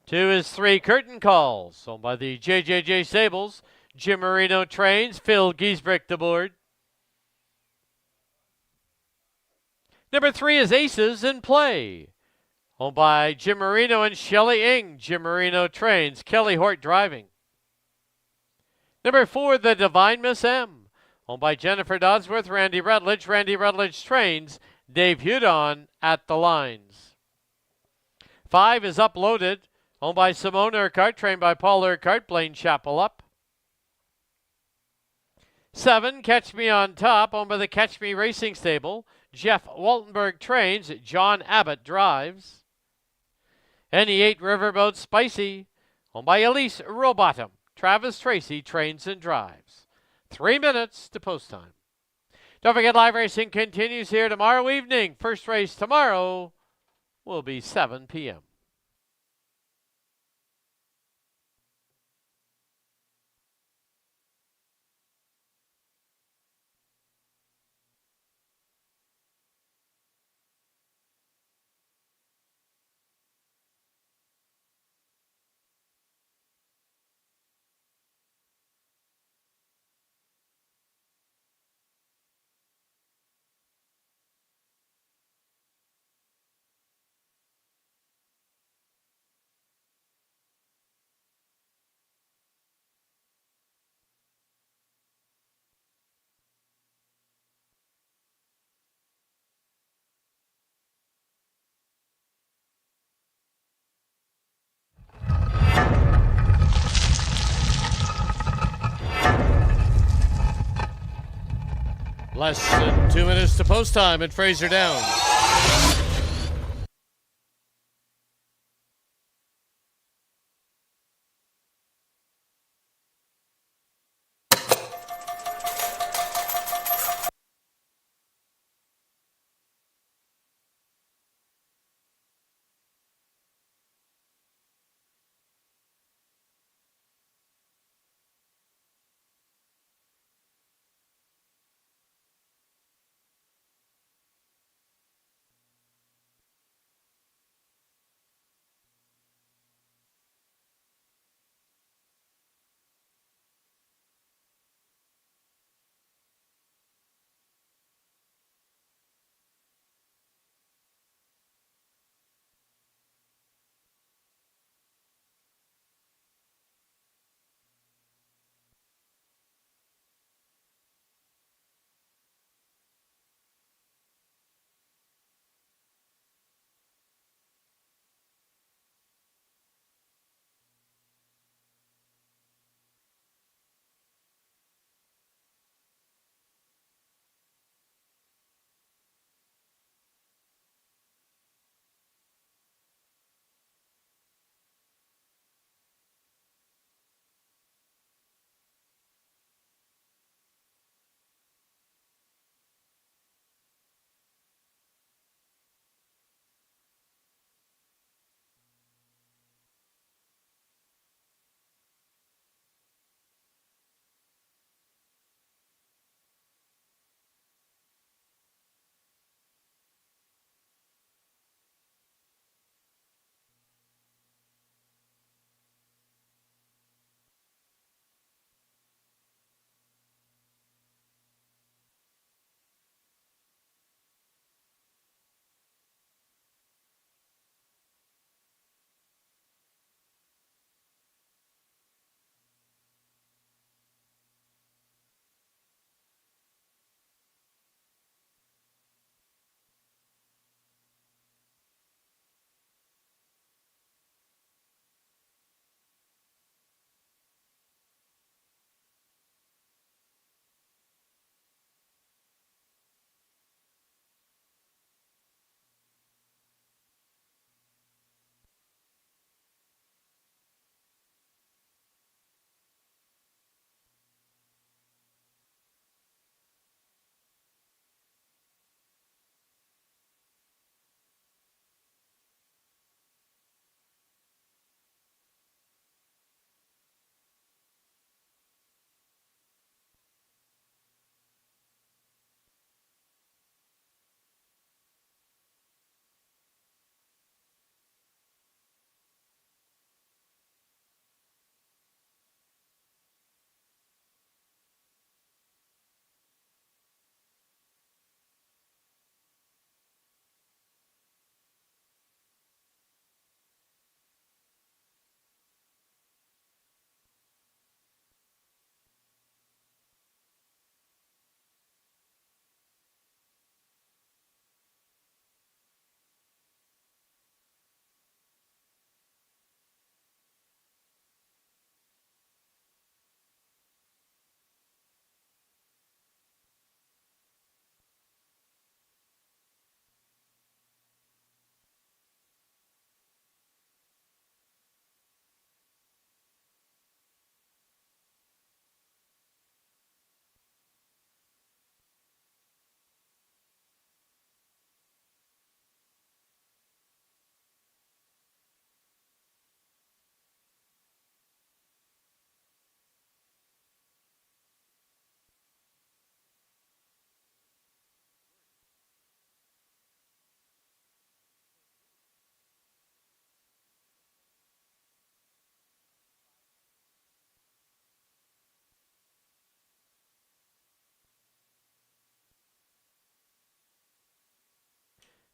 2 is 3, Curtain Calls, owned by the JJJ Stables. Jim Marino trains. Phil Giesbrecht aboard. Number 3 is Aces in Play, owned by Jim Marino and Shelley Ing. Jim Marino trains. Kelly Hort driving. Number 4, The Divine Miss M, owned by Jennifer Dodsworth, Randy Rutledge. Randy Rutledge trains. Dave Hudon at the lines. 5 is Uploaded, owned by Simone Urquhart, trained by Paul Urquhart. Blaine Chappell up. 7, Catch Me on Top, owned by the Catch Me Racing Stable. Jeff Waltenberg trains. John Abbott drives. And the 8, Riverboat Spicy, owned by Elise Rowbottom. Travis Tracy trains and drives. 3 minutes to post time. Don't forget, live racing continues here tomorrow evening. First race tomorrow will be 7 p.m. Less than 2 minutes to post time at Fraser Downs.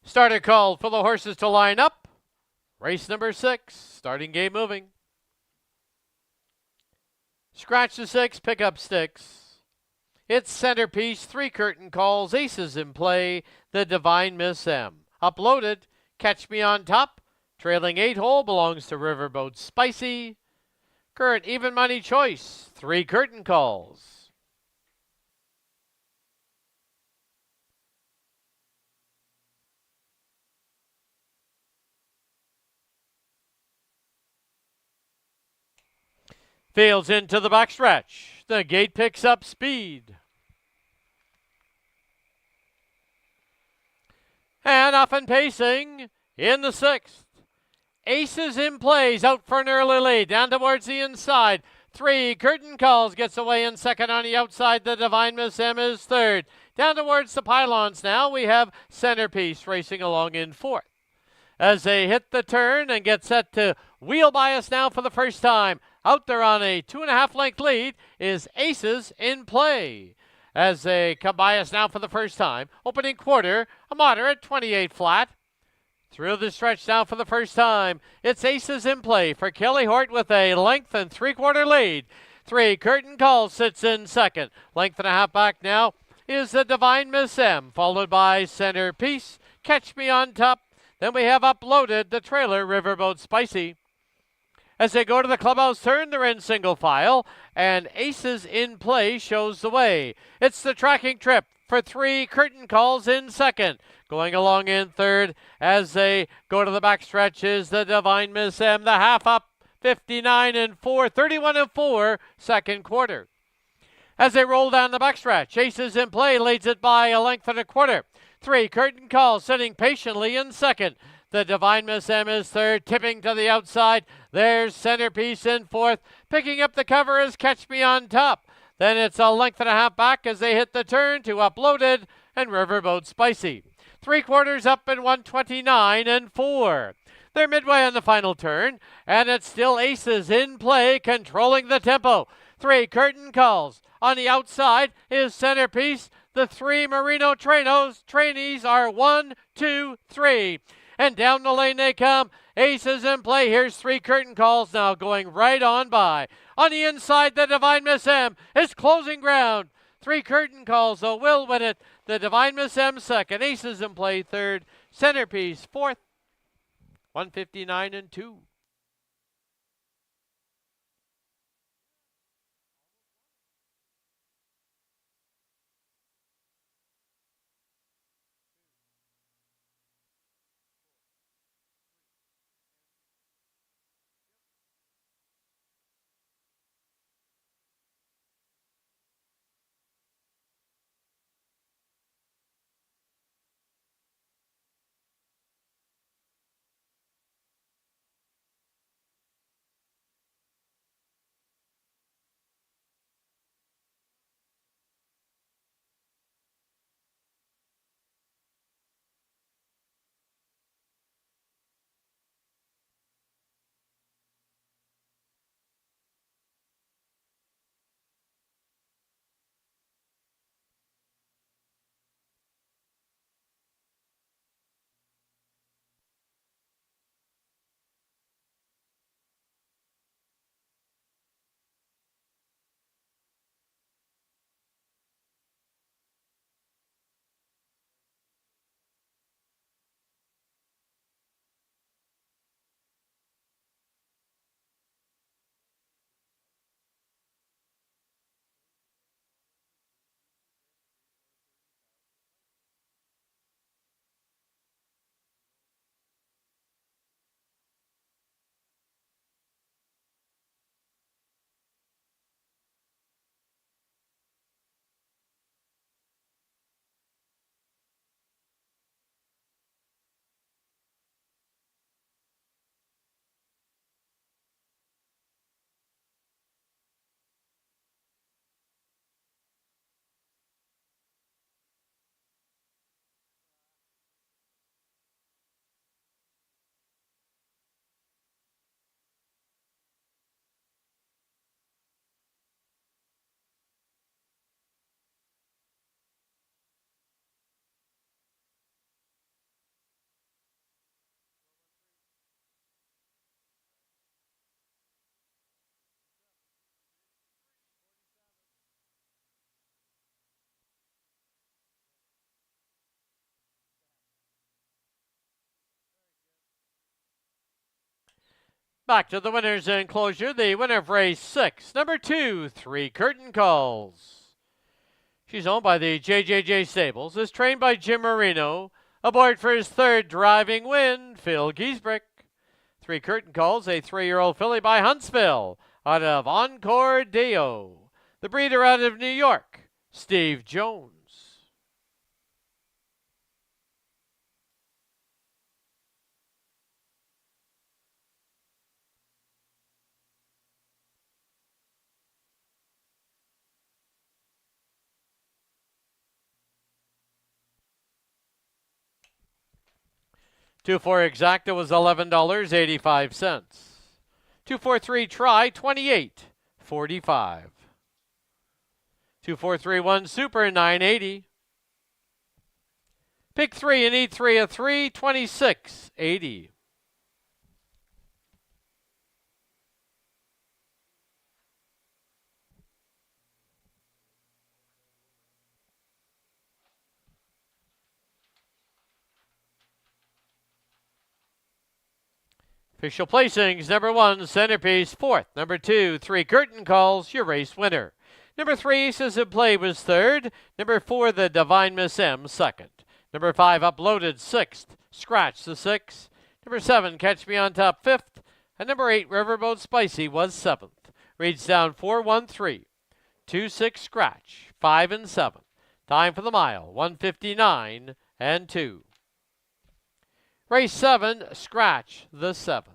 Starter called for the horses to line up. Race number 6, starting game moving. Scratch the 6, pick up sticks. It's centerpiece, 3 curtain calls, aces in play, the Divine Miss M. Uploaded, Catch Me on Top, trailing 8 hole belongs to Riverboat Spicy. Current even money choice, 3 curtain calls. Fields into the backstretch. The gate picks up speed. And off and pacing in the 6th. Aces in plays, out for an early lead, down towards the inside. 3 curtain calls, gets away in second on the outside. The Divine Miss M is third. Down towards the pylons now, we have Centerpiece racing along in 4th. As they hit the turn and get set to wheel by us now for the first time. Out there on a 2.5 length lead is Aces in Play. As they come by us now for the first time. Opening quarter, a moderate 28 flat. Through the stretch now for the first time, it's Aces in Play for Kelly Hort with a length and 3/4 lead. 3 curtain calls sits in second. Length and a half back now is the Divine Miss M, followed by Centerpiece, Catch Me on Top. Then we have Uploaded, the trailer, Riverboat Spicy. As they go to the clubhouse turn, they're in single file, and Aces in Play shows the way. It's the tracking trip for 3 curtain calls in second. Going along in third as they go to the backstretch is the Divine Miss M, the half up, 59-4, 31-4, second quarter. As they roll down the backstretch, Aces in Play leads it by a length and a quarter. 3 curtain calls sitting patiently in second. The Divine Miss M is third, tipping to the outside. There's Centerpiece in fourth. Picking up the cover is Catch Me on Top. Then it's a length and a half back as they hit the turn to Uploaded and Riverboat Spicy. 3/4 up in 129-4. They're midway on the final turn, and it's still Aces in Play, controlling the tempo. 3 curtain calls. On the outside is Centerpiece. The 3 Merino trainees are 1, 2, 3. And down the lane they come. Aces in Play. Here's 3 curtain calls now going right on by. On the inside, the Divine Miss M is closing ground. 3 curtain calls, though, will win it. The Divine Miss M second. Aces in Play third. Centerpiece fourth. 159-2. Back to the winner's enclosure. The winner of race 6, number 2, 3 Curtain Calls. She's owned by the JJJ Stables, is trained by Jim Marino. Aboard for his 3rd driving win, Phil Giesbrick. 3 Curtain Calls, a 3-year-old filly by Huntsville, out of Encore Deo. The breeder out of New York, Steve Jones. 2-4 exacta was $11.85. 2-4-3 try, $28.45. 2-4-3-1 super, $9.80. Pick 3 and eat 3 of 3, $26.80. Official placings, number 1, Centerpiece, 4th. Number 2, 3 Curtain Calls, your race winner. Number 3, Aces in Play was 3rd. Number 4, The Divine Miss M, 2nd. Number 5, Uploaded, 6th. Scratch, the 6th. Number 7, Catch Me on Top, 5th. And number 8, Riverboat Spicy was 7th. Reads down 4-1-3. 2-6 Scratch, 5 and 7. Time for the mile, 1:59 and 2. Race 7, Scratch the 7.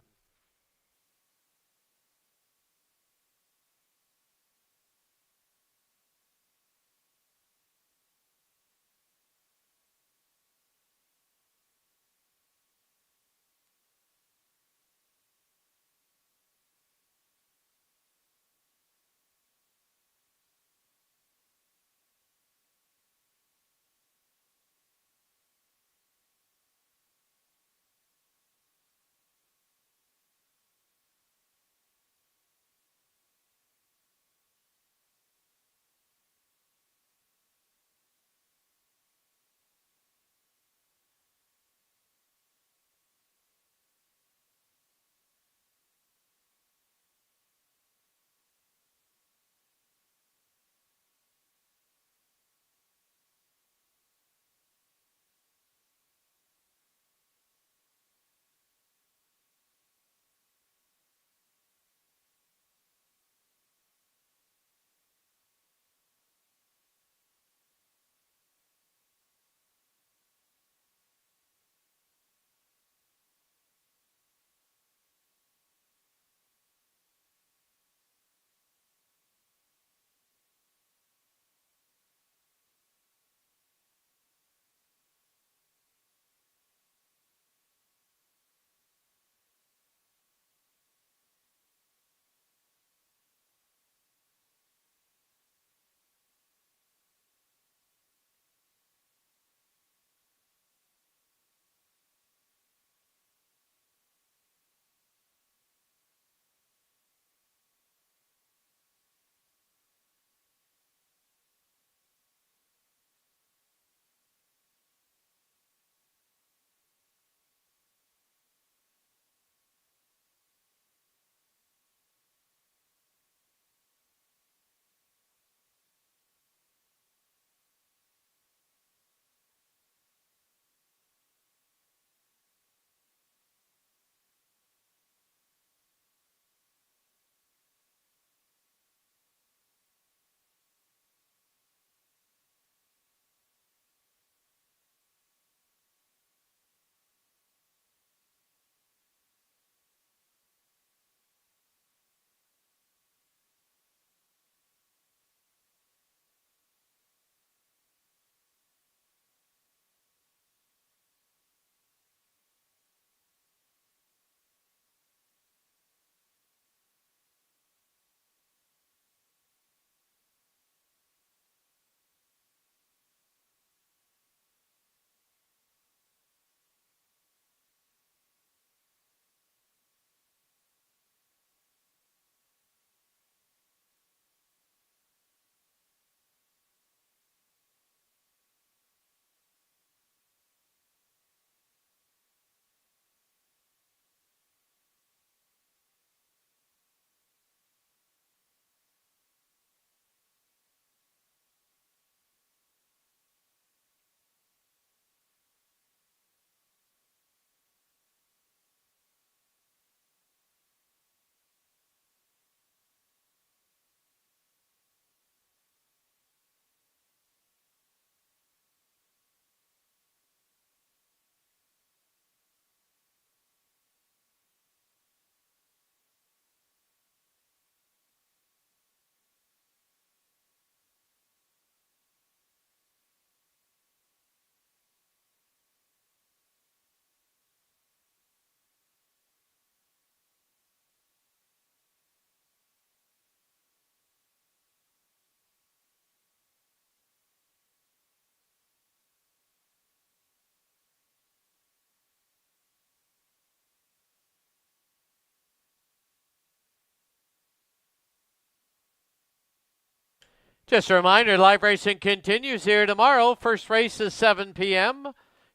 Just a reminder, live racing continues here tomorrow. First race is 7 p.m.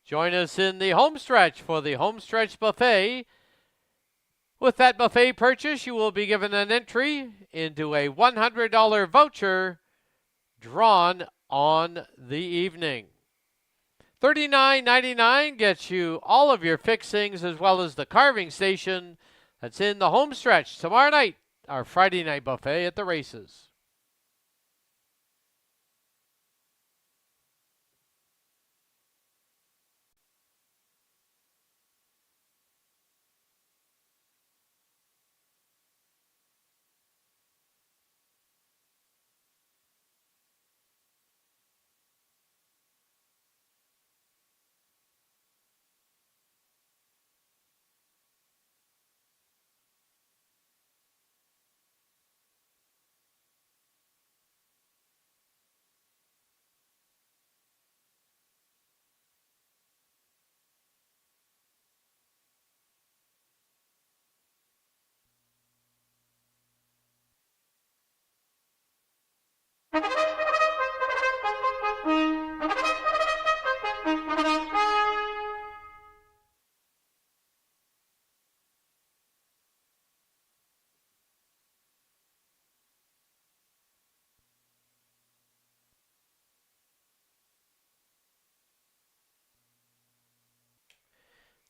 Join us in the home stretch for the home stretch buffet. With that buffet purchase, you will be given an entry into a $100 voucher drawn on the evening. $39.99 gets you all of your fixings as well as the carving station that's in the home stretch tomorrow night, our Friday night buffet at the races.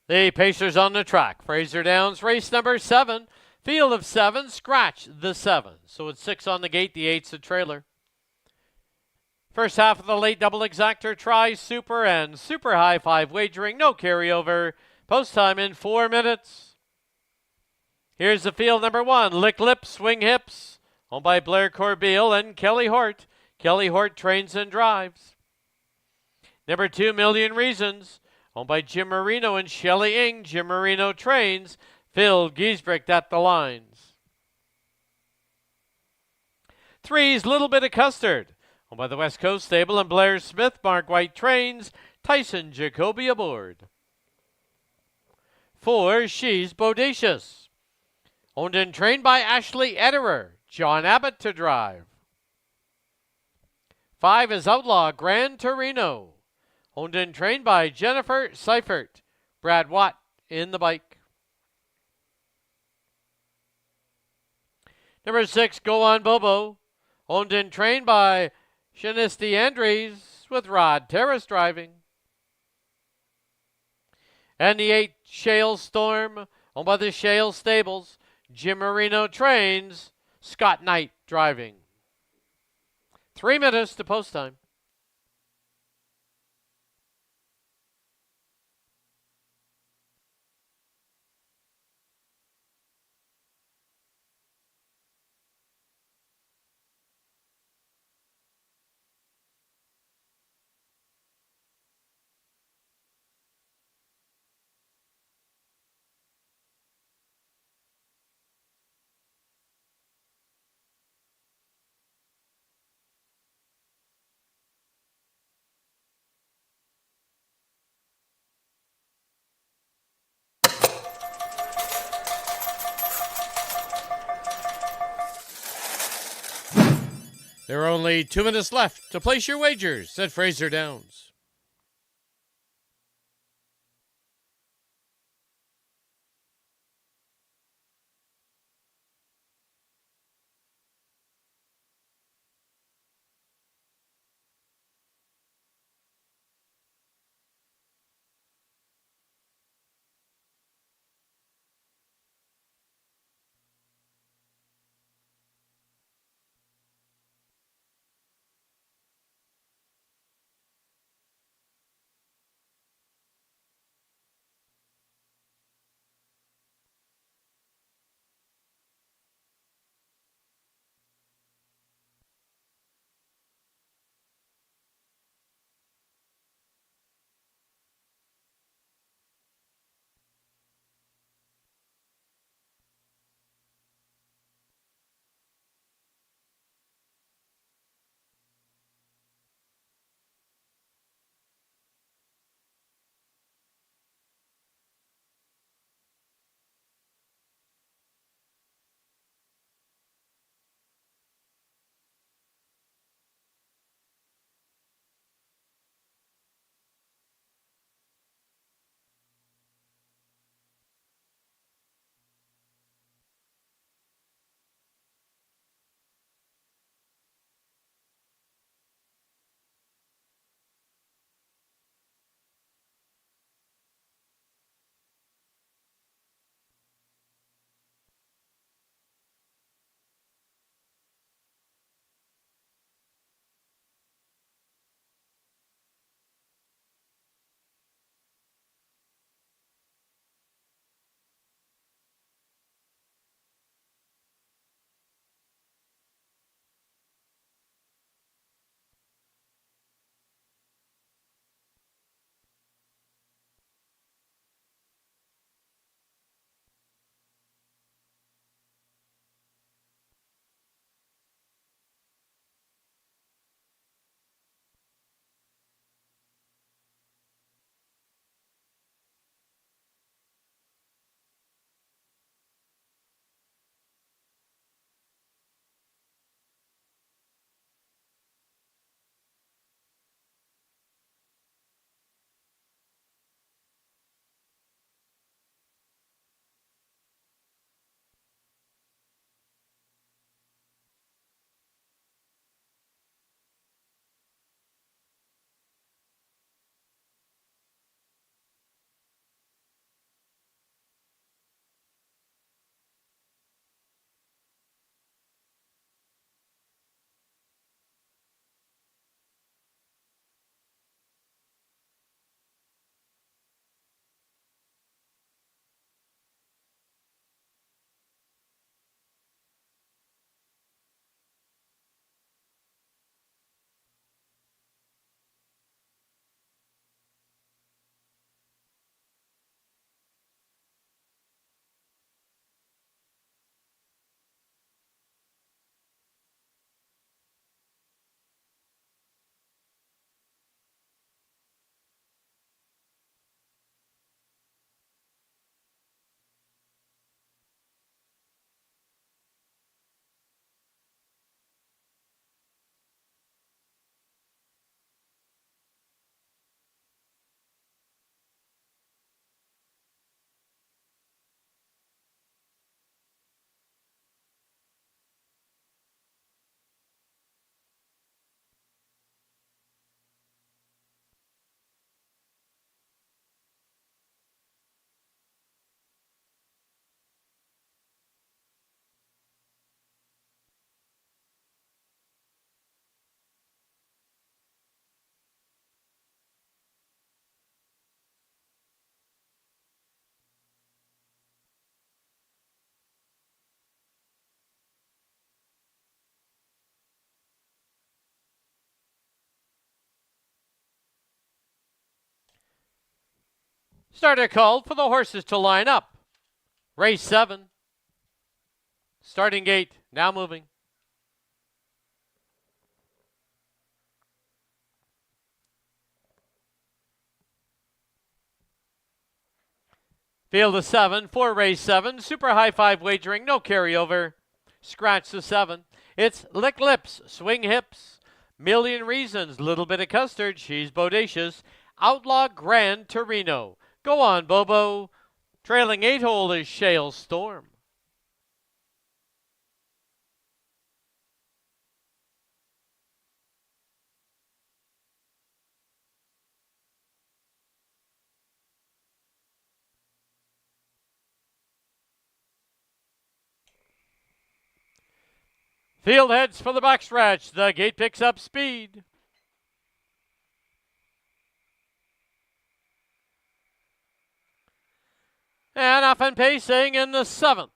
The Pacers on the track. Fraser Downs, race number 7. Field of 7, scratch the 7. So it's 6 on the gate, the 8's the trailer. First half of the late double exactor, try super and super high 5 wagering, no carryover. Post time in 4 minutes. Here's the field number 1. Lick Lips, Swing Hips, owned by Blair Corbeil and Kelly Hort. Kelly Hort trains and drives. Number 2, Million Reasons, owned by Jim Marino and Shelley Ing. Jim Marino trains. Phil Giesbrecht at the lines. 3's Little Bit of Custard, owned by the West Coast Stable and Blair Smith. Mark White trains. Tyson Jacoby aboard. 4, She's Bodacious, owned and trained by Ashley Ederer. John Abbott to drive. 5 is Outlaw Gran Torino, owned and trained by Jennifer Seifert. Brad Watt in the bike. Number 6, Go On Bobo, owned and trained by Shanisti Andres with Rod Terrace driving. And the 8, Shale Storm, owned by the Shale Stables. Jim Marino trains. Scott Knight driving. 3 minutes to post time. There are only 2 minutes left to place your wagers at Fraser Downs. Starter called for the horses to line up. Race 7. Starting gate now moving. Field of 7 for race 7. Super high 5 wagering, no carryover. Scratch the 7. It's Lick Lips, Swing Hips, Million Reasons, Little Bit of Custard, She's Bodacious, Outlaw Grand Torino. Go on, Bobo. Trailing 8 hole is Shale Storm. Field heads for the backstretch. The gate picks up speed. And off and pacing in the 7th.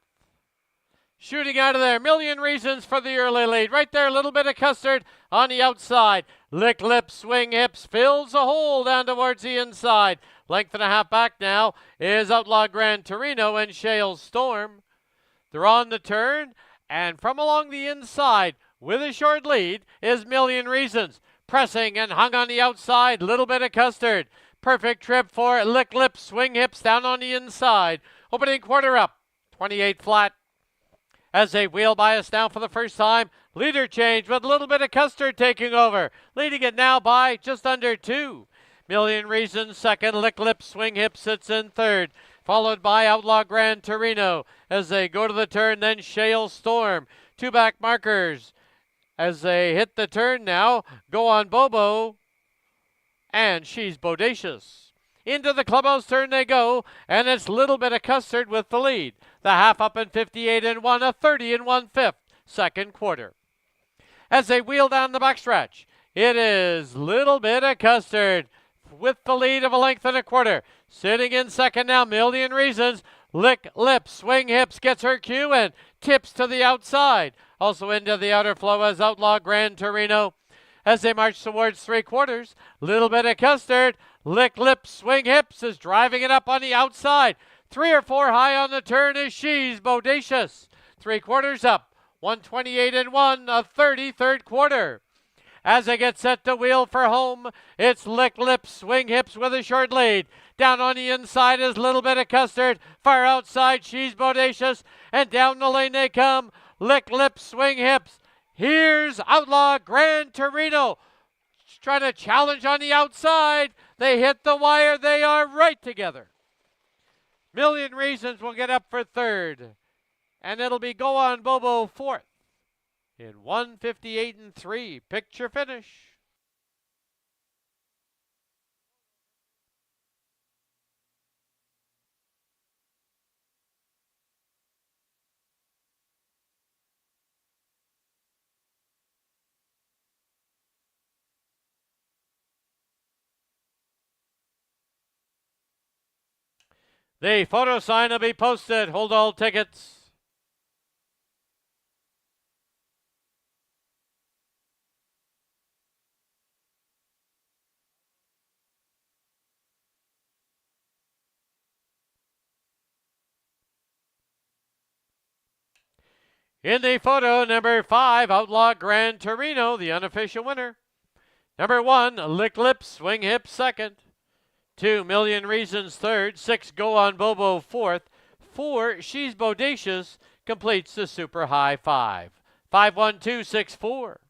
Shooting out of there. Million Reasons for the early lead. Right there, a little bit of Custard on the outside. Lick Lips, Swing Hips, fills a hole down towards the inside. Length and a half back now is Outlaw Grand Torino and Shale Storm. They're on the turn, and from along the inside with a short lead is Million Reasons. Pressing and hung on the outside, little bit of Custard. Perfect trip for Lick Lips, Swing Hips down on the inside. Opening quarter up, 28 flat. As they wheel by us now for the first time, leader change with a little bit of Custard taking over. Leading it now by just under 2. Million Reasons second, Lick Lips, Swing Hips sits in third. Followed by Outlaw Grand Torino as they go to the turn, then Shale Storm. 2 back markers as they hit the turn now. Go on Bobo, and She's Bodacious. Into the clubhouse turn they go, and it's Little Bit of Custard with the lead. The half up in 58 and 1, a 30 and 1/5 second quarter. As they wheel down the backstretch, it is Little Bit of Custard with the lead of a length and a quarter. Sitting in second now, Million Reasons. Lick Lips, Swing Hips gets her cue and tips to the outside. Also into the outer flow as Outlaw Grand Torino. As they march towards 3/4, Little Bit of Custard. Lick Lips, Swing Hips is driving it up on the outside. 3 or 4 high on the turn is She's Bodacious. 3/4 up, 128 and 1, a 30 third quarter. As they get set to wheel for home, it's Lick Lips, Swing Hips with a short lead. Down on the inside is Little Bit of Custard. Far outside, She's Bodacious. And down the lane they come. Lick Lips, Swing Hips. Here's Outlaw Grand Torino. Trying to challenge on the outside. They hit the wire. They are right together. Million Reasons will get up for third. And it'll be Go On Bobo fourth. In 158 and 3. Picture finish. The photo sign will be posted. Hold all tickets. In the photo, number 5, Outlaw Grand Torino, the unofficial winner. Number 1, Lick Lips, Swing Hips second. 2, Million Reasons third. 6, Go On Bobo fourth. 4, She's Bodacious completes the super high 5. 51264.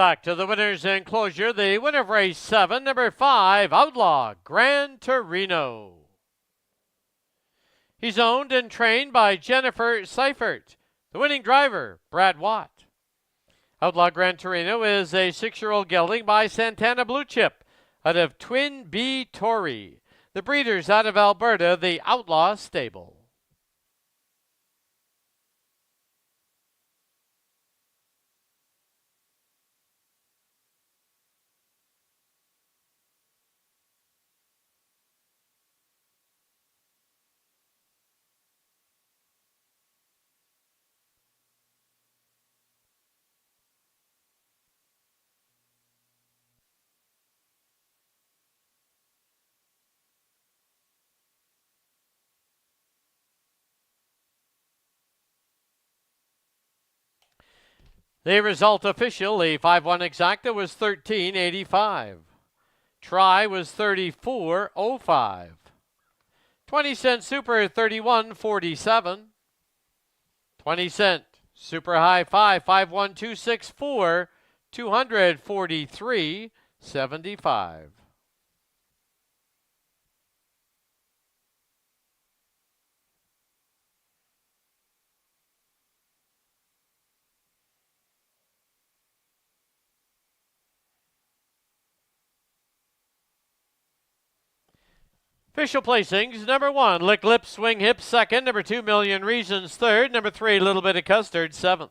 Back to the winner's enclosure, the winner of race 7, number 5, Outlaw Gran Torino. He's owned and trained by Jennifer Seifert. The winning driver, Brad Watt. Outlaw Gran Torino is a 6-year-old gelding by Santana Blue Chip out of Twin B Tory. The breeders out of Alberta, the Outlaw Stable. The result official, the 5-1 exacta was 13.85. Try was 34.05. 20-cent super 31.47. 20-cent super high 5.51264 243.75. Official placings, number 1, Lick Lip Swing Hip, 2nd. Number 2, Million Reasons, 3rd. Number 3, Little Bit of Custard, 7th.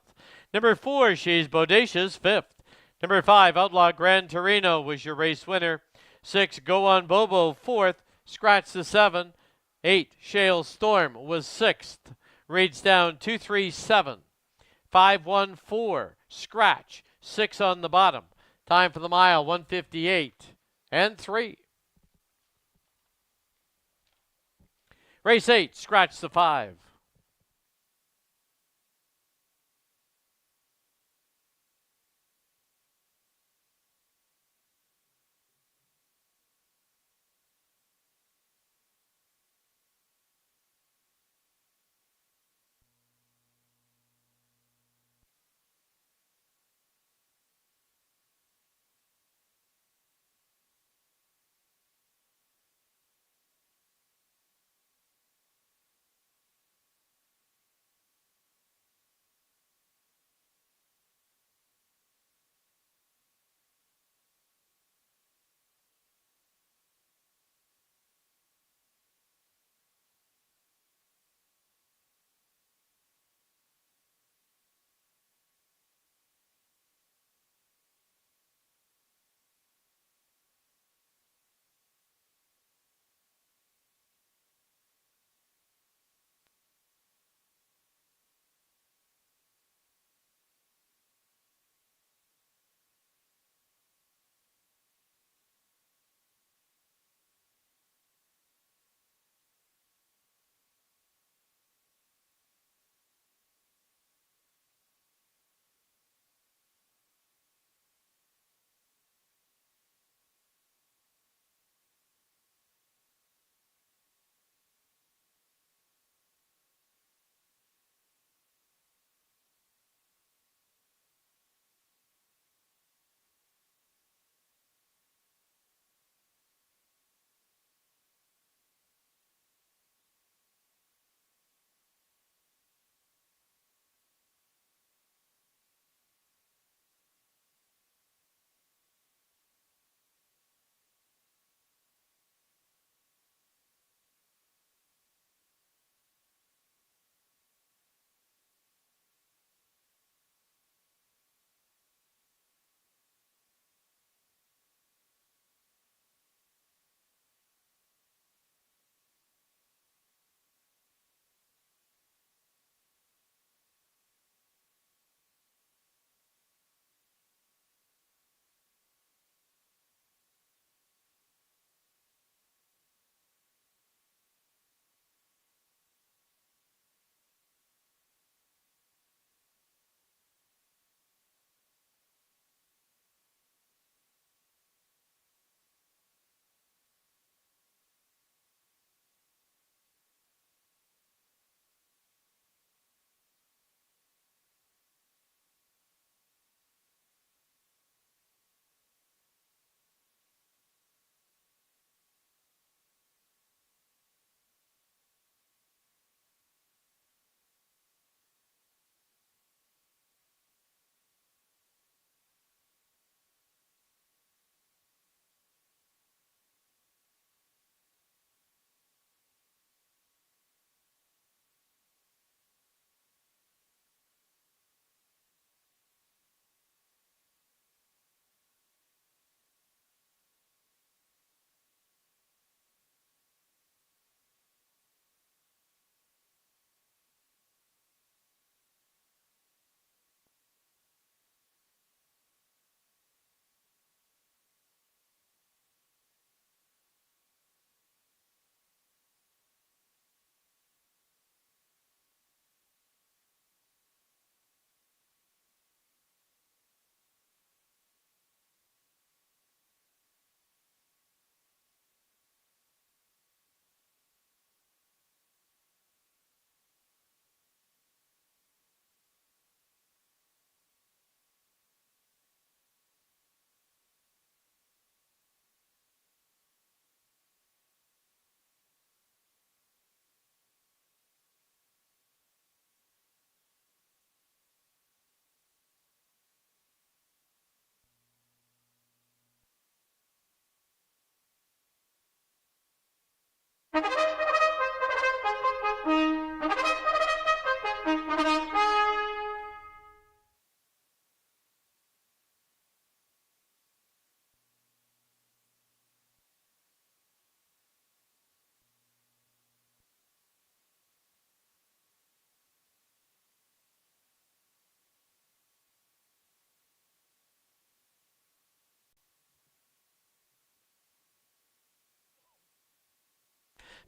Number 4, She's Bodacious, 5th. Number 5, Outlaw Gran Torino was your race winner. 6, Go On Bobo, 4th. Scratch the 7. 8, Shale Storm was 6th. Reads down 237. 514, Scratch, 6 on the bottom. Time for the mile, 158 and 3. Race 8, Scratch the 5.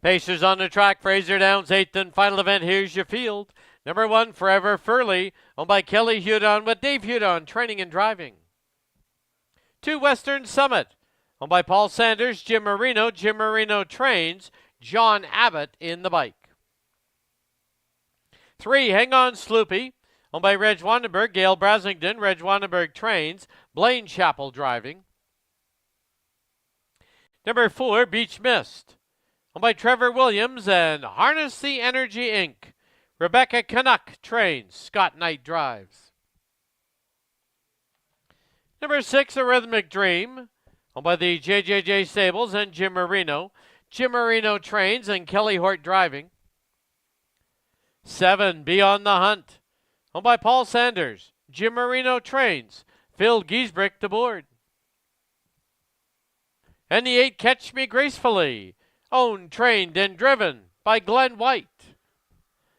Pacers on the track. Fraser Downs, 8th and final event. Here's your field. Number 1, Forever Furley, owned by Kelly Hudon with Dave Hudon training and driving. 2, Western Summit, owned by Paul Sanders, Jim Marino. Jim Marino trains. John Abbott in the bike. 3, Hang On Sloopy, owned by Reg Wandenberg, Gail Brasington. Reg Wandenberg trains. Blaine Chappell driving. Number 4, Beach Mist, owned by Trevor Williams and Harness the Energy Inc. Rebecca Canuck trains. Scott Knight drives. Number 6, A Rhythmic Dream, owned by the JJJ Stables and Jim Marino. Jim Marino trains and Kelly Hort driving. 7, Beyond the Hunt, owned by Paul Sanders. Jim Marino trains. Phil Giesbrick to board. And the 8, Catch Me Gracefully, owned, trained, and driven by Glenn White.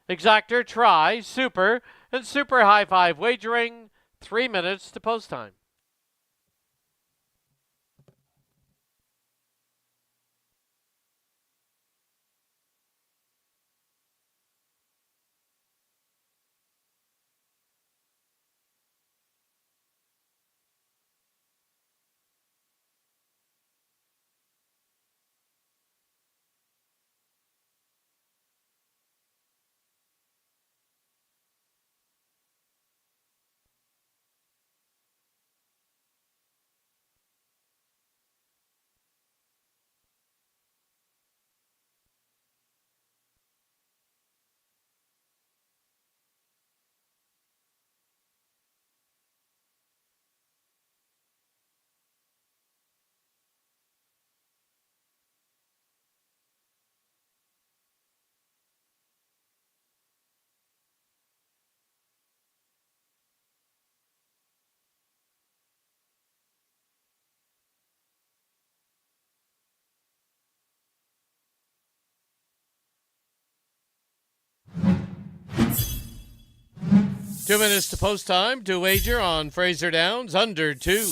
Exactor, Try, Super, and Super High Five wagering 3 minutes to post time. Two minutes to post time to wager on Fraser Downs under 2.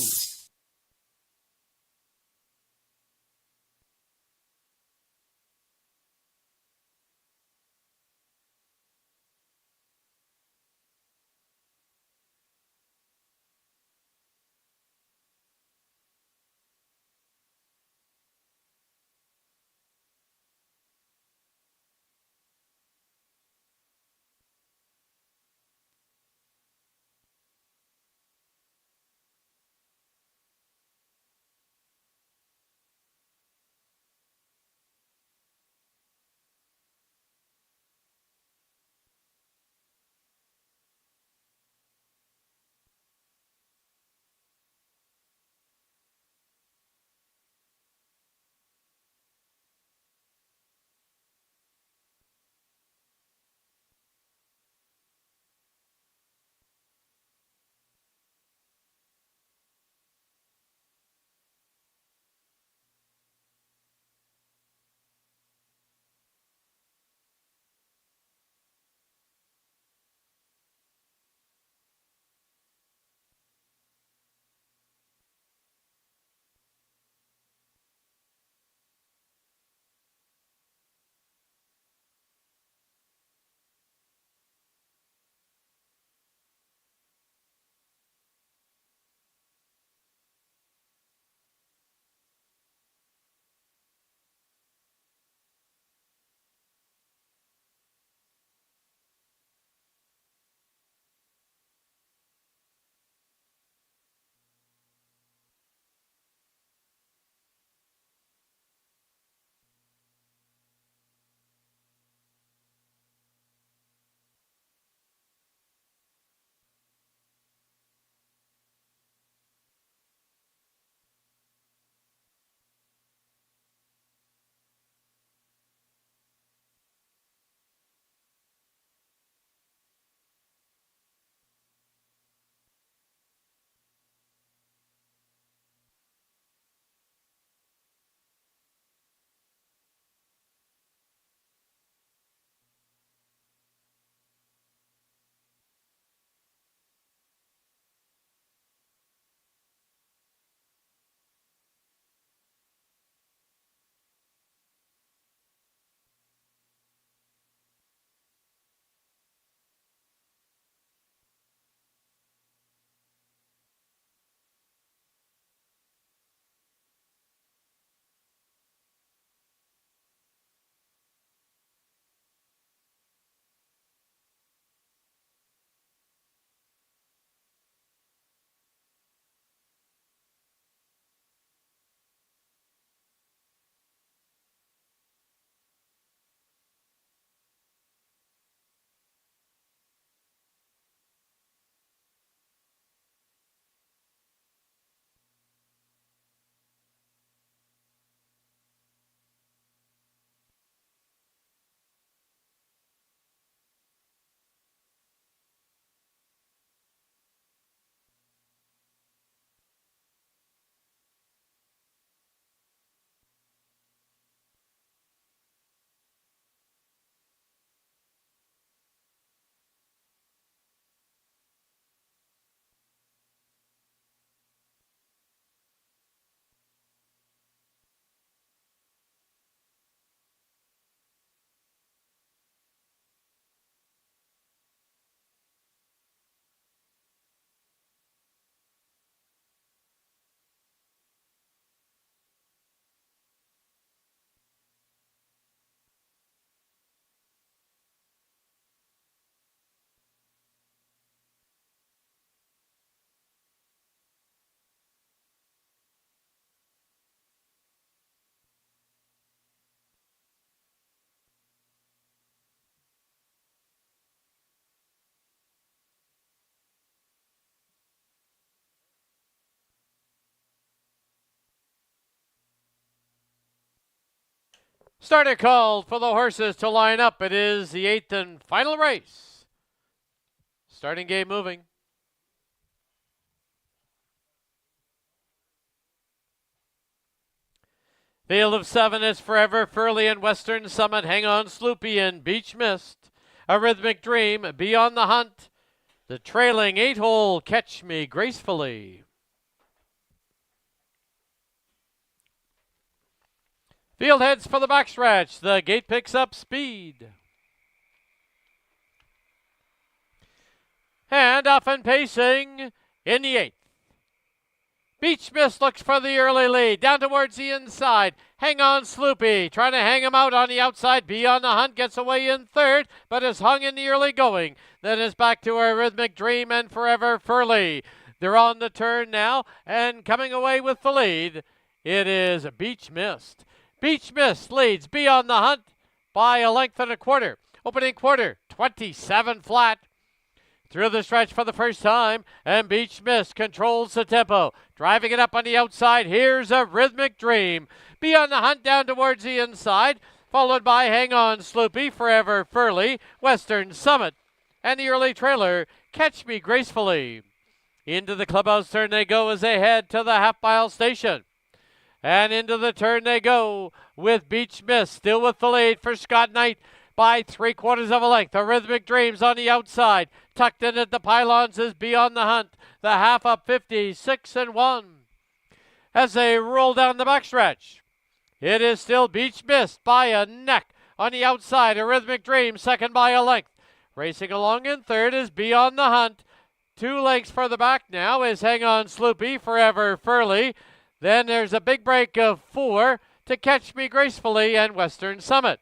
Starter called for the horses to line up. It is the 8th and final race. Starting game moving. Field of 7 is Forever, Furley, and Western Summit. Hang on, Sloopy, and Beach Mist. A Rhythmic Dream, Beyond the Hunt. The trailing 8-hole Catch Me Gracefully. Field heads for the backstretch. The gate picks up speed. And off and pacing in the 8th. Beach Mist looks for the early lead. Down towards the inside. Hang on, Sloopy. Trying to hang him out on the outside. Beyond the Hunt gets away in 3rd, but is hung in the early going. Then is back to a Rhythmic Dream and Forever Furley. They're on the turn now and coming away with the lead. It is Beach Mist. Beach Mist leads Beyond the Hunt by a length and a quarter. Opening quarter, 27 flat. Through the stretch for the first time, and Beach Mist controls the tempo. Driving it up on the outside, here's a Rhythmic Dream. Beyond the Hunt down towards the inside, followed by Hang On Sloopy, Forever Furley, Western Summit, and the early trailer, Catch Me Gracefully. Into the clubhouse turn they go as they head to the half-mile station. And into the turn they go with Beach Mist, still with the lead for Scott Knight by 3/4 of a length. The Rhythmic Dreams on the outside. Tucked in at the pylons is Beyond the Hunt. The half up 50, 6 and 1. As they roll down the backstretch, it is still Beach Mist by a neck on the outside. A Rhythmic Dream second by a length. Racing along in 3rd is Beyond the Hunt. 2 lengths further back now is Hang On Sloopy, Forever Furley. Then there's a big break of 4 to Catch Me Gracefully and Western Summit.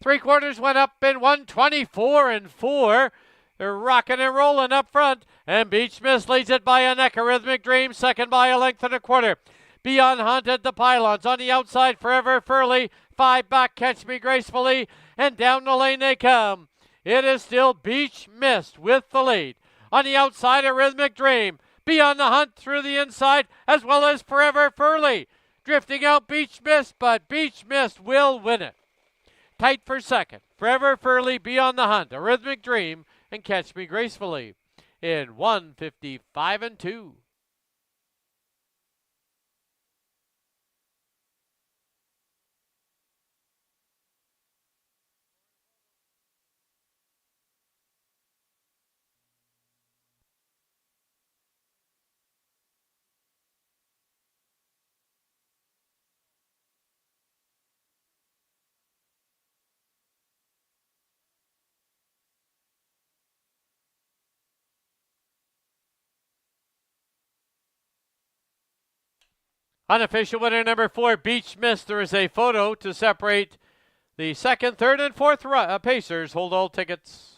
3/4 went up in 124 and 4. They're rocking and rolling up front, and Beach Mist leads it by a neck. A Rhythmic Dream second by a length and a quarter. Beyond Hunt at the pylons. On the outside, Forever Furley. 5 back, Catch Me Gracefully, and down the lane they come. It is still Beach Mist with the lead. On the outside, a Rhythmic Dream. Beyond the Hunt through the inside, as well as Forever Furley. Drifting out Beach Mist, but Beach Mist will win it. Tight for second. Forever Furley, Beyond the Hunt, a Rhythmic Dream, and Catch Me Gracefully in 1:55 and 2. Unofficial winner number 4, Beach Mist. There is a photo to separate the 2nd, 3rd, and 4th pacers. Hold all tickets.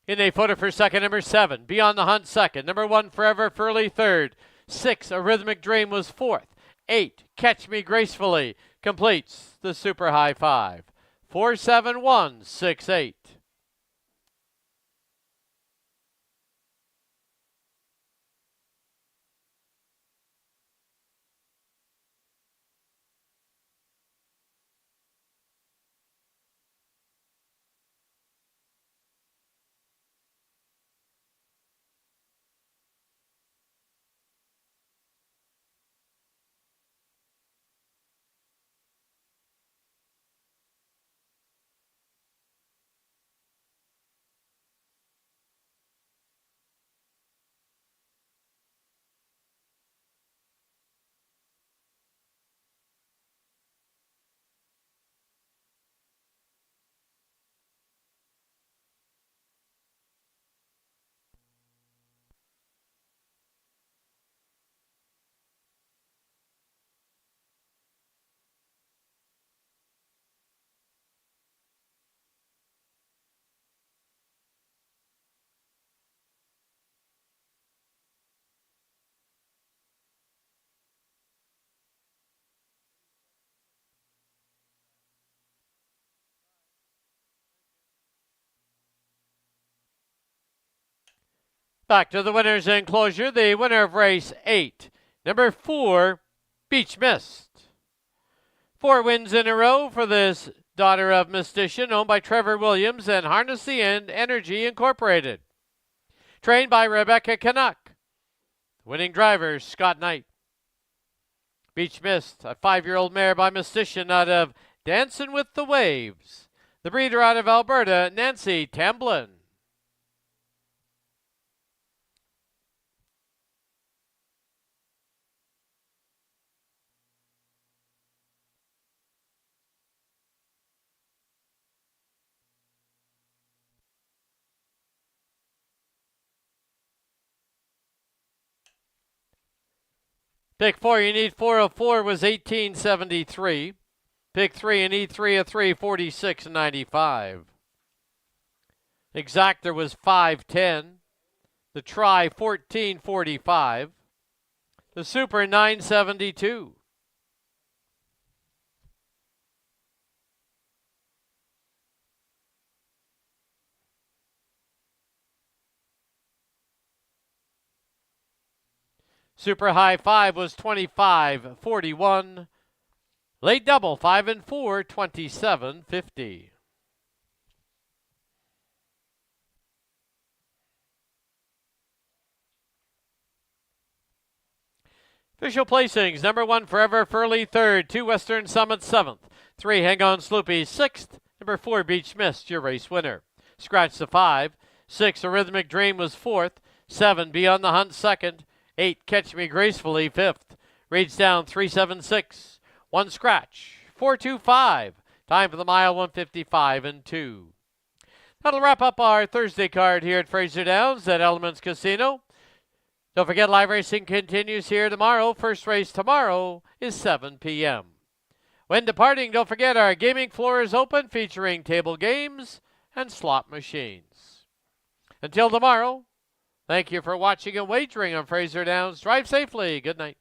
In a photo for second, number 7, Beyond the Hunt second. Number 1, Forever Furley third. 6, A Rhythmic Dream was 4th. 8, Catch Me Gracefully completes the super high 5. 4-7-1-6-8. Back to the winner's enclosure, the winner of race 8, number 4, Beach Mist. 4 wins in a row for this daughter of Mystician, owned by Trevor Williams and Harness the End Energy Incorporated. Trained by Rebecca Canuck. Winning driver, Scott Knight. Beach Mist, a 5-year-old mare by Mystician out of Dancing with the Waves. The breeder out of Alberta, Nancy Tamblin. Pick 4, you need 404 was 1873. Pick 3, you need 3 of 3, 46.95. Exactor was 510. The try 14.45. The super 9.72. Super high 5 was 25.41. Late double 5 and 4, 27.50. Official placings: number 1, Forever Furley 3rd, 2, Western Summit 7th, 3, Hang On Sloopy 6th, number 4, Beach Mist, your race winner. Scratch the 5. 6, A Rhythmic Dream was 4th, 7, Beyond the Hunt 2nd, 8, Catch Me Gracefully 5th, reads down 376, 1 scratch, 425, time for the mile 155 and 2. That'll wrap up our Thursday card here at Fraser Downs at Elements Casino. Don't forget, live racing continues here tomorrow. First race tomorrow is 7 p.m. When departing, don't forget our gaming floor is open, featuring table games and slot machines. Until tomorrow, thank you for watching and wagering on Fraser Downs. Drive safely. Good night.